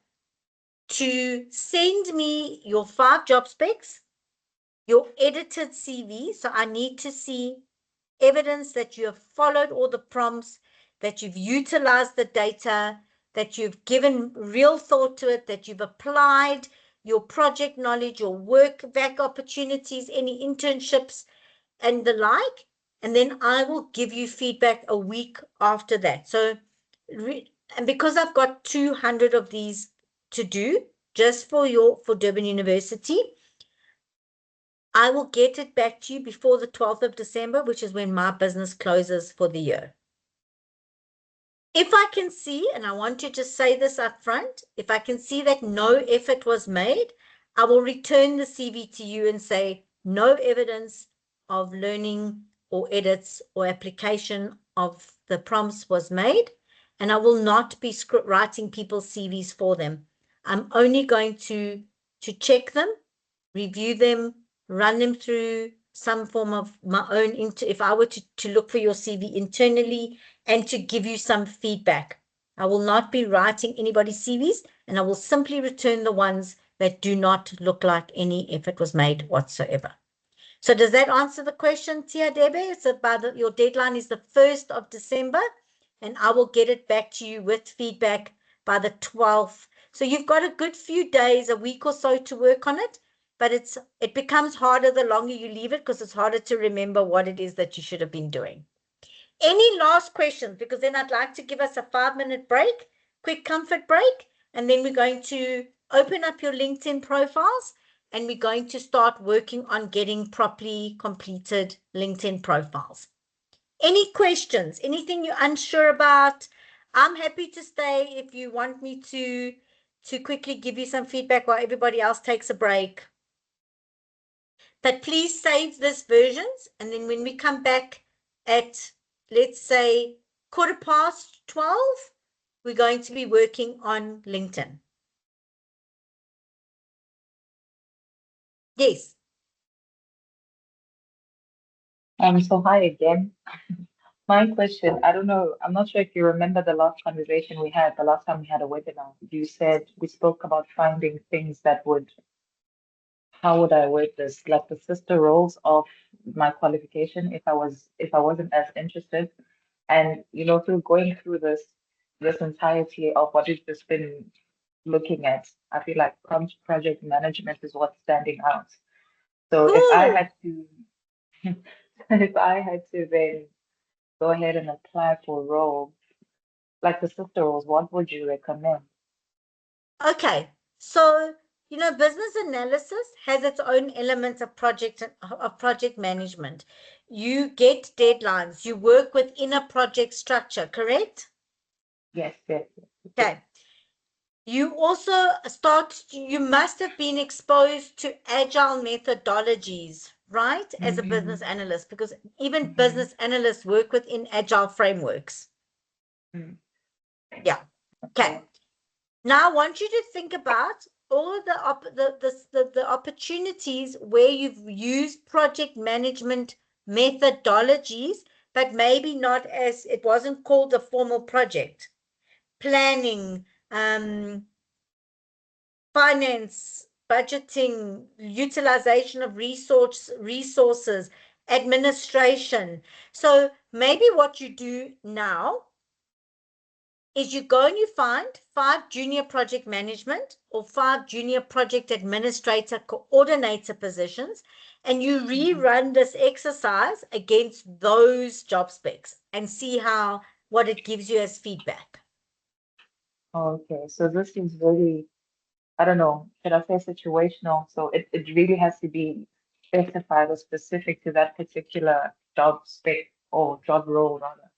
to send me your 5 job specs, your edited CV. So I need to see evidence that you have followed all the prompts, that you've utilized the data, that you've given real thought to it, that you've applied your project knowledge, your work back opportunities, any internships and the like. And then I will give you feedback a week after that. So, and because I've got 200 of these to do just for Durban University, I will get it back to you before the 12th of December, which is when my business closes for the year. If I can see, and I want you to say this up front, if I can see that no effort was made, I will return the CV to you and say no evidence of learning or edits or application of the prompts was made, and I will not be writing people's CVs for them. I'm only going to check them, review them, run them through some form of my own, if I were to look for your CV internally and to give you some feedback. I will not be writing anybody's CVs, and I will simply return the ones that do not look like any effort was made whatsoever. So does that answer the question, Tia Debe? It's about your deadline is the 1st of December, and I will get it back to you with feedback by the 12th. So you've got a good few days, a week or so to work on it, but it becomes harder the longer you leave it because it's harder to remember what it is that you should have been doing. Any last questions? Because then I'd like to give us a 5-minute break, quick comfort break, and then we're going to open up your LinkedIn profiles, and we're going to start working on getting properly completed LinkedIn profiles. Any questions? Anything you're unsure about? I'm happy to stay if you want me to quickly give you some feedback while everybody else takes a break. But please save this versions, and then when we come back at, let's say, 12:15, we're going to be working on LinkedIn. Yes. So hi again. My question, I don't know, I'm not sure if you remember the last conversation we had, the last time we had a webinar. You said we spoke about finding things that would, how would I word this, like the sister roles of my qualification if I wasn't as interested. And you know, through going through this entirety of what we've just been looking at, I feel like project management is what's standing out. So if I had to if I had to then go ahead and apply for roles like the sister roles, what would you recommend? Okay, so you know, business analysis has its own elements of project management. You get deadlines, you work within a project structure, correct? Yes. Okay. You also you must have been exposed to agile methodologies, right? As a business analyst, because even business analysts work within agile frameworks. Yeah. Okay. Now I want you to think about all of the opportunities where you've used project management methodologies, but maybe not as, it wasn't called a formal project. Planning, finance, budgeting, utilization of resources, administration. So maybe what you do now is you go and you find 5 junior project management or 5 junior project administrator coordinator positions, and you rerun this exercise against those job specs and see what it gives you as feedback. Okay, so this is really, I don't know, should I say situational? So it really has to be specified or specific to that particular job spec or job role rather.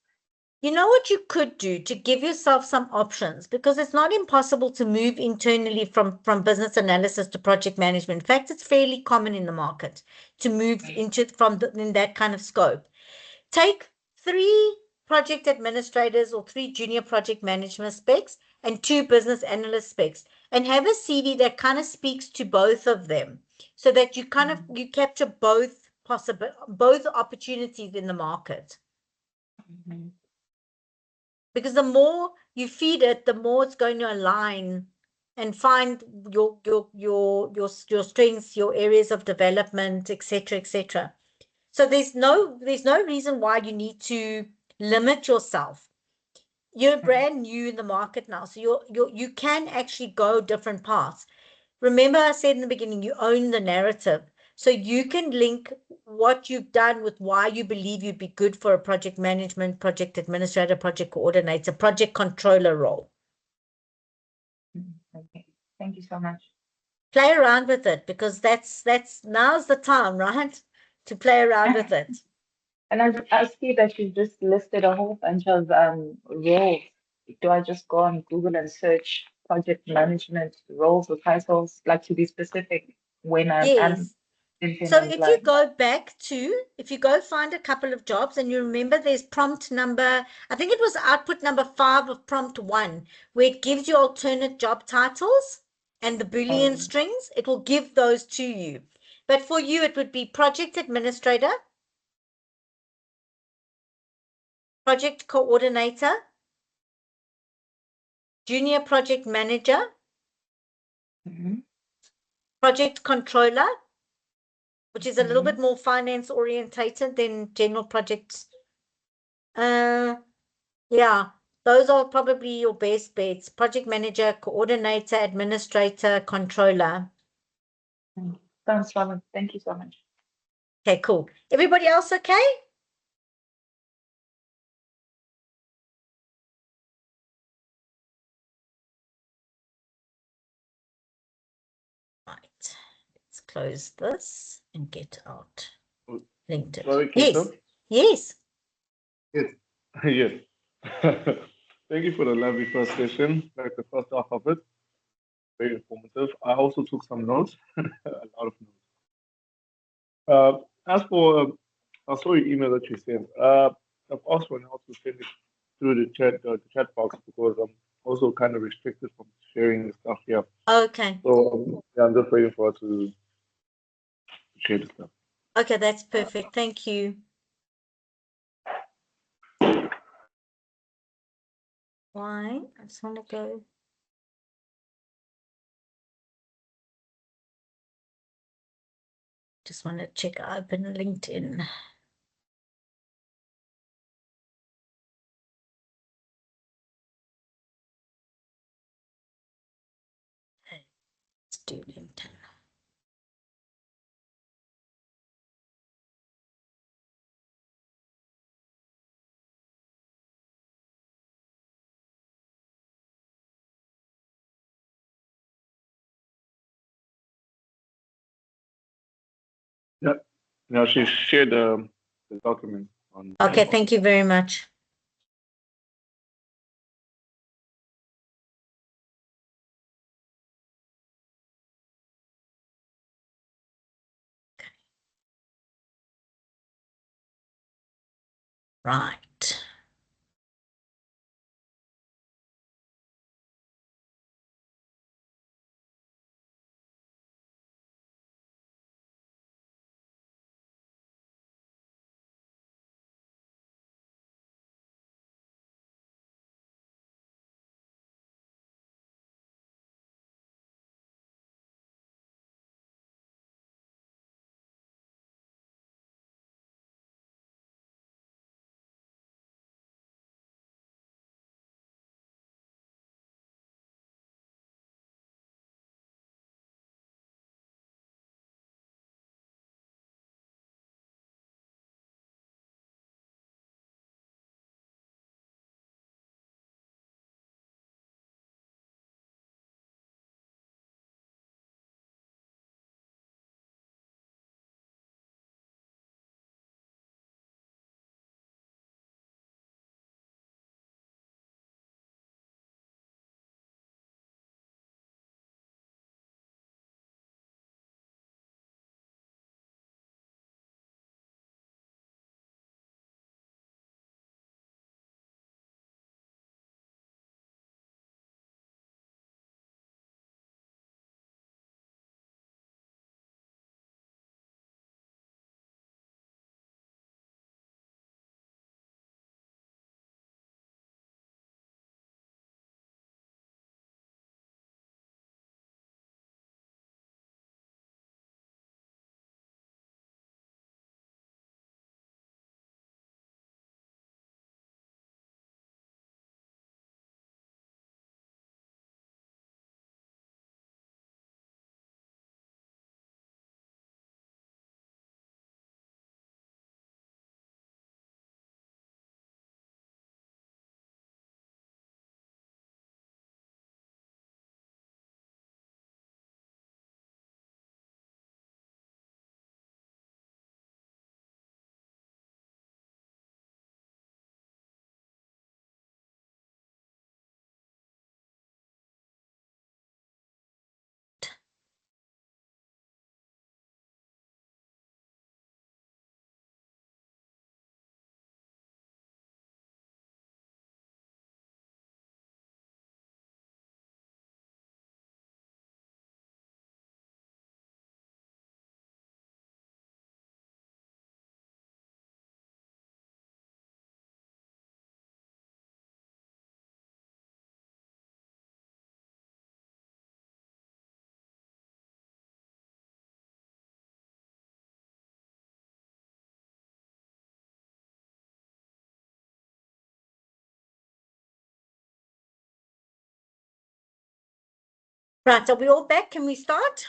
You know what you could do to give yourself some options, because it's not impossible to move internally from business analysis to project management. In fact, it's fairly common in the market to move into in that kind of scope. Take 3 project administrators or 3 junior project management specs and 2 business analyst specs, and have a CV that kind of speaks to both of them, so that you kind of you capture both opportunities in the market. Because the more you feed it, the more it's going to align and find your strengths, your areas of development, etc., etc. So there's no reason why you need to limit yourself. You're brand new in the market now, so you can actually go different paths. Remember, I said in the beginning, you own the narrative. So you can link what you've done with why you believe you'd be good for a project management, project administrator, project coordinator, project controller role. Okay, thank you so much. Play around with it, because now's the time, right? To play around with it. And I see that you just listed a whole bunch of roles. Do I just go on Google and search project management roles or titles, like to be specific when I'm Yes. thinking So of if you like, go back to, if you go find a couple of jobs, and you remember there's prompt number, I think it was output number 5 of prompt 1, where it gives you alternate job titles and the Boolean strings, it will give those to you. But for you, it would be project administrator, project coordinator, junior project manager, project controller, which is a little bit more finance orientated than general projects. Yeah, those are probably your best bets. Project manager, coordinator, administrator, controller. sounds fun. Thank you so much. Okay, cool. Everybody else okay? Right. Let's close this and get out LinkedIn. Sorry, Yes. Keita? Yes. Yes. Yes. Thank you for the lovely first session, like the first half of it. Very informative. I also took some notes, a lot of notes. As for, I saw your email that you sent. I've asked for now to send it through the chat box, because I'm also kind of restricted from sharing the stuff here. Okay. So yeah, I'm just waiting for her to share the stuff. Okay, that's perfect. Thank you. Why? I just want to go. Just want to check open LinkedIn. Let's do LinkedIn. Yeah. Now she shared the document on. Okay, thank you very much. Right. Right, are we all back? Can we start?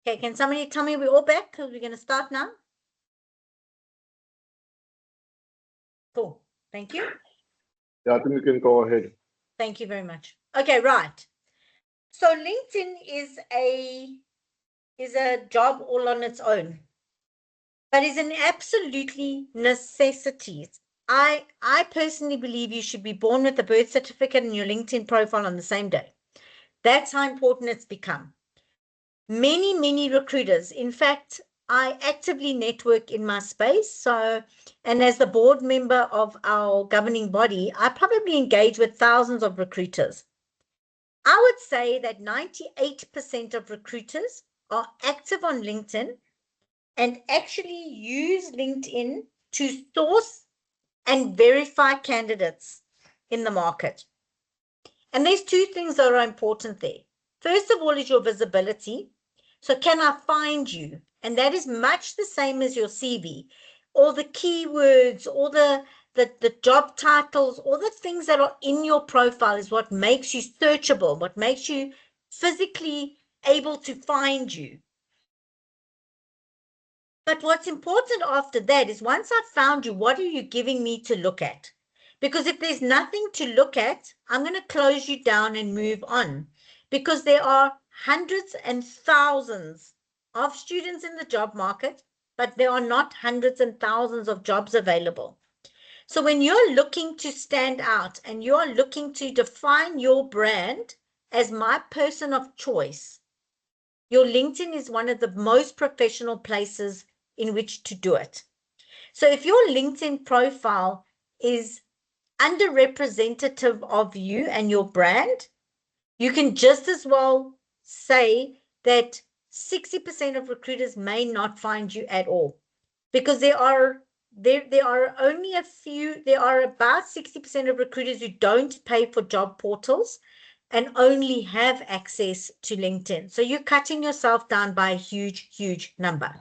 Okay, can somebody tell me we're all back? Because we're going to start now. Cool. Thank you. Yeah, I think you can go ahead. Thank you very much. Okay, right. So LinkedIn is a job all on its own, but is an absolutely necessity. I personally believe you should be born with a birth certificate and your LinkedIn profile on the same day. That's how important it's become. Many recruiters, in fact, I actively network in my space. So, and as the board member of our governing body, I probably engage with thousands of recruiters. I would say that 98% of recruiters are active on LinkedIn and actually use LinkedIn to source and verify candidates in the market. And there's two things that are important there. First of all is your visibility. So can I find you? And that is much the same as your CV. All the keywords, all the job titles, all the things that are in your profile is what makes you searchable, what makes you physically able to find you. But what's important after that is once I've found you, what are you giving me to look at? Because if there's nothing to look at, I'm going to close you down and move on. Because there are hundreds and thousands of students in the job market, but there are not hundreds and thousands of jobs available. So when you're looking to stand out and you're looking to define your brand as my person of choice, your LinkedIn is one of the most professional places in which to do it. So if your LinkedIn profile is underrepresentative of you and your brand, you can just as well say that 60% of recruiters may not find you at all, because there are only a few, there are about 60% of recruiters who don't pay for job portals and only have access to LinkedIn. So you're cutting yourself down by a huge number.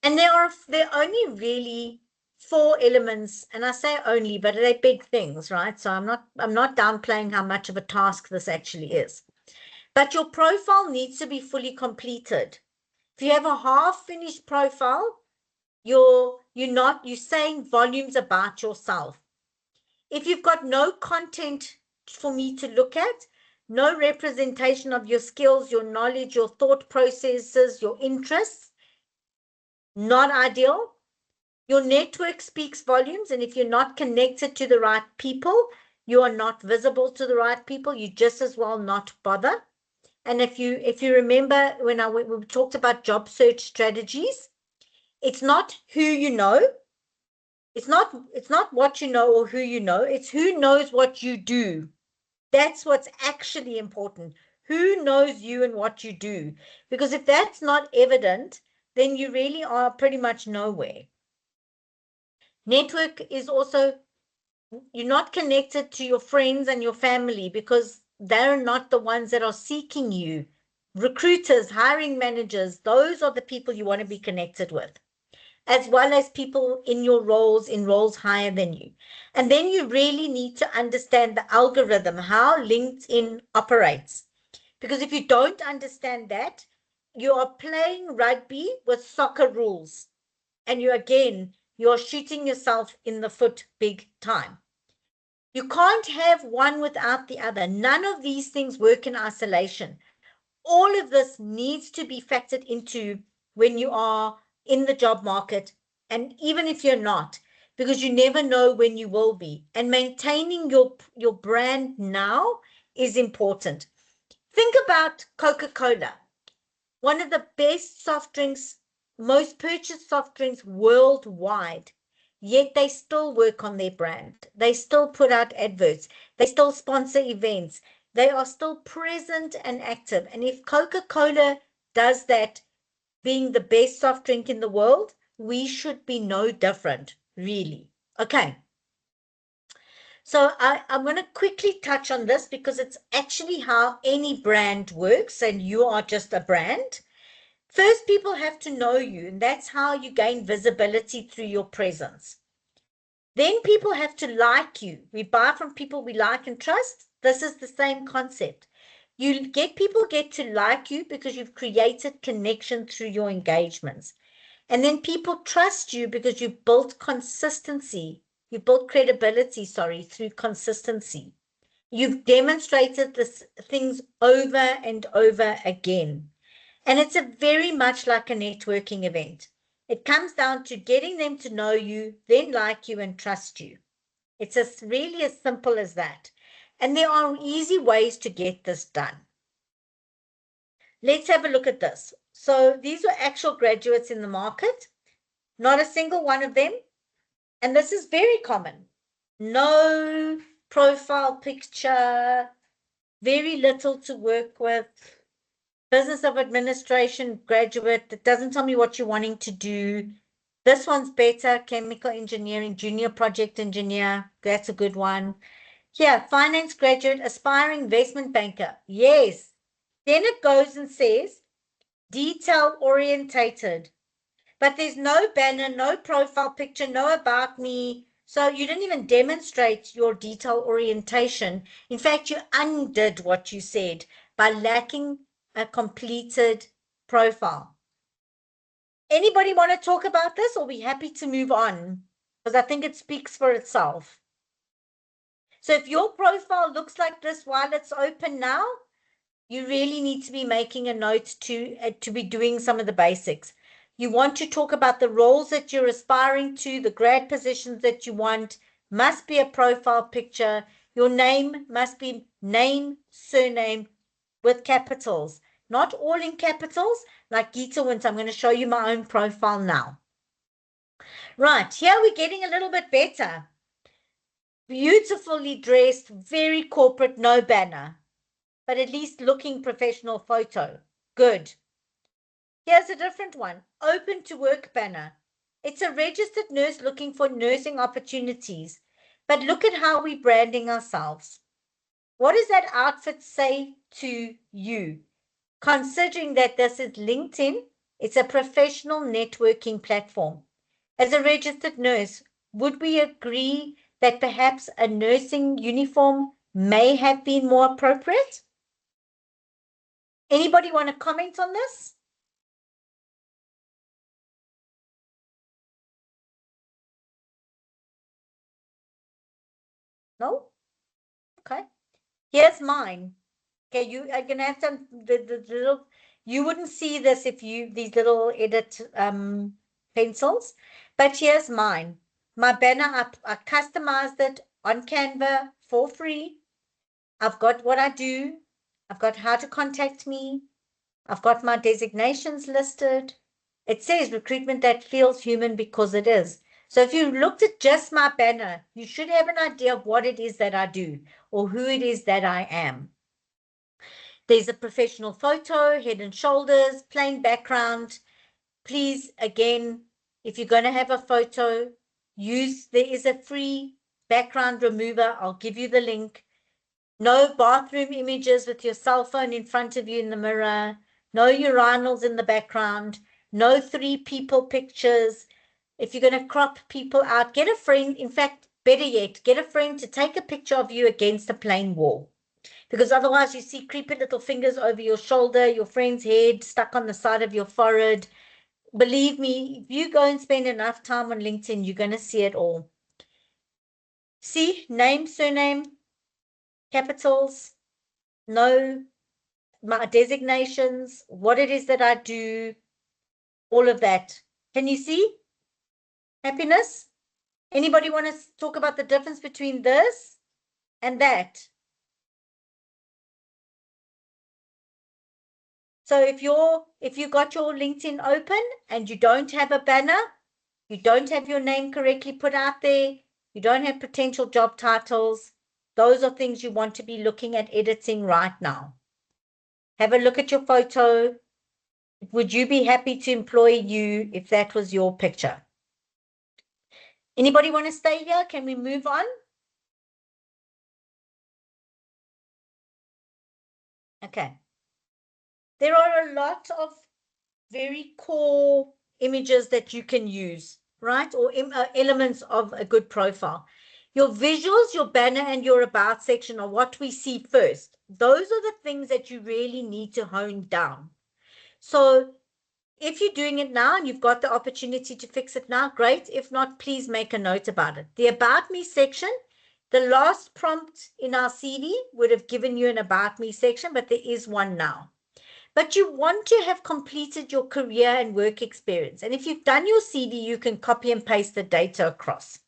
And there are only really 4 elements, and I say only, but they're big things, right? So I'm not downplaying how much of a task this actually is. But your profile needs to be fully completed. If you have a half-finished profile, you're saying volumes about yourself. If you've got no content for me to look at, no representation of your skills, your knowledge, your thought processes, your interests, not ideal. Your network speaks volumes, and if you're not connected to the right people, you are not visible to the right people, you just as well not bother. And if you remember when we talked about job search strategies, it's not who you know, it's not what you know or who you know, it's who knows what you do. That's what's actually important. Who knows you and what you do? Because if that's not evident, then you really are pretty much nowhere. Network is also, you're not connected to your friends and your family because they're not the ones that are seeking you. Recruiters, hiring managers, those are the people you want to be connected with, as well as people in roles higher than you. And then you really need to understand the algorithm, how LinkedIn operates. Because if you don't understand that, you are playing rugby with soccer rules. And you're shooting yourself in the foot big time. You can't have one without the other. None of these things work in isolation. All of this needs to be factored into when you are in the job market, and even if you're not, because you never know when you will be. And maintaining your brand now is important. Think about Coca-Cola, one of the best soft drinks, most purchased soft drinks worldwide, yet they still work on their brand. They still put out adverts. They still sponsor events. They are still present and active. And if Coca-Cola does that, being the best soft drink in the world, we should be no different, really. Okay. So I'm going to quickly touch on this because it's actually how any brand works, and you are just a brand. First, people have to know you, and that's how you gain visibility through your presence. Then people have to like you. We buy from people we like and trust. This is the same concept. People get to like you because you've created connection through your engagements. And then people trust you because you've built consistency. You built credibility, through consistency. You've demonstrated things over and over again. And it's very much like a networking event. It comes down to getting them to know you, then like you and trust you. It's really as simple as that. And there are easy ways to get this done. Let's have a look at this. So these were actual graduates in the market, not a single one of them. And this is very common. No profile picture, very little to work with. Business of Administration graduate that doesn't tell me what you're wanting to do. This one's better. Chemical engineering, junior project engineer. That's a good one. Here, finance graduate, aspiring investment banker. Yes. Then it goes and says, detail orientated. But there's no banner, no profile picture, no about me. So you didn't even demonstrate your detail orientation. In fact, you undid what you said by lacking a completed profile. Anybody want to talk about this, or are we happy to move on? Because I think it speaks for itself. So if your profile looks like this while it's open now, you really need to be making a note to be doing some of the basics. You want to talk about the roles that you're aspiring to, the grad positions that you want, must be a profile picture. Your name must be name, surname with capitals, not all in capitals like Gita went. I'm going to show you my own profile now. Right, here we're getting a little bit better. Beautifully dressed, very corporate, no banner, but at least looking professional photo. Good. Here's a different one. Open to work banner. It's a registered nurse looking for nursing opportunities. But look at how we're branding ourselves. What does that outfit say to you? Considering that this is LinkedIn, it's a professional networking platform. As a registered nurse, would we agree that perhaps a nursing uniform may have been more appropriate? Anybody want to comment on this? No? Okay. Here's mine. Okay, you are gonna have some the little, you wouldn't see this if you these little edit pencils, but here's mine. My banner, I customized it on Canva for free. I've got what I do. I've got how to contact me. I've got my designations listed. It says recruitment that feels human because it is. So if you looked at just my banner, you should have an idea of what it is that I do or who it is that I am. There's a professional photo, head and shoulders, plain background. Please, again, if you're going to have a photo, there is a free background remover. I'll give you the link. No bathroom images with your cell phone in front of you in the mirror. No urinals in the background. No 3 people pictures. If you're going to crop people out, get a friend. In fact, better yet, get a friend to take a picture of you against a plain wall. Because otherwise you see creepy little fingers over your shoulder, your friend's head stuck on the side of your forehead. Believe me, if you go and spend enough time on LinkedIn, you're going to see it all. See, name, surname, capitals, no, my designations, what it is that I do, all of that. Can you see? Happiness? Anybody want to talk about the difference between this and that? So if you got your LinkedIn open and you don't have a banner, you don't have your name correctly put out there, you don't have potential job titles, those are things you want to be looking at editing right now. Have a look at your photo. Would you be happy to employ you if that was your picture? Anybody want to stay here? Can we move on? Okay. There are a lot of very core images that you can use, right? Or elements of a good profile. Your visuals, your banner, and your about section are what we see first. Those are the things that you really need to hone down. So if you're doing it now and you've got the opportunity to fix it now, great. If not, please make a note about it. The About Me section, the last prompt in our CD would have given you an About Me section, but there is one now. But you want to have completed your career and work experience. And if you've done your CD, you can copy and paste the data across.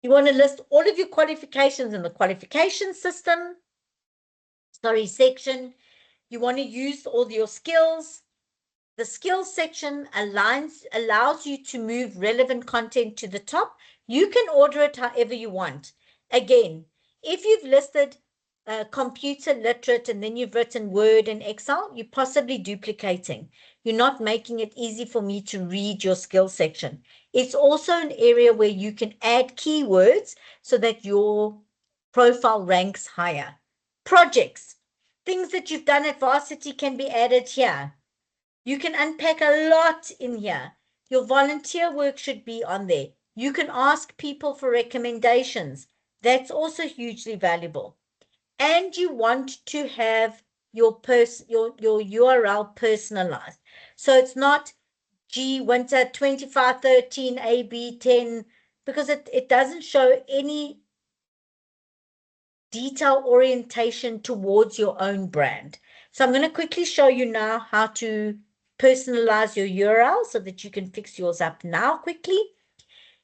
You want to list all of your qualifications in the qualification system, section. You want to use all your skills. The skills section allows you to move relevant content to the top. You can order it however you want. Again, if you've listed computer literate and then you've written Word and Excel, you're possibly duplicating. You're not making it easy for me to read your skills section. It's also an area where you can add keywords so that your profile ranks higher. Projects, things that you've done at varsity can be added here. You can unpack a lot in here. Your volunteer work should be on there. You can ask people for recommendations. That's also hugely valuable. And you want to have your URL personalized. So it's not G Winter 2513 AB 10 because it doesn't show any detail orientation towards your own brand. So I'm going to quickly show you now how to personalize your URL so that you can fix yours up now quickly.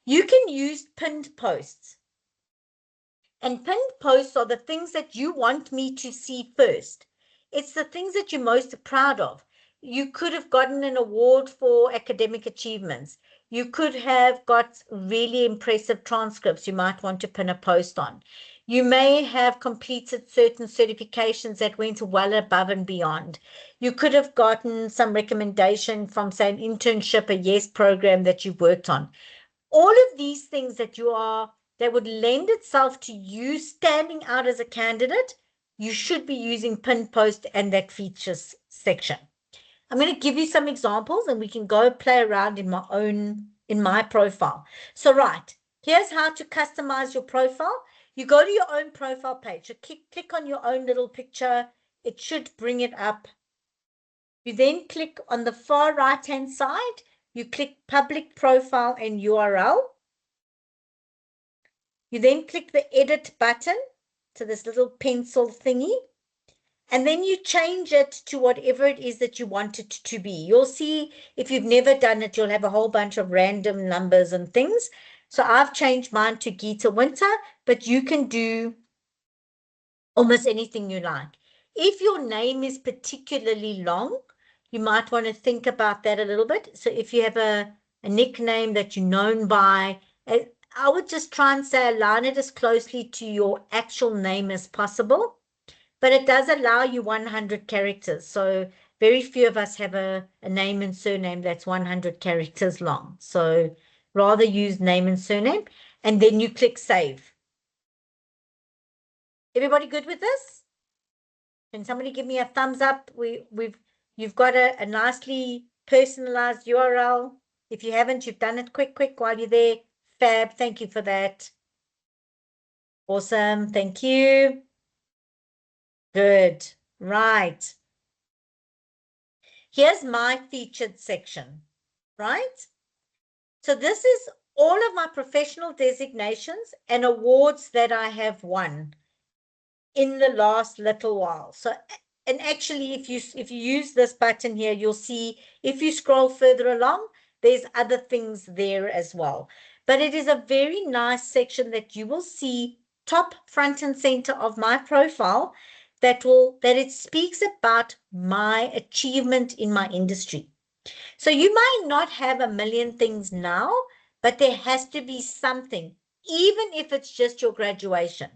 You can use pinned posts. And pinned posts are the things that you want me to see first. It's the things that you're most proud of. You could have gotten an award for academic achievements. You could have got really impressive transcripts you might want to pin a post on. You may have completed certain certifications that went well above and beyond. You could have gotten some recommendation from, say, an internship, a YES program that you've worked on. All of these things that would lend itself to you standing out as a candidate, you should be using pinned post and that features section. I'm going to give you some examples and we can go play around in my profile. So right, here's how to customize your profile. You go to your own profile page. So click on your own little picture. It should bring it up. You then click on the far right-hand side. You click public profile and URL. You then click the edit button, so this little pencil thingy, and then you change it to whatever it is that you want it to be. You'll see if you've never done it, you'll have a whole bunch of random numbers and things. So I've changed mine to Geeta Winter, but you can do almost anything you like. If your name is particularly long, you might want to think about that a little bit. So if you have a nickname that you're known by, I would just try and say align it as closely to your actual name as possible. But it does allow you 100 characters. So very few of us have a name and surname that's 100 characters long. So rather use name and surname, and then you click save. Everybody good with this? Can somebody give me a thumbs up? You've got a nicely personalized URL. If you haven't, you've done it quick while you're there. Fab, thank you for that. Awesome, thank you. Good, right. Here's my featured section, right? So this is all of my professional designations and awards that I have won in the last little while. So, and actually, if you use this button here, you'll see if you scroll further along, there's other things there as well. But it is a very nice section that you will see top front and center of my profile that it speaks about my achievement in my industry. So you might not have a million things now, but there has to be something, even if it's just your graduation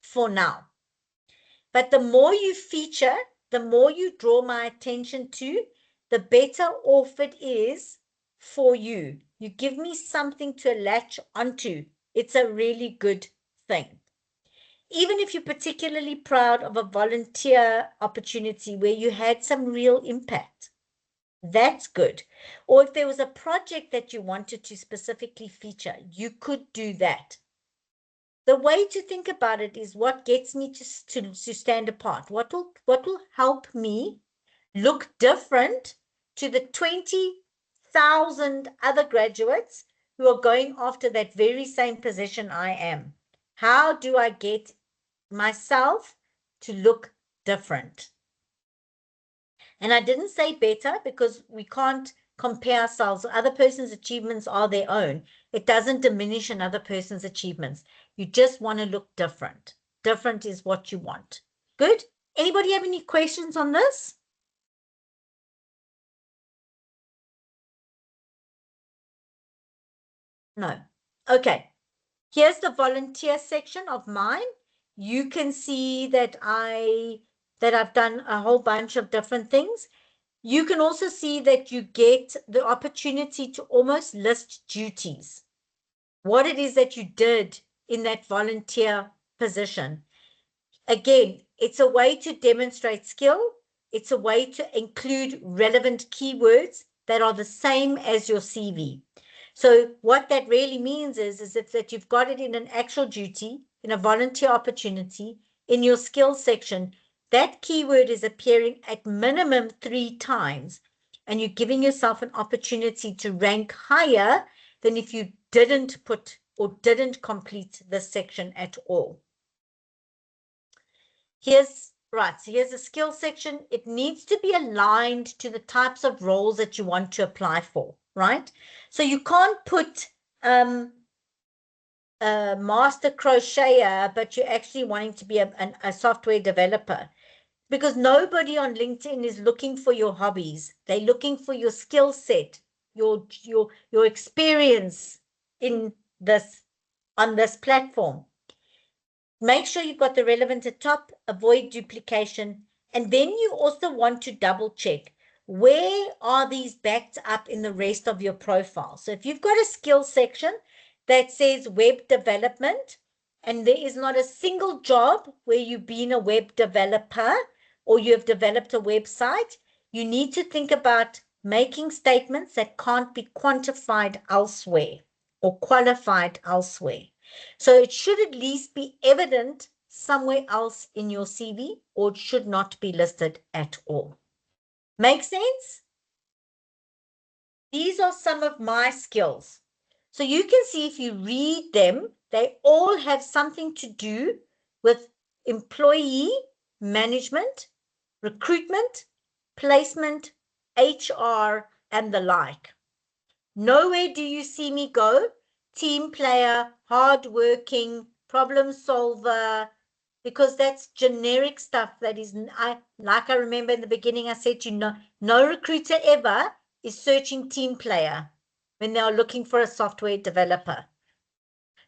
for now. But the more you feature, the more you draw my attention to, the better off it is for you. You give me something to latch onto. It's a really good thing. Even if you're particularly proud of a volunteer opportunity where you had some real impact, that's good. Or if there was a project that you wanted to specifically feature, you could do that. The way to think about it is what gets me to stand apart. What will help me look different to the 20,000 other graduates who are going after that very same position I am? How do I get myself to look different? And I didn't say better because we can't compare ourselves. Other person's achievements are their own. It doesn't diminish another person's achievements. You just want to look different. Different is what you want. Good? Anybody have any questions on this? No. Okay. Here's the volunteer section of mine. You can see that I've done a whole bunch of different things. You can also see that you get the opportunity to almost list duties, what it is that you did in that volunteer position. Again, it's a way to demonstrate skill. It's a way to include relevant keywords that are the same as your CV. So what that really means is that you've got it in an actual duty, in a volunteer opportunity, in your skills section, that keyword is appearing at minimum 3 times, and you're giving yourself an opportunity to rank higher than if you didn't put or didn't complete this section at all. Here's a skill section. It needs to be aligned to the types of roles that you want to apply for, right? So you can't put a master crocheter, but you're actually wanting to be a software developer, because nobody on LinkedIn is looking for your hobbies. They're looking for your skill set, your experience in this, on this platform. Make sure you've got the relevant at top, avoid duplication. And then you also want to double check, where are these backed up in the rest of your profile? So if you've got a skill section that says web development, and there is not a single job where you've been a web developer or you have developed a website, you need to think about making statements that can't be quantified elsewhere or qualified elsewhere. So it should at least be evident somewhere else in your CV, or it should not be listed at all. Make sense? These are some of my skills. So you can see if you read them, they all have something to do with employee management, recruitment, placement, HR, and the like. Nowhere do you see me go team player, hardworking, problem solver, because that's generic stuff. That is, like I remember in the beginning, I said, no recruiter ever is searching team player when they are looking for a software developer.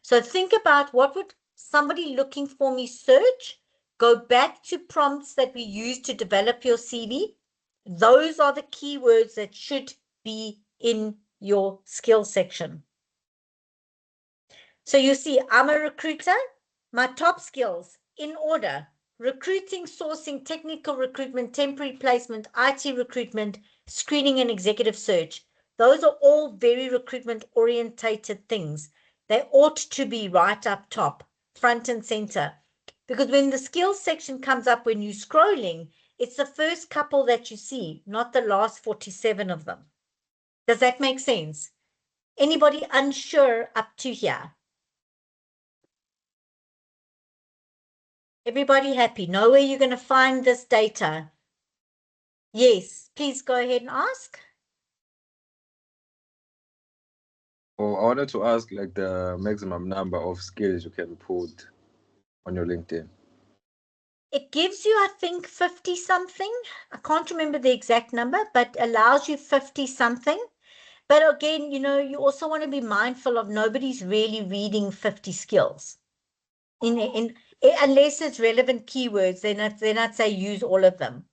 So think about, what would somebody looking for me search? Go back to prompts that we use to develop your CV. Those are the keywords that should be in your skill section. So you see, I'm a recruiter. My top skills in order: recruiting, sourcing, technical recruitment, temporary placement, IT recruitment, screening, and executive search. Those are all very recruitment orientated things. They ought to be right up top, front and center. Because when the skills section comes up, when you're scrolling, it's the first couple that you see, not the last 47 of them. Does that make sense? Anybody unsure up to here? Everybody happy? Know where you're going to find this data? Yes, please go ahead and ask. Oh, I wanted to ask, like, the maximum number of skills you can put on your LinkedIn. It gives you, I think, 50 something. I can't remember the exact number, but allows you 50 something. But again, you also want to be mindful of nobody's really reading 50 skills. Unless it's relevant keywords, they're not say use all of them.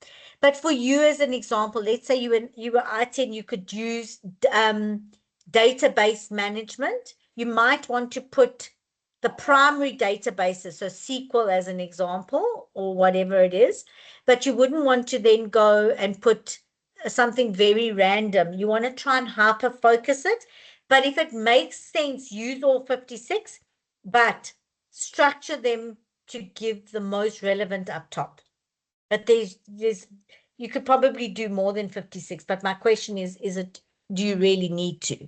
But for you as an example, let's say you were IT and you could use database management. You might want to put the primary databases, so SQL as an example, or whatever it is, but you wouldn't want to then go and put something very random. You want to try and hyper focus it, but if it makes sense, use all 56, but structure them to give the most relevant up top. But you could probably do more than 56, but my question is do you really need to?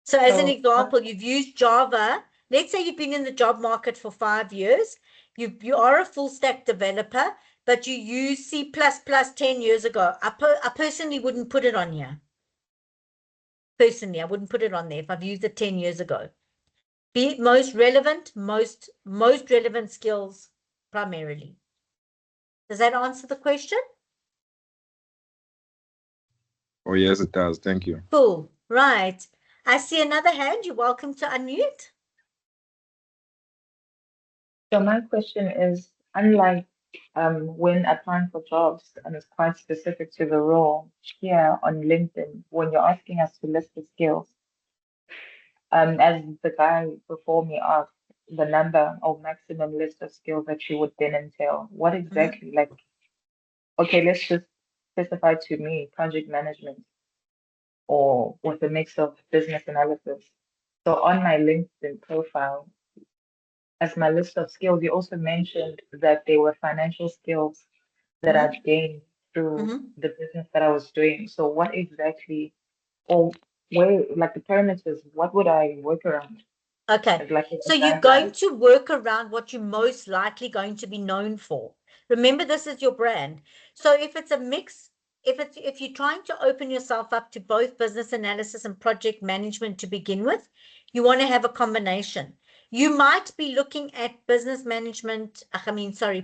So as an example, you've used Java. Let's say you've been in the job market for 5 years. You are a full stack developer, but you use C++ 10 years ago. I personally wouldn't put it on here. Personally, I wouldn't put it on there if I've used it 10 years ago. Be most relevant, most relevant skills primarily. Does that answer the question? Oh, yes, it does. Thank you. Cool. Right. I see another hand. You're welcome to unmute. So my question is, unlike when applying for jobs, and it's quite specific to the role here on LinkedIn, when you're asking us to list the skills, as the guy before me asked, the number or maximum list of skills that you would then entail, what exactly, like, okay, let's just specify to me project management or with a mix of business analysis. So on my LinkedIn profile, as my list of skills, you also mentioned that they were financial skills that I'd gained through the business that I was doing. So what exactly, or where, like the parameters, what would I work around? Okay, Like so you're going to work around what you're most likely going to be known for. Remember, this is your brand. So if it's a mix, if you're trying to open yourself up to both business analysis and project management to begin with, you want to have a combination. You might be looking at business management,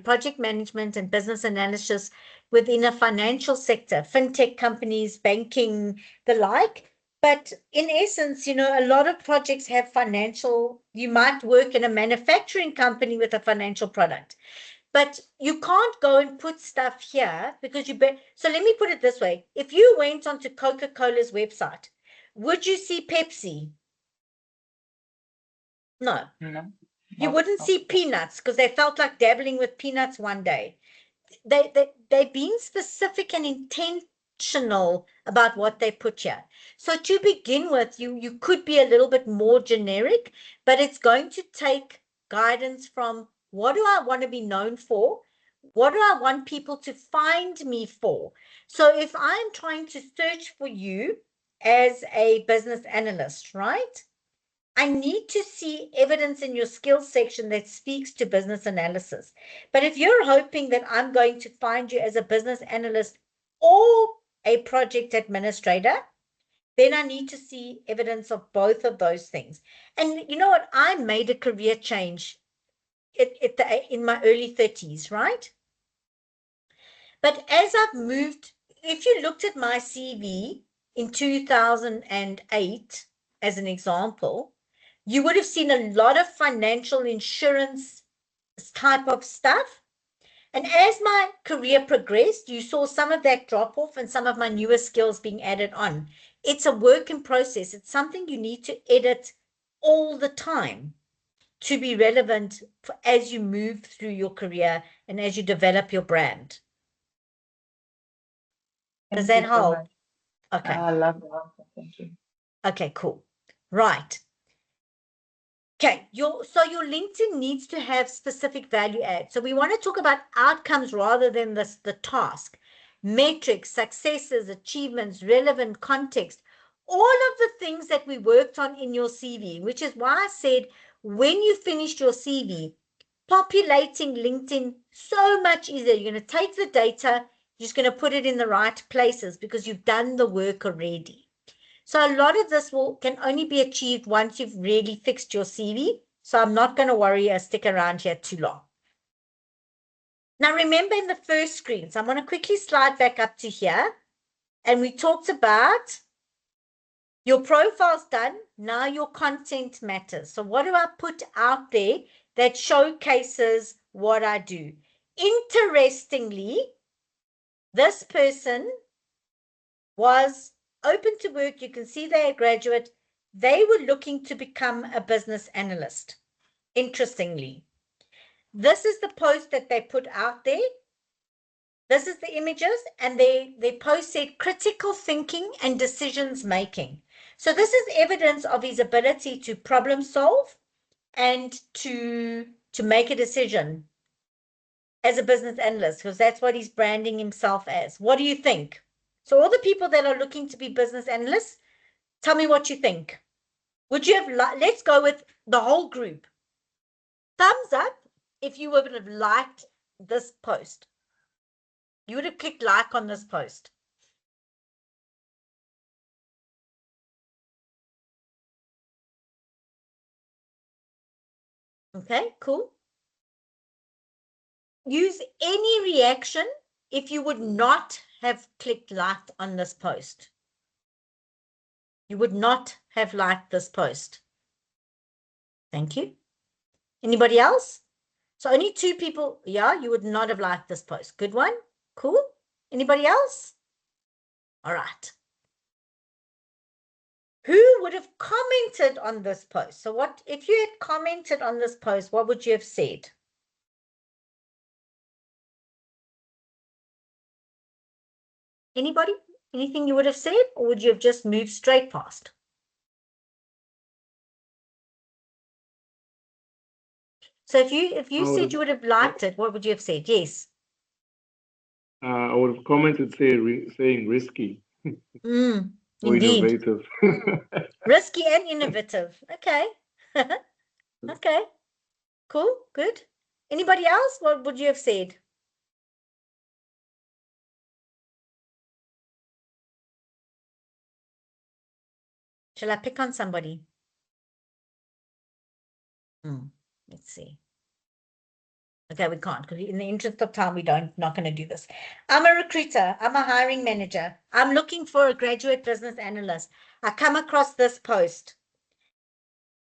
project management and business analysis within a financial sector, fintech companies, banking, the like. But in essence, a lot of projects have financial, you might work in a manufacturing company with a financial product, but you can't go and put stuff here because so let me put it this way. If you went onto Coca-Cola's website, would you see Pepsi? No. You wouldn't see peanuts because they felt like dabbling with peanuts one day. They've been specific and intentional about what they put here. So to begin with, you could be a little bit more generic, but it's going to take guidance from what do I want to be known for? What do I want people to find me for? So if I'm trying to search for you as a business analyst, right? I need to see evidence in your skills section that speaks to business analysis. But if you're hoping that I'm going to find you as a business analyst or a project administrator, then I need to see evidence of both of those things. And you know what? I made a career change in my early 30s, right? But as I've moved, if you looked at my CV in 2008, as an example, you would have seen a lot of financial insurance type of stuff. And as my career progressed, you saw some of that drop off and some of my newer skills being added on. It's a work in process. It's something you need to edit all the time to be relevant as you move through your career and as you develop your brand. Does that help? Okay. I love the answer. Thank you. Okay, cool. Right. Okay, so your LinkedIn needs to have specific value add. So we want to talk about outcomes rather than the task. Metrics, successes, achievements, relevant context, all of the things that we worked on in your CV, which is why I said when you finished your CV, populating LinkedIn so much easier. You're going to take the data, you're just going to put it in the right places because you've done the work already. So a lot of this can only be achieved once you've really fixed your CV. So I'm not going to worry or stick around here too long. Now, remember in the first screen, so I'm going to quickly slide back up to here. And we talked about your profile's done. Now your content matters. So what do I put out there that showcases what I do? Interestingly, this person was open to work. You can see they're a graduate. They were looking to become a business analyst. Interestingly, this is the post that they put out there. This is the images, and they post said critical thinking and decisions making. So this is evidence of his ability to problem solve and to make a decision as a business analyst, because that's what he's branding himself as. What do you think? So all the people that are looking to be business analysts, tell me what you think. Would you have, let's go with the whole group. Thumbs up if you would have liked this post. You would have clicked like on this post. Okay, cool. Use any reaction if you would not have clicked like on this post. You would not have liked this post. Thank you. Anybody else? So only 2 people. Yeah, you would not have liked this post. Good one. Cool. Anybody else? All right. Who would have commented on this post? So what, if you had commented on this post, what would you have said? Anybody? Anything you would have said, or would you have just moved straight past? So if you said you would have liked it, what would you have said? Yes. I would have commented saying risky. Or indeed. Innovative. Risky and innovative. Okay. Okay. Cool. Good. Anybody else? What would you have said? Shall I pick on somebody? Let's see. Okay, we can't, because in the interest of time, not going to do this. I'm a recruiter. I'm a hiring manager. I'm looking for a graduate business analyst. I come across this post.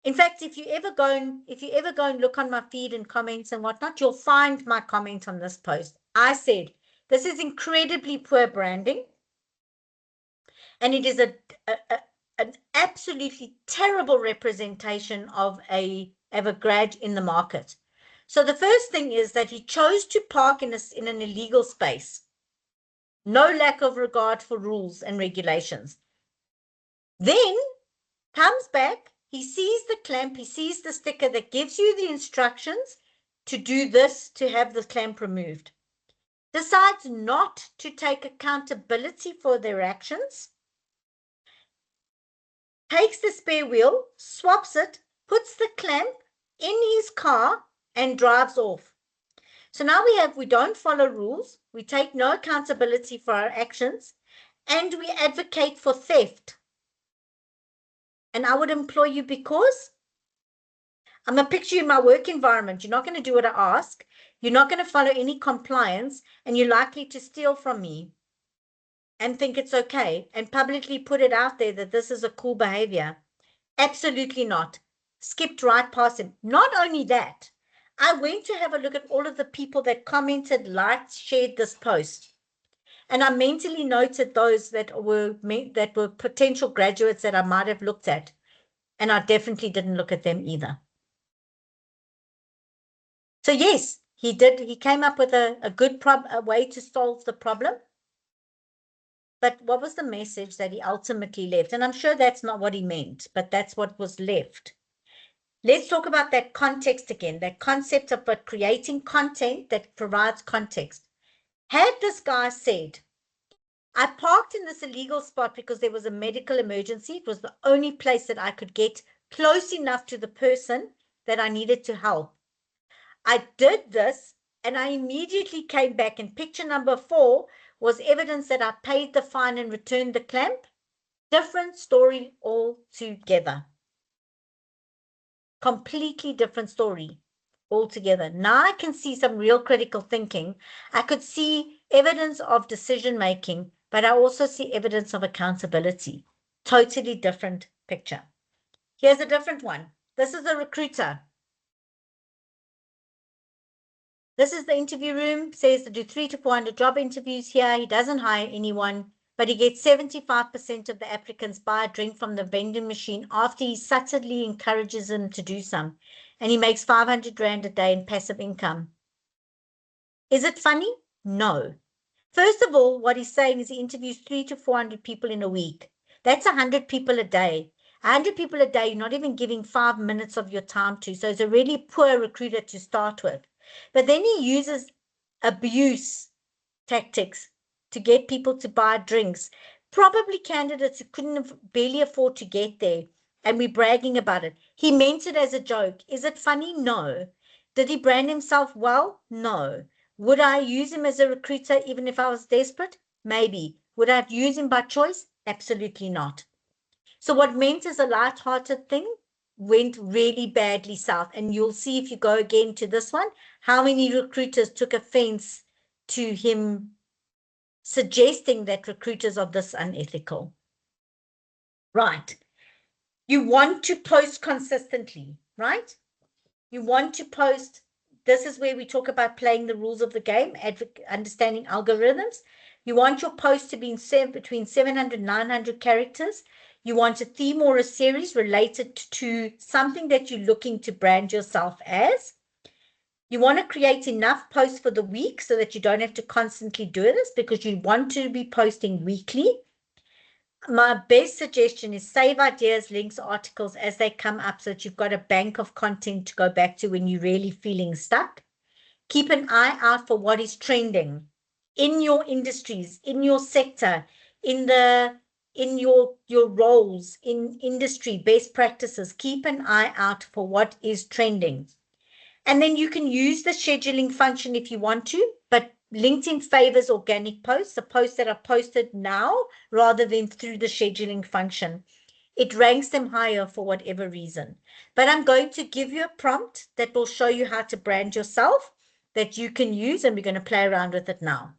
In fact, if you ever go and look on my feed and comments and whatnot, you'll find my comment on this post. I said, this is incredibly poor branding. And it is an absolutely terrible representation of a grad in the market. So the first thing is that he chose to park in an illegal space. No lack of regard for rules and regulations. Then comes back, he sees the clamp, he sees the sticker that gives you the instructions to do this, to have the clamp removed. Decides not to take accountability for their actions. Takes the spare wheel, swaps it, puts the clamp in his car and drives off. So now we don't follow rules, we take no accountability for our actions, and we advocate for theft. And I would employ you because I'm going to picture you in my work environment. You're not going to do what I ask. You're not going to follow any compliance, and you're likely to steal from me and think it's okay and publicly put it out there that this is a cool behavior. Absolutely not. Skipped right past him. Not only that, I went to have a look at all of the people that commented, liked, shared this post. And I mentally noted those that were potential graduates that I might have looked at. And I definitely didn't look at them either. So yes, he did. He came up with a good way to solve the problem. But what was the message that he ultimately left? And I'm sure that's not what he meant, but that's what was left. Let's talk about that context again, that concept of creating content that provides context. Had this guy said, I parked in this illegal spot because there was a medical emergency. It was the only place that I could get close enough to the person that I needed to help. I did this and I immediately came back, and picture number 4 was evidence that I paid the fine and returned the clamp. Different story altogether. Completely different story altogether. Now I can see some real critical thinking. I could see evidence of decision making, but I also see evidence of accountability. Totally different picture. Here's a different one. This is a recruiter. This is the interview room, says to do 300 to 400 job interviews here. He doesn't hire anyone, but he gets 75% of the applicants buy a drink from the vending machine after he subtly encourages them to do some. And he makes 500 Rand a day in passive income. Is it funny? No. First of all, what he's saying is he interviews 300 to 400 people in a week. That's 100 people a day. 100 people a day, you're not even giving 5 minutes of your time to. So it's a really poor recruiter to start with. But then he uses abuse tactics to get people to buy drinks. Probably candidates who couldn't barely afford to get there. And we're bragging about it. He meant it as a joke. Is it funny? No. Did he brand himself well? No. Would I use him as a recruiter even if I was desperate? Maybe. Would I use him by choice? Absolutely not. So what meant as a light-hearted thing went really badly south. And you'll see if you go again to this one, how many recruiters took offense to him suggesting that recruiters are this unethical. Right. You want to post consistently, right? You want to post. This is where we talk about playing the rules of the game, understanding algorithms. You want your post to be in between 700 and 900 characters. You want a theme or a series related to something that you're looking to brand yourself as. You want to create enough posts for the week so that you don't have to constantly do this because you want to be posting weekly. My best suggestion is save ideas, links, articles as they come up so that you've got a bank of content to go back to when you're really feeling stuck. Keep an eye out for what is trending in your industries, in your sector, in your roles, in industry, best practices. Keep an eye out for what is trending. And then you can use the scheduling function if you want to, but LinkedIn favors organic posts, the posts that are posted now rather than through the scheduling function. It ranks them higher for whatever reason. But I'm going to give you a prompt that will show you how to brand yourself that you can use, and we're going to play around with it now.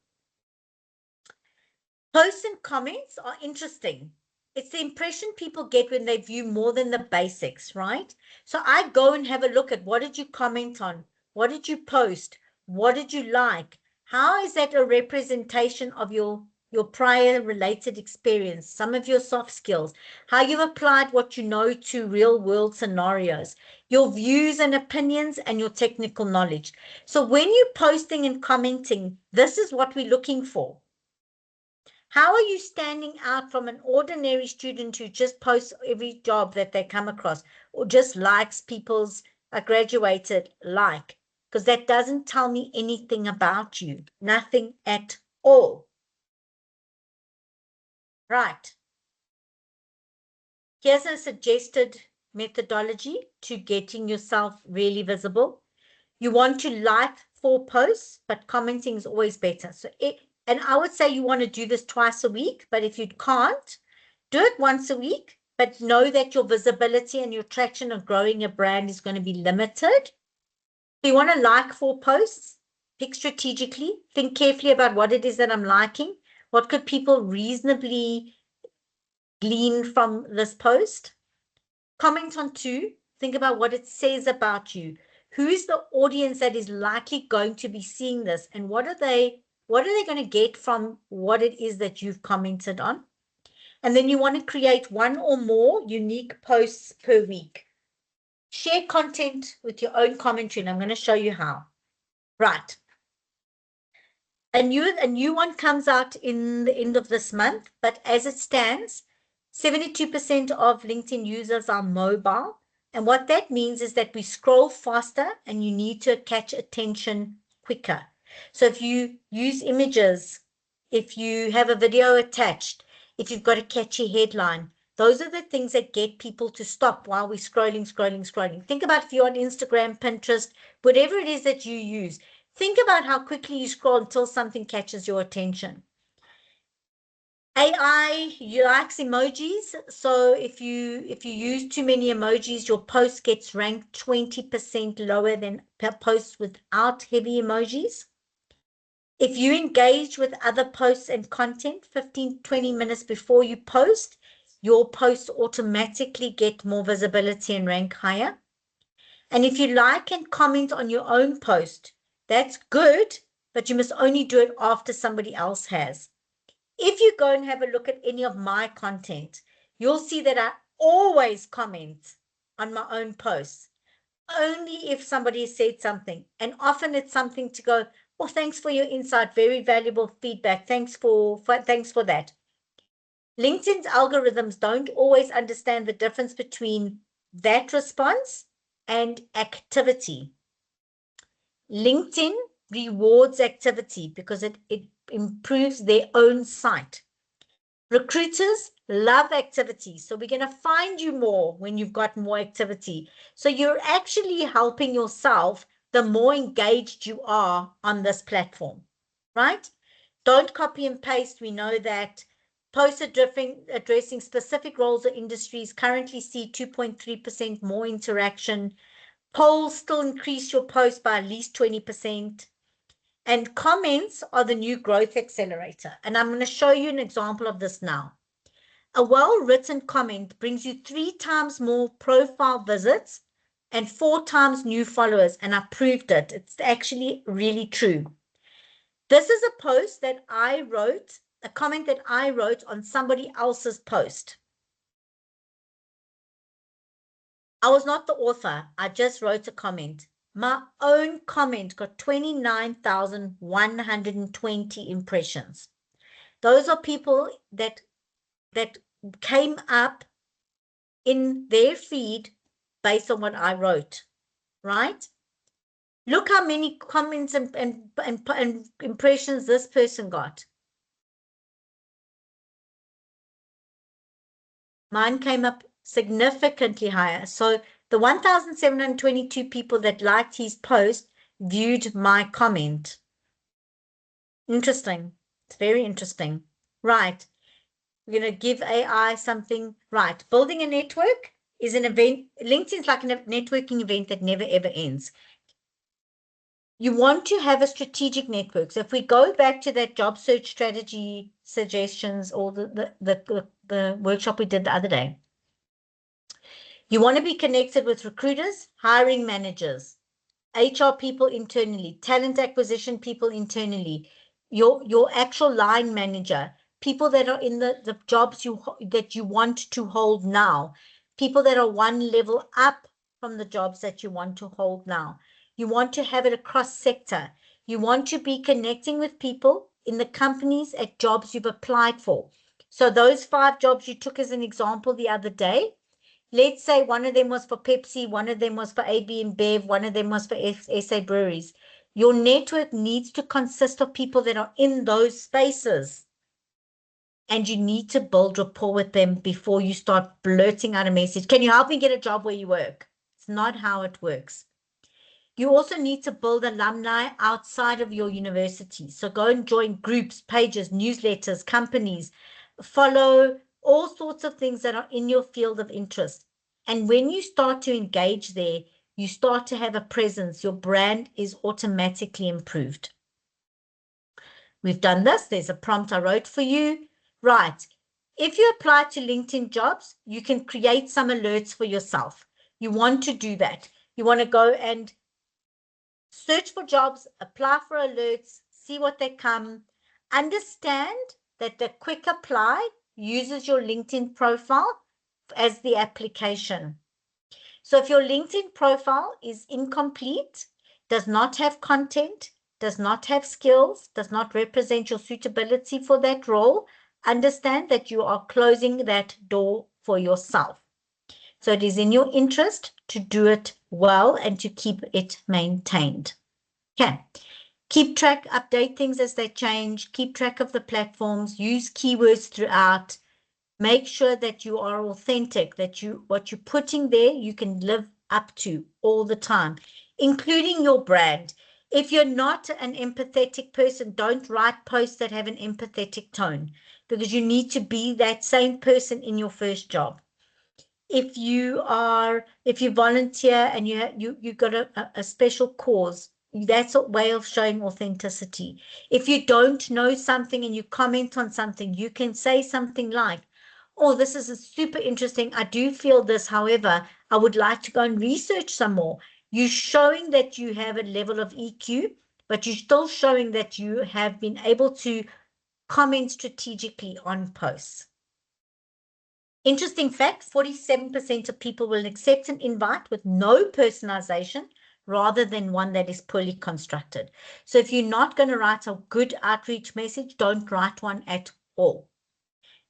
Posts and comments are interesting. It's the impression people get when they view more than the basics, right? So I go and have a look at what did you comment on? What did you post? What did you like? How is that a representation of your prior related experience, some of your soft skills, how you've applied what you know to real world scenarios, your views and opinions and your technical knowledge. So when you're posting and commenting, this is what we're looking for. How are you standing out from an ordinary student who just posts every job that they come across or just likes people's graduated like? Because that doesn't tell me anything about you. Nothing at all. Right. Here's a suggested methodology to getting yourself really visible. You want to like 4 posts, but commenting is always better. So and I would say you want to do this twice a week, but if you can't, do it once a week, but know that your visibility and your traction of growing a brand is going to be limited. So you want to like 4 posts, pick strategically, think carefully about what it is that I'm liking. What could people reasonably glean from this post? Comment on 2, think about what it says about you. Who is the audience that is likely going to be seeing this, and what are they going to get from what it is that you've commented on? And then you want to create 1 or more unique posts per week. Share content with your own commentary, and I'm going to show you how. Right. A new one comes out in the end of this month, but as it stands, 72% of LinkedIn users are mobile. And what that means is that we scroll faster and you need to catch attention quicker. So if you use images, if you have a video attached, if you've got a catchy headline, those are the things that get people to stop while we're scrolling. Think about if you're on Instagram, Pinterest, whatever it is that you use. Think about how quickly you scroll until something catches your attention. AI likes emojis. So if you use too many emojis, your post gets ranked 20% lower than posts without heavy emojis. If you engage with other posts and content 15-20 minutes before you post, your posts automatically get more visibility and rank higher. And if you like and comment on your own post, That's good, but you must only do it after somebody else has. If you go and have a look at any of my content, you'll see that I always comment on my own posts, only if somebody has said something. And often it's something to go, well, thanks for your insight, very valuable feedback. Thanks for that. LinkedIn's algorithms don't always understand the difference between that response and activity. LinkedIn rewards activity because it improves their own site. Recruiters love activity. So we're going to find you more when you've got more activity. So you're actually helping yourself the more engaged you are on this platform, right? Don't copy and paste. We know that posts addressing specific roles or industries currently see 2.3% more interaction. Polls still increase your post by at least 20%. And comments are the new growth accelerator. And I'm going to show you an example of this now. A well-written comment brings you 3 times more profile visits and 4 times new followers. And I proved it. It's actually really true. This is a post that I wrote, a comment that I wrote on somebody else's post. I was not the author. I just wrote a comment. My own comment got 29,120 impressions. Those are people that came up in their feed based on what I wrote, right? Look how many comments and impressions this person got. Mine came up significantly higher. So the 1,722 people that liked his post viewed my comment. Interesting. It's very interesting. Right. We're going to give AI something. Right. Building a network is an event. LinkedIn's like a networking event that never, ever ends. You want to have a strategic network. So if we go back to that job search strategy suggestions or the workshop we did the other day, you want to be connected with recruiters, hiring managers, HR people internally, talent acquisition people internally, your actual line manager, people that are in the jobs that you want to hold now, people that are one level up from the jobs that you want to hold now. You want to have it across sector. You want to be connecting with people in the companies at jobs you've applied for. So those 5 jobs you took as an example the other day, let's say one of them was for Pepsi, one of them was for AB InBev, one of them was for SA Breweries. Your network needs to consist of people that are in those spaces. And you need to build rapport with them before you start blurting out a message. Can you help me get a job where you work? It's not how it works. You also need to build alumni outside of your university. So go and join groups, pages, newsletters, companies, follow all sorts of things that are in your field of interest. And when you start to engage there, you start to have a presence. Your brand is automatically improved. We've done this. There's a prompt I wrote for you. Right. If you apply to LinkedIn jobs, you can create some alerts for yourself. You want to do that. You want to go and search for jobs, apply for alerts, see what they come. Understand that the quick apply uses your LinkedIn profile as the application. So if your LinkedIn profile is incomplete, does not have content, does not have skills, does not represent your suitability for that role, understand that you are closing that door for yourself. So it is in your interest to do it well and to keep it maintained. Okay. Keep track, update things as they change, keep track of the platforms, use keywords throughout, make sure that you are authentic, that what you're putting there, you can live up to all the time, including your brand. If you're not an empathetic person, don't write posts that have an empathetic tone, because you need to be that same person in your first job. If you volunteer and you got a special cause, that's a way of showing authenticity. If you don't know something and you comment on something, you can say something like, oh, this is super interesting. I do feel this. However, I would like to go and research some more. You're showing that you have a level of EQ but you're still showing that you have been able to comment strategically on posts. Interesting fact, 47% of people will accept an invite with no personalization rather than one that is poorly constructed. So if you're not going to write a good outreach message, don't write one at all.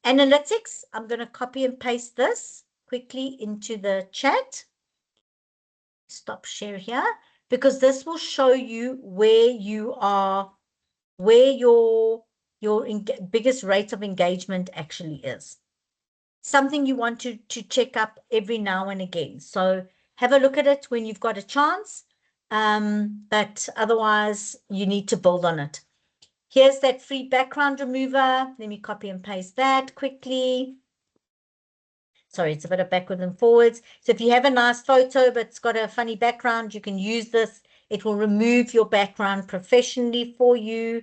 Analytics, I'm going to copy and paste this quickly into the chat. Stop share here, because this will show you where you are, where your biggest rate of engagement actually is. Something you want to check up every now and again. So have a look at it when you've got a chance, but otherwise you need to build on it. Here's that free background remover. Let me copy and paste that quickly. Sorry, it's a bit of backwards and forwards. So if you have a nice photo, but it's got a funny background, you can use this. It will remove your background professionally for you.